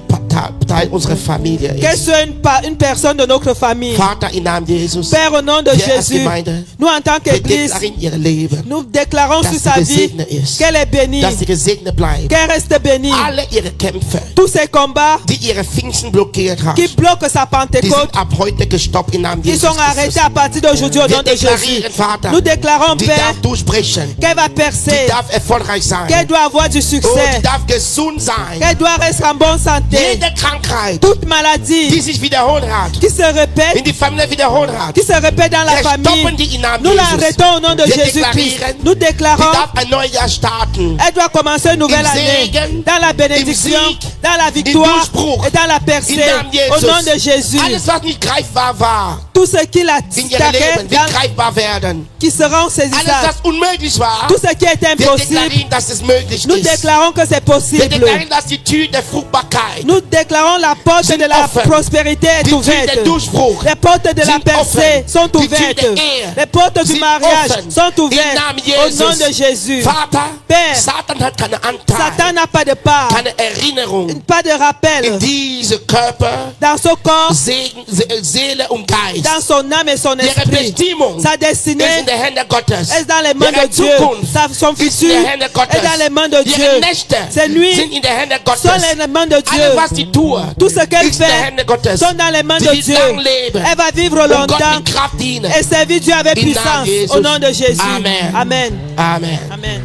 Teil unserer Familie Qu'elle ist. soit une personne de notre famille. Vater, im Namen Jesus. Père, au nom de Wir als Jésus, Gemeinde, nous en tant wir qu'Église, deklarieren ihr Leben. nous déclarons Dass sur sie sa vie gesegnet ist. qu'elle est bénie, Dass sie gesegnet bleibt. qu'elle reste bénie. Alle ihre Kämpfe, Tous ces combats die ihre Pfingsten blockiert haben, qui bloquent sa die Pentecôte, sind ab heute gestoppt im Namen ils Jesus sont arrêtés Christus. à partir d'aujourd'hui au Wir nom de Jésus. deklarieren, Vater, Nous déclarons, die Père, darf durchbrechen, qu'elle va die percer, darf erfolgreich sein, qu'elle doit avoir du oh, succès, die darf gesund sein. qu'elle doit rester en bonne santé. Jede Krankheit, Toute die maladie sich wiederholt hat, qui se répète, in die Familie wiederholt hat, qui se répète dans la wir stoppen famille, die im Namen nous Jesus. l'arrêtons au nom de Wir Jésus-Christ. deklarieren, Nous die déclarons, darf ein neues Jahr starten. elle doit commencer une nouvelle Im année Segen, dans la im bénédiction, Sieg, dans la im victoire Durchbruch, et dans la im percée Namen au Jesus. nom de Jésus. Alles, was nicht greifbar war, Tout ce qui l'a in ihrem Leben, wird dans- greifbar werden. qui seront Alles, saisissables. was unmöglich war, Tout ce qui est wir impossible, deklarieren, dass es möglich nous ist. déclarons que c'est Wir possible. deklarieren, dass die Tür der Fruchtbarkeit, Nous déclarons la porte sind de la offen. prospérité est die Tür ouverte. der Durchbruch, Les portes de la sind percée offen. sont Die Tür ouvertes. der Ehe Les portes du sind mariage offen. sont Im ouvertes Namen au nom Jesus. de Jésus. Vater, Père, Satan hat keine Satan Anteil, n'a pas de part, keine Erinnerung pas de rappel in diese Körper, dans son corps, Seele und Geist. dans son âme et son Ihre esprit. Bestimmung Sa ist destinée in den Händen Gottes. est dans les mains Ihre de Dieu. Zukunft Son ist in futur den Händen Gottes. est dans les mains de Dieu. Ihre Nächte Ses nuits sind in den Händen Gottes. sont dans les mains de Alles, Dieu. was sie tut, Tout ce qu'elle ist in den fait Händen Gottes. sont dans les mains Sie de wird Dieu. lang leben Elle va vivre und Gott longtemps mit Kraft dienen. et servir Dieu avec Im Namen puissance Jesus. au nom de Jésus. Amen. Amen. Amen. Amen.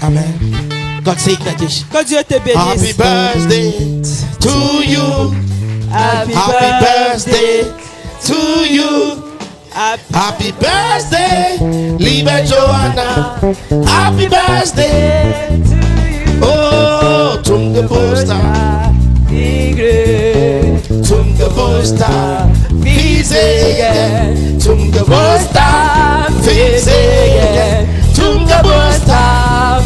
Amen. Gott segne dich. Que Dieu te Happy bénisse. birthday to you. Happy Happy birthday to you. Happy Happy birthday, liebe Joanna. Happy birthday. Oh, zum Geburtstag. Zum Geburtstag. Viel Segen. Zum Geburtstag. Viel Segen. Zum Geburtstag.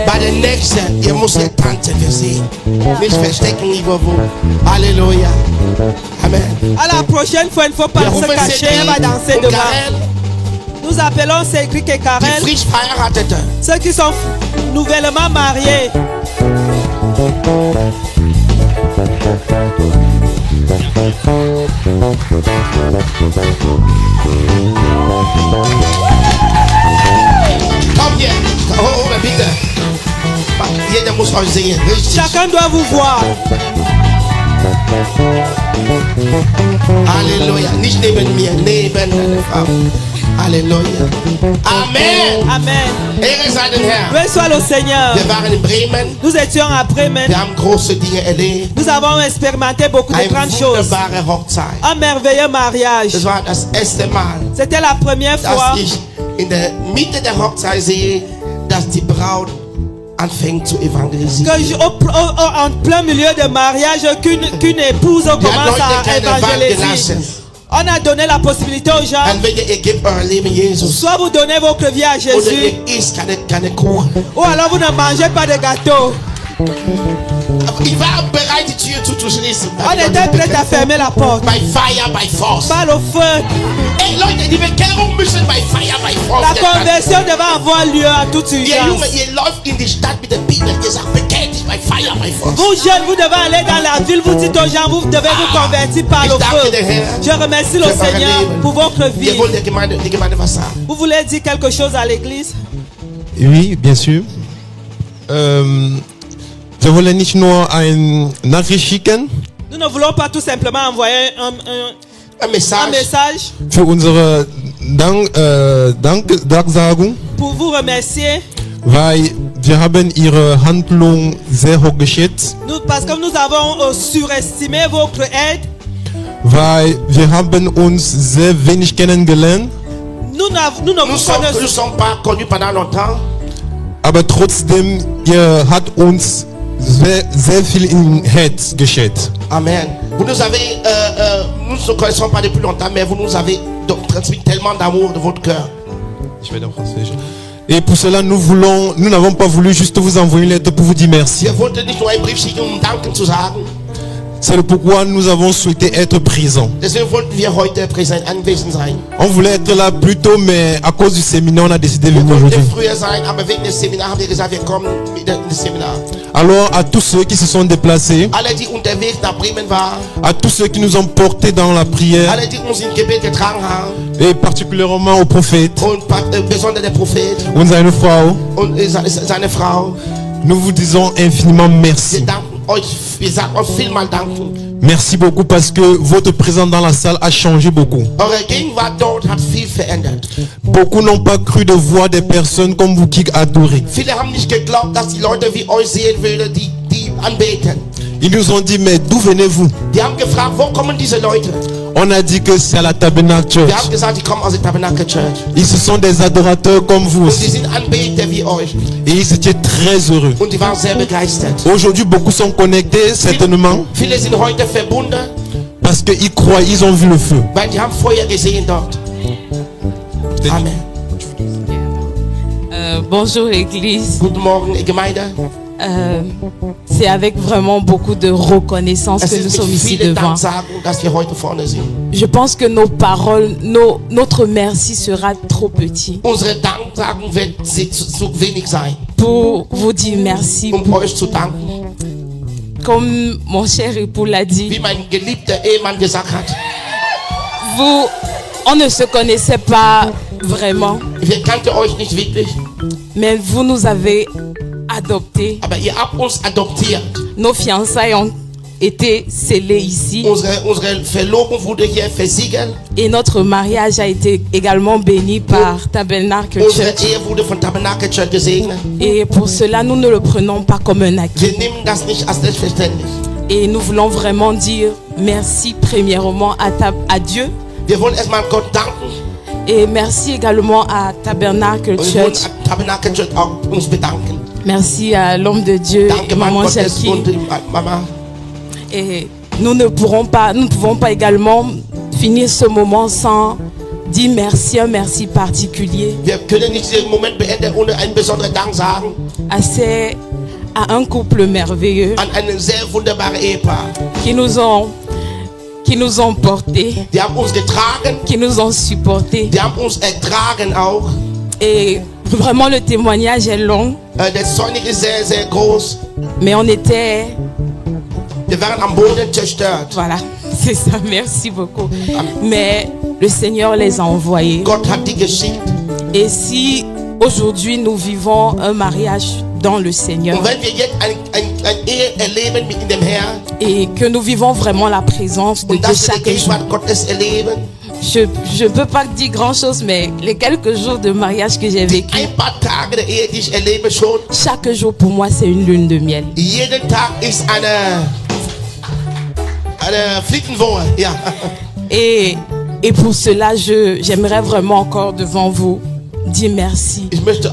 Bei der nächsten, ihr müsst hier tanzen für sie. Nicht verstecken irgendwo. Halleluja. Amen. À la prochaine fois, il ne faut pas Wir se rufen cacher, elle va danser Cédric und devant. Karel, Nous appelons Cédric et die Karel, frisch Verheiratete. ceux qui sont nouvellement mariés. Komm hier. Oh, bitte. Jeder muss euch sehen. Richtig. Chacun doit vous voir. Halleluja. Nicht neben mir, neben deiner Frau. Halleluja. Amen. Amen. Ehre sei dem Herrn. Loué soit le Seigneur. Wir waren in Bremen. Nous étions à Bremen. Wir haben große Dinge erlebt. Nous avons expérimenté beaucoup de Eine grandes choses. wunderbare Hochzeit. Un merveilleux mariage. Das war das erste Mal, C'était la première fois dass ich in der Mitte der Hochzeit sehe, dass die Braut anfängt zu que evangelisieren. en plein milieu de mariage, qu'une épouse Die hat commence Leute à keine Wahl évangéliser. gelassen. On a donné la possibilité aux gens, Entweder ihr gebt euer Leben Jesus soit vous donnez votre vie à oder Jésus, ihr isst keine Kuchen. ou alors vous ne mangez pas de gâteau. Aber ich war bereit, die Tür zuzuschließen. On était prêt à fermer la porte. By fire, by force. Par le feu. Ey Leute, die Bekehrung müssen by fire, by force. La conversion devait avoir lieu en toute Ihr Junge, urgence. ihr läuft in die Stadt mit der Bibel. Ihr sagt, bekehrt dich by fire, by force. Vous jeunes, vous devez aller dans la ville, vous dites aux gens, vous devez vous convertir par le Ich danke feu. dir, Herr. Je remercie le Für eure Seigneur Leben. pour votre vie. Wir wollen die Gemeinde was sagen. Vous voulez dire quelque chose à l'église? Oui, bien sûr. Wir wollen nicht nur ein Nachricht schicken Nous ne voulons pas tout simplement envoyer Ein Message. un message für unsere Danksagung, pour vous remercier. weil wir haben Ihre Handlung sehr hoch geschätzt, Parce que nous avons surestimé votre aide. weil wir haben uns sehr wenig kennengelernt, Nous ne Nous vous ne connaissons sommes pas connus pendant longtemps. aber trotzdem, ihr hat uns sehr viel im Herz geschätzt. Amen. Vous nous avez, nous ne nous connaissons pas depuis longtemps, mais vous nous avez donc transmis tellement d'amour de votre cœur. Je vais en français. Et pour cela, nous n'avons pas voulu juste vous envoyer une lettre pour vous dire merci. Wir wollten nicht nur einen Brief schicken, um Danken zu sagen. C'est pourquoi nous avons souhaité être présents. Deswegen wollten wir heute präsent anwesend sein. On voulait être là plus tôt, mais à cause du séminaire, on a décidé de Wir venir wollten aujourd'hui. früher sein, aber wegen des Seminars haben wir gesagt, wir kommen mit dem Seminar. Alors, à tous ceux qui se sont déplacés, Alle, die unterwegs nach Bremen waren, à tous ceux qui nous ont portés dans la prière, alle, die uns in Gebet getragen haben, et particulièrement au prophète und besonders der Prophet und seine Frau, und seine Frau, nous vous disons infiniment wir merci. danken euch, wir sagen euch vielmal danken. Merci beaucoup parce que votre présence dans la salle a changé beaucoup. Eure Gegenwart dort hat viel verändert. Beaucoup n'ont pas cru de voir des personnes comme vous qui adorez. Viele haben nicht geglaubt, dass die Leute wie euch sehen würden, die anbeten. Ils nous ont dit, mais d'où venez-vous? Die haben gefragt, wo kommen diese Leute? On a dit que c'est à la Tabernacle Church. Wir haben gesagt, die kommen aus der Tabernacle Church. Ils se sont des adorateurs comme vous Und sie aussi. sind Anbeter wie euch. Et ils étaient très heureux. Und die waren sehr begeistert. Aujourd'hui, beaucoup sont connectés, certainement, Viele sind heute verbunden, parce qu'ils croient, ils ont vu le feu. weil die haben Feuer gesehen dort. Amen. Bonjour Église. Guten Morgen, Gemeinde. C'est avec vraiment beaucoup de reconnaissance Es que nous ist sommes mit ici vielen devant. Danksagen, dass wir heute vorne sind. Je pense que nos paroles, notre merci sera trop petit Unsere Danksagen wird zu wenig sein, pour vous dire merci. euch zu danken. Comme mon cher époux l'a dit, Wie mein geliebter Ehemann gesagt hat, on ne se connaissait pas vraiment, wir kannten euch nicht wirklich, mais vous nous avez adoptés. aber ihr habt uns adoptiert. Nos fiançailles ont été scellées ici Unsere Verlobung wurde hier versiegelt. et notre mariage a été également béni par Tabernacle Unsere Church. Ehe wurde von Tabernacle Church gesegnet. Et pour cela, nous ne le prenons pas comme un acquis. Wir nehmen das nicht als selbstverständlich. Et nous voulons vraiment dire merci premièrement à Dieu Wir wollen erstmal Gott danken et merci également à Tabernacle und wir wollen Church. an Tabernacle Church auch uns bedanken. Merci à l'homme de Dieu Danke, et Mann Maman Gottes Jackie. und Mama. Et nous ne pouvons pas également finir ce moment sans dire merci, un merci particulier Wir können nicht diesen Moment beenden, ohne einen besonderen Dank sagen à un couple merveilleux an ein sehr wunderbares Ehepaar. qui nous ont portés, Die haben uns getragen, qui nous ont supportés. die haben uns ertragen auch. Et vraiment le témoignage est long, Der Zeugnis ist sehr, sehr groß. mais on était... Wir waren am Boden zerstört. Voilà, c'est ça, merci beaucoup. Mais le Seigneur les a envoyés. Gott hat die geschickt. Et si aujourd'hui nous vivons un mariage dans le Seigneur Und wenn wir jetzt ein Ehe erleben mit dem Herrn et que nous vivons vraiment la présence de und Dieu dass wir die chaque jour, Gegenwart Gottes erleben, je ne peux pas dire grand chose, mais les quelques jours de mariage que j'ai vécu, ein paar Tage der Ehe, die ich erlebe schon, chaque jour pour moi c'est une lune de miel. jeden Tag ist eine Flittenwoche. Ja. Et pour cela, j'aimerais vraiment encore devant vous dire merci. Ich möchte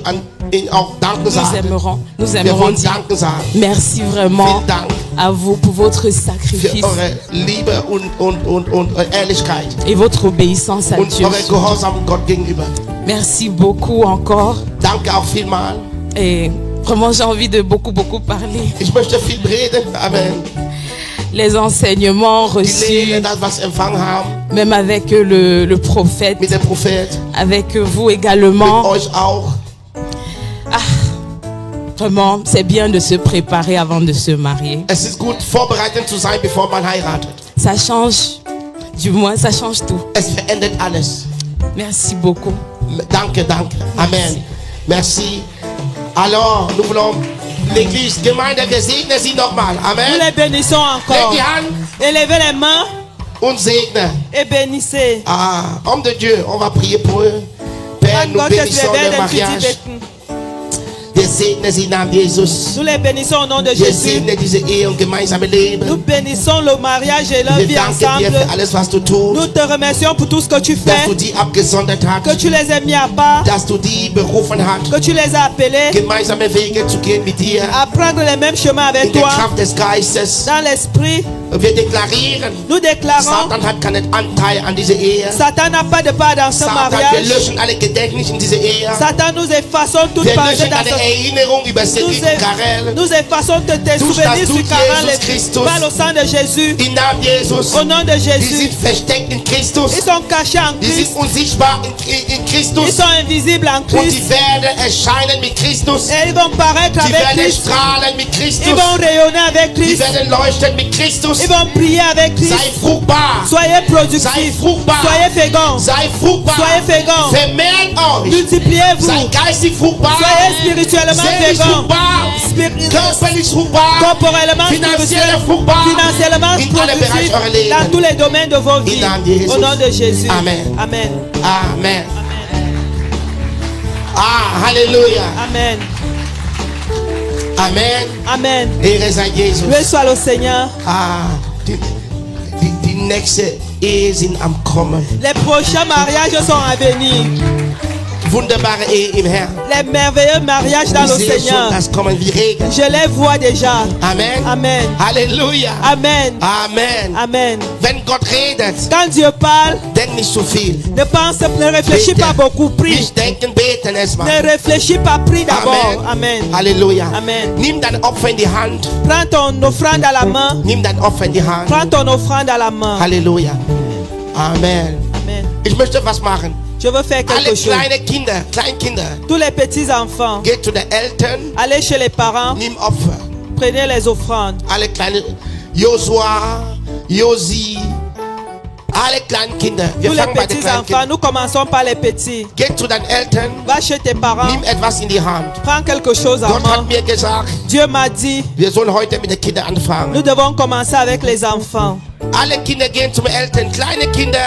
Ihnen auch Danke sagen. Nous Wir aimerons wollen dire Danke sagen merci vraiment Vielen Dank à vous pour votre für sacrifice eure Liebe und Ehrlichkeit et votre obéissance à und Dieu. euren Gehorsam Gott gegenüber. Merci beaucoup encore. Danke auch vielmal. Et vraiment, j'ai envie de beaucoup parler. Ich möchte viel reden, aber Les enseignements die Lehre, reçus, das was wir empfangen haben, même avec le prophète, mit dem Prophet, avec vous mit également. euch auch. Vraiment, c'est bien de se préparer avant de se marier. Es ist gut, vorbereitet zu sein, bevor man heiratet. Ça change, du moins, ça change tout. Es verändert alles. Merci beaucoup. Danke, danke. Amen. Merci. Alors, nous voulons l'église, Gemeinde, wir segnen sie nochmal. Nous Amen. les bénissons encore. Legt die Hand Élevez les mains und segne. et bénissez. Ah, homme de Dieu, on va prier pour eux. Père, Dank nous Gottes, wir bénissons le werden für sie mariage. beten. Wir segnen sie im Namen Jesus. Nous les bénissons au nom de Wir Jésus. segnen diese Ehe und gemeinsame Leben. Nous bénissons le mariage et leur Wir vie danken dir ensemble. für alles, was du Nous tust. te remercions pour tout ce que tu Dass fais, du die abgesondert que hast. tu les as mis à part, Dass du die berufen hast. que tu les as appelés Gemeinsame Wege zu gehen mit dir. à prendre les mêmes chemins In avec der toi, Kraft des Geistes. dans l'esprit, Wir deklarieren, Nous déclarons, Satan hat keinen Anteil an dieser Ehe. Satan n'a pas de part dans ce Satan, wir mariage. löschen alle Gedächtnisse in dieser Ehe. Satan, nous effaçons toute Wir pensée löschen dans alle ce Erinnerung über Cédric Karel. Nous effaçons de tes Durch souvenirs das sur Blut Karel Jesus Christus. par le sang de Jésus. Im Namen Jesus. Au nom de Die Jésus. sind versteckt in Christus. Ils sont cachés en Die sind Christ. unsichtbar in Ils Christus. sont invisibles en Und die Christ. werden erscheinen mit Christus. Et ils vont paraître Die avec werden Christ. strahlen mit Christus. Ils vont rayonner avec Die Christ. werden leuchten mit Christus. Ils vont prier avec Christ. Sei fruchtbar. Soyez Sei productifs. fruchtbar. Soyez féconds. Sei fruchtbar. Soyez féconds. Vermehrt euch. Multipliez-vous. Sei geistig fruchtbar. Soyez spirituellement Seelisch féconds. fruchtbar. Körperlich fruchtbar. Corporellement Finanziell fruchtbar. financièrement In alle Bereiche eurer productifs Leben. dans tous les domaines de vos vies. Namen Jesus. Au nom de Jésus. Amen. Amen. Amen. Ah, Halleluja. Amen. Amen. Amen. Ehre sei Jesus. Loué soit le Seigneur. Ah, die nächste Ehe sind am Kommen. Les prochains mariages sont à venir. Wunderbare Ehe im Herrn. Les merveilleux mariages dans Ich le sehe schon Seigneur. das Kommen wie Regen. Je les vois déjà. Amen. Amen. Halleluja. Amen. Amen. Amen. Wenn Gott redet, Quand Dieu parle, denk nicht zu viel. ne réfléchis Bete. pas beaucoup, prie. Nicht denken, beten erstmal. Ne réfléchis pas, prie d'abord. Amen. Amen. Halleluja. Amen. Nimm dein Opfer in die Hand. Prends ton offrande à la main. Nimm dein Opfer in die Hand. Prends ton offrande à la main. Halleluja. Amen. Amen. Ich möchte was machen. Je veux faire Alle quelque chose. kleine Kinder, Kleinkinder, Tous les petits enfants, geht zu den Eltern, allez chez les parents, nimm Opfer. prenez les offrandes. Alle kleine Josua, Josi, alle kleinen Kinder. Wir Tous les fangen bei den petits kleinen enfants, Kindern. nous commençons par les petits. Geht zu deinen Eltern, Va chez tes parents, nimm etwas in die Hand. prends quelque chose en Gott hat main. mir gesagt, Dieu m'a dit, wir sollen heute mit den Kindern anfangen. nous devons commencer avec les enfants. Alle Kinder gehen zum Eltern, kleine Kinder.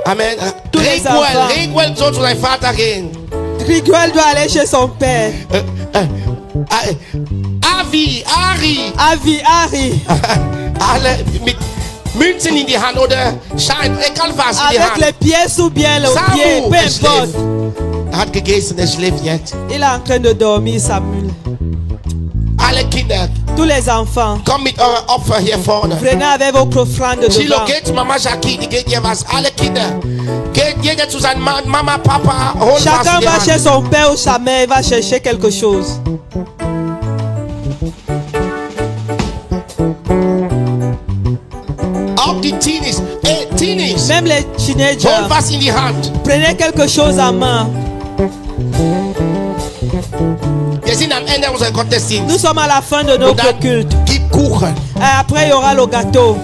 Amen. Tous les enfants. Reguel soll zu seinem Vater gehen. Riguel doit aller chez son père. Avi, Ari. Avi, Ari, Alle mit Münzen in die Hand oder Schein, egal was in die avec Hand. les pièces ou bien le pied, Samu, peu er schläft. importe. Er hat gegessen, er schläft jetzt. Il est en train de dormir, Samuel. Alle Kinder, Tous les enfants, kommt mit euren Opfer hier vorne. venez avec votre offrande Chilo, devant. geht zu Mama Jackie, die geht ihr was. Alle Kinder, geht jeder zu seinem Mann, Mama, Papa, holt was Chacun in die va Hand. chez son père ou sa mère, il va chercher quelque chose. Auch die Teenies, Teenies, Même les teenagers, holt was in die Hand. prenez quelque chose en main. Wir sind am Ende unseres Nous Gottesdienstes. sommes à la fin de Und notre dann culte. gib Kuchen. Et après, il y aura le gâteau.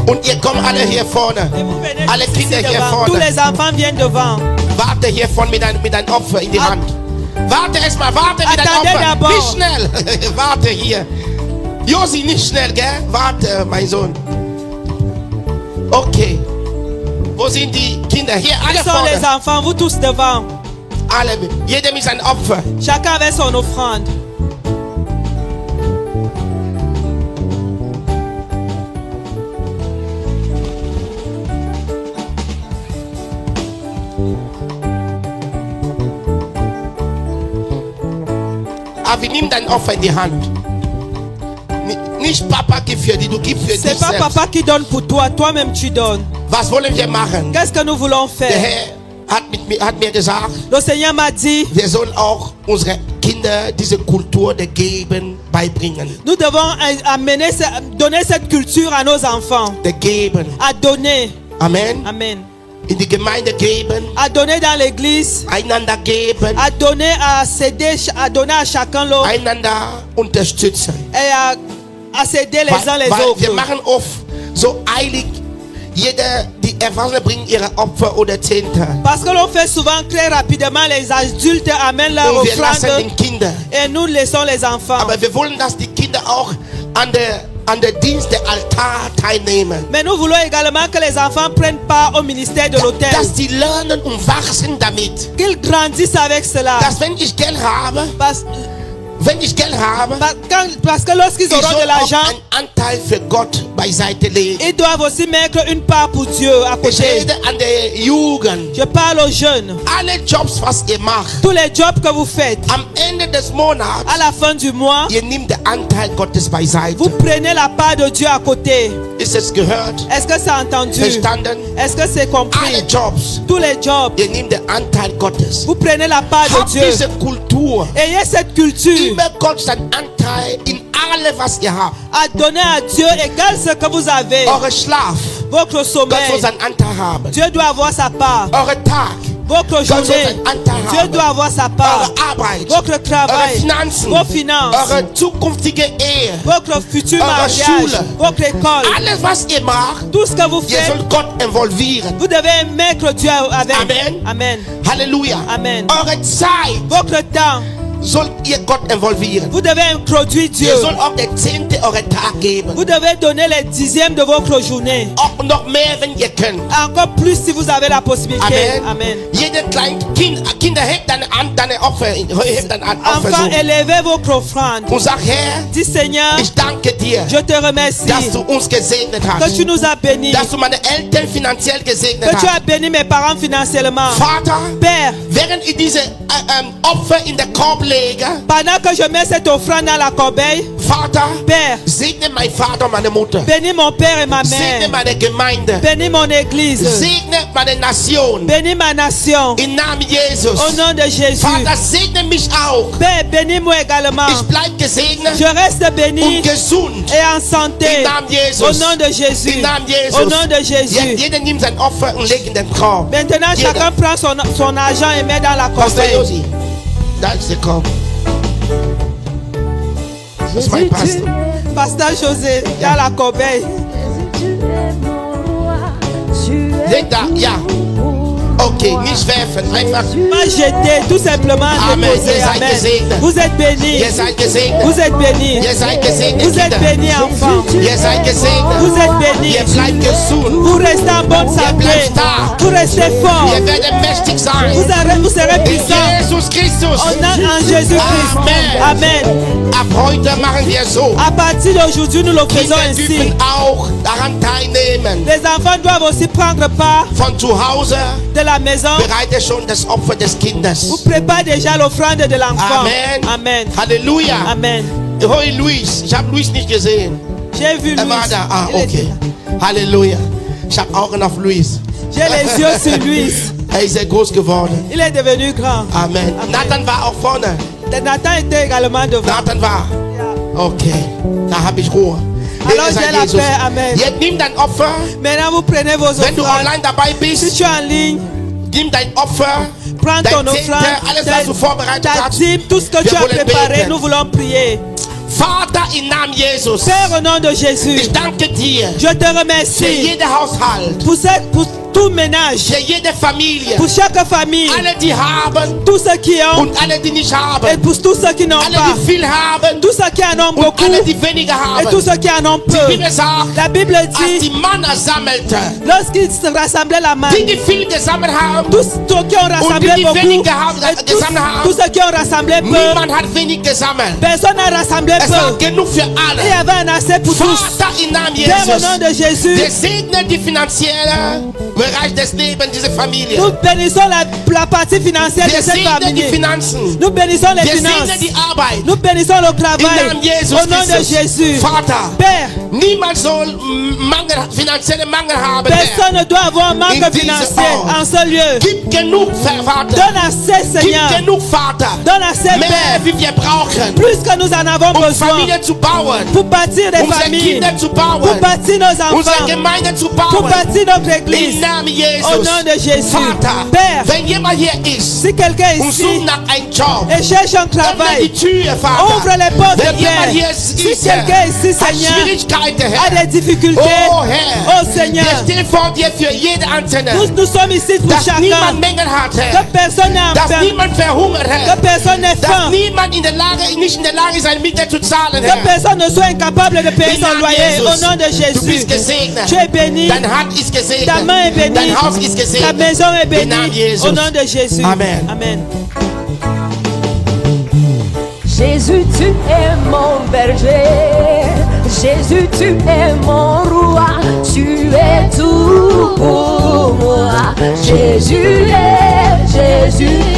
Und ihr kommt alle hier vorne. Et vous venez Alle ici Kinder hier devant. Tous vorne. les enfants viennent devant. Warte hier vorne mit deinem Opfer in die Ah. Hand. Warte erstmal, warte mit deinem Attendez Opfer. d'abord. Nicht schnell. Warte hier. Josi, nicht schnell, gell? Warte, mein Sohn. Okay. Wo sind die Kinder? Hier, alle Où sont les vorne. enfants? Vous tous devant. Alle. Jeder mit seinem Opfer. Chacun avec son offrande. Aber nimm dein Opfer in die Hand. Nicht Papa gibt für dich, du gibst für dich C'est pas selbst. papa qui donne pour toi, toi-même tu donnes. Was wollen wir machen? Qu'est-ce que nous voulons Der faire? Herr hat mir gesagt, Le Seigneur m'a dit, wir sollen auch unsere Kinder diese Kultur der Geben beibringen. nous devons amener, donner cette culture à nos enfants. Der Geben. À donner. Amen. Amen. In die Gemeinde geben. À donner dans l'église. Einander geben. À donner, à céder, à donner à chacun l'autre. Einander unterstützen. Et à céder les uns les Weil autres. wir machen oft so eilig. Die Erwachsenen bringen ihre Opfer oder Zehnte. Parce que l'on fait souvent très rapidement, les adultes amènent leur Und wir lassen offrande den Kinder. et nous laissons les enfants. Aber wir wollen, dass die Kinder auch an der Dienst der Altar teilnehmen. Mais nous voulons également que les enfants prennent part au ministère de l'autel. Dass sie lernen und wachsen damit. Qu'ils grandissent avec cela. Dass wenn ich Geld habe, Parce, wenn ich Geld habe, Parce que lorsqu'ils ich auront soll de l'argent, auch einen Anteil für Gott beiseite legen. ils doivent aussi mettre une part pour Dieu à Ich côté. rede an der Jugend. Je parle aux jeunes. Alle Jobs, was ihr macht, Tous les jobs que vous faites, am Ende des Monats, à la fin du mois, ihr nehmt den Anteil Gottes beiseite. vous prenez la part de Dieu à côté. Ist es gehört? Est-ce que c'est entendu? Verstanden? Est-ce que c'est Alle compris? Jobs, Tous les jobs, ihr nehmt den Anteil Gottes. vous prenez la part de Habt Dieu. diese Kultur. Ayez cette culture Immer Gott seinen Anteil in alle, was ihr habt. à donner à Dieu égal ce que vous avez. Eure Schlaf, Votre Gott soll sommeil, seinen Anteil haben. Dieu doit avoir sa part. Eure Tag, Votre Gott soll journée, seinen Anteil Dieu haben. doit avoir sa part. Eure Arbeit, Votre eure travail, Finanzen, vos finances, eure zukünftige Ehe, votre futur eure mariage, Schule. votre école, alles, was ihr macht, tout ce que vous ihr faites, sollt Gott involvieren. vous devez mettre Dieu avec. Amen. Amen. Halleluja. Amen. Eure Zeit Votre temps, sollt ihr Gott involvieren. vous devez introduire Dieu. Ihr sollt auch der Zehnte eure Tag geben. Vous devez donner les dixièmes de votre journée. Auch noch mehr, wenn ihr könnt. Encore plus si vous avez la possibilité. Amen. Amen. Jede kleine Kinder hebt deine Opfer, hebt dein Opfer Enfin, so. élevez votre offrande. Und sag, Herr, Dis Seigneur, ich danke dir, je te remercie dass du uns gesegnet que hast. tu nous as bénis, Dass du meine Eltern finanziell gesegnet que tu as hast. béni mes parents financièrement. Vater, Père, während ich diese Opfer in den Korb lege, pendant que je mets cette offrande dans la corbeille, Vater, Père, segne mein Vater und meine Mutter. bénis mon père et ma Segne mère. meine Gemeinde. Bénis mon église. Segne meine Nation. Bénis ma nation. Im Namen Jesus. Au nom de Jésus. Vater, segne mich auch. Père, bénis-moi également. Ich bleib gesegnet Je reste béni und gesund. et en santé. Im Namen Jesus. Au nom de Jésus. Im Namen Jesus. Au nom de Jésus. Jeder nimmt sein Opfer und legt in den Korb. Maintenant, Jeder. chacun prend son argent et met dans la Pastor corbeille. Josi, da ist der Korb. Das ist mein Pastor. Pasteur José, dans la corbeille. Leg da, ja. Okay, nicht werfen, einfach. Pas jeter, tout simplement Amen. déposer. Ihr seid Amen. gesegnet. Vous êtes bénis. Ihr seid gesegnet. Vous êtes bénis. Ihr seid gesegnet, Vous êtes Kinder. bénis, enfants. Ihr seid gesegnet. Vous êtes bénis. Ihr bleibt gesund. Vous restez en bonne Ihr santé. bleibt stark. Vous restez fort. Ihr werdet mächtig sein. Vous serez In puissants. Jesus Christus. En Jésus-Christ. Amen. Amen. Ab heute machen wir so. À partir d'aujourd'hui, nous le faisons Kinder ainsi. dürfen auch daran teilnehmen. Les enfants doivent aussi prendre part Von zu Hause de la maison. bereite schon das Opfer des Kindes. Vous préparez déjà l'offrande de l'enfant. Amen. Amen. Halleluja. Amen. Hoi Luis, ich habe Luis nicht gesehen. J'ai vu Er war Louis. da. Ah, Il était okay. là. Halleluja. Ich habe Augen auf Luis. J'ai les yeux sur Louis. Er ist sehr groß geworden. Il est devenu grand. Amen. Nathan war auch vorne. Nathan était également devant. Nathan war. Okay. Da habe ich Ruhe. Alors Ehre sei j'ai la Jesus. paix. Amen. Jetzt nimm dein Opfer. Maintenant, vous prenez vos Wenn du offrandes. online dabei Si bist, tu es en ligne, nimm dein Opfer. prends ton Dein Zehnte, offrande, alles was du vorbereitet ta hast. dîme, tout ce que Wir tu as wollen préparé, beten. nous voulons prier. Vater im Namen Jesus. Père, au nom de Jésus, Ich danke dir je te für remercie jeden Haushalt, pour tout ménage, für jede Familie, pour chaque famille, alle die haben tous ceux qui ont und alle die nicht et haben, pour tous ceux qui n'ont alle pas, die viel haben tous ceux qui en ont und beaucoup alle die weniger et tous haben. ceux qui en ont Die peu. Bibel sagt, La Bible als die dit, Manna sammelte, lorsqu'ils se rassemblaient la main, die viel gesammelt haben, tous ceux qui ont rassemblé Und die beaucoup wenig gehabt- et gesammelt haben, tous ceux qui ont rassemblé peu, niemand hat wenig gesammelt. personne n'a rassemblé Es war peu. genug für Il y alle. avait un assez pour tous. Vater im Namen Père, au nom Jesus, de Jésus, der segne die finanzielle Bereich des Lebens dieser Familie. nous bénissons la partie financière de Der cette segne die famille. Finanzen. Nous bénissons les Der finances. segne die Arbeit. Nous bénissons le Im travail. Namen Jesus Au nom de Christus. Jésus. Vater, Père, niemand soll finanzielle Mangel haben. Herr. personne ne doit avoir un manque In financier this en ce lieu. Gib genug, Vater. Donne assez, Gib Seigneur. genug, Vater. Donne assez, Mehr, Père. wie wir brauchen, Plus que nous en avons besoin. Familien zu bauen, Pour bâtir des unsere familles. Kinder zu Pour bauen, bâtir nos enfants. unsere Gemeinde zu Pour bauen. bâtir notre Im église. Namen Au Jesus. nom de Jésus. Vater, Père, wenn jemand hier ist si quelqu'un und ici sucht nach einem Job, et cherche un öffne die travail, Tür, Vater. ouvre les portes, Wenn jemand Père. hier ist, Si quelqu'un ici, hat Seigneur, Schwierigkeiten, a Herr. des difficultés, Oh, Herr. oh Seigneur, Wir stehen vor dir für jede Einzelne. nous sommes ici pour Dass chacun. niemand Mängel hat, Que Herr. personne n'a Dass faim. niemand verhungert, Que Herr. personne n'ait Dass faim. niemand nicht in der Lage ist, seine Miete zu zahlen, Que Herr. personne ne soit incapable de payer Im son Namen loyer. Jesus. Au nom de Du bist Jésus. gesegnet. Tu es béni. Dein Hand ist gesegnet. Ta main est bénie. Dein Haus ist Ta gesegnet. maison est Im Namen bénie. Jesus. Au nom de Jésus. Amen. Amen. Jésus Jésus, tu es mon berger. Jésus, tu es mon roi. Tu es tout pour moi. Jésus est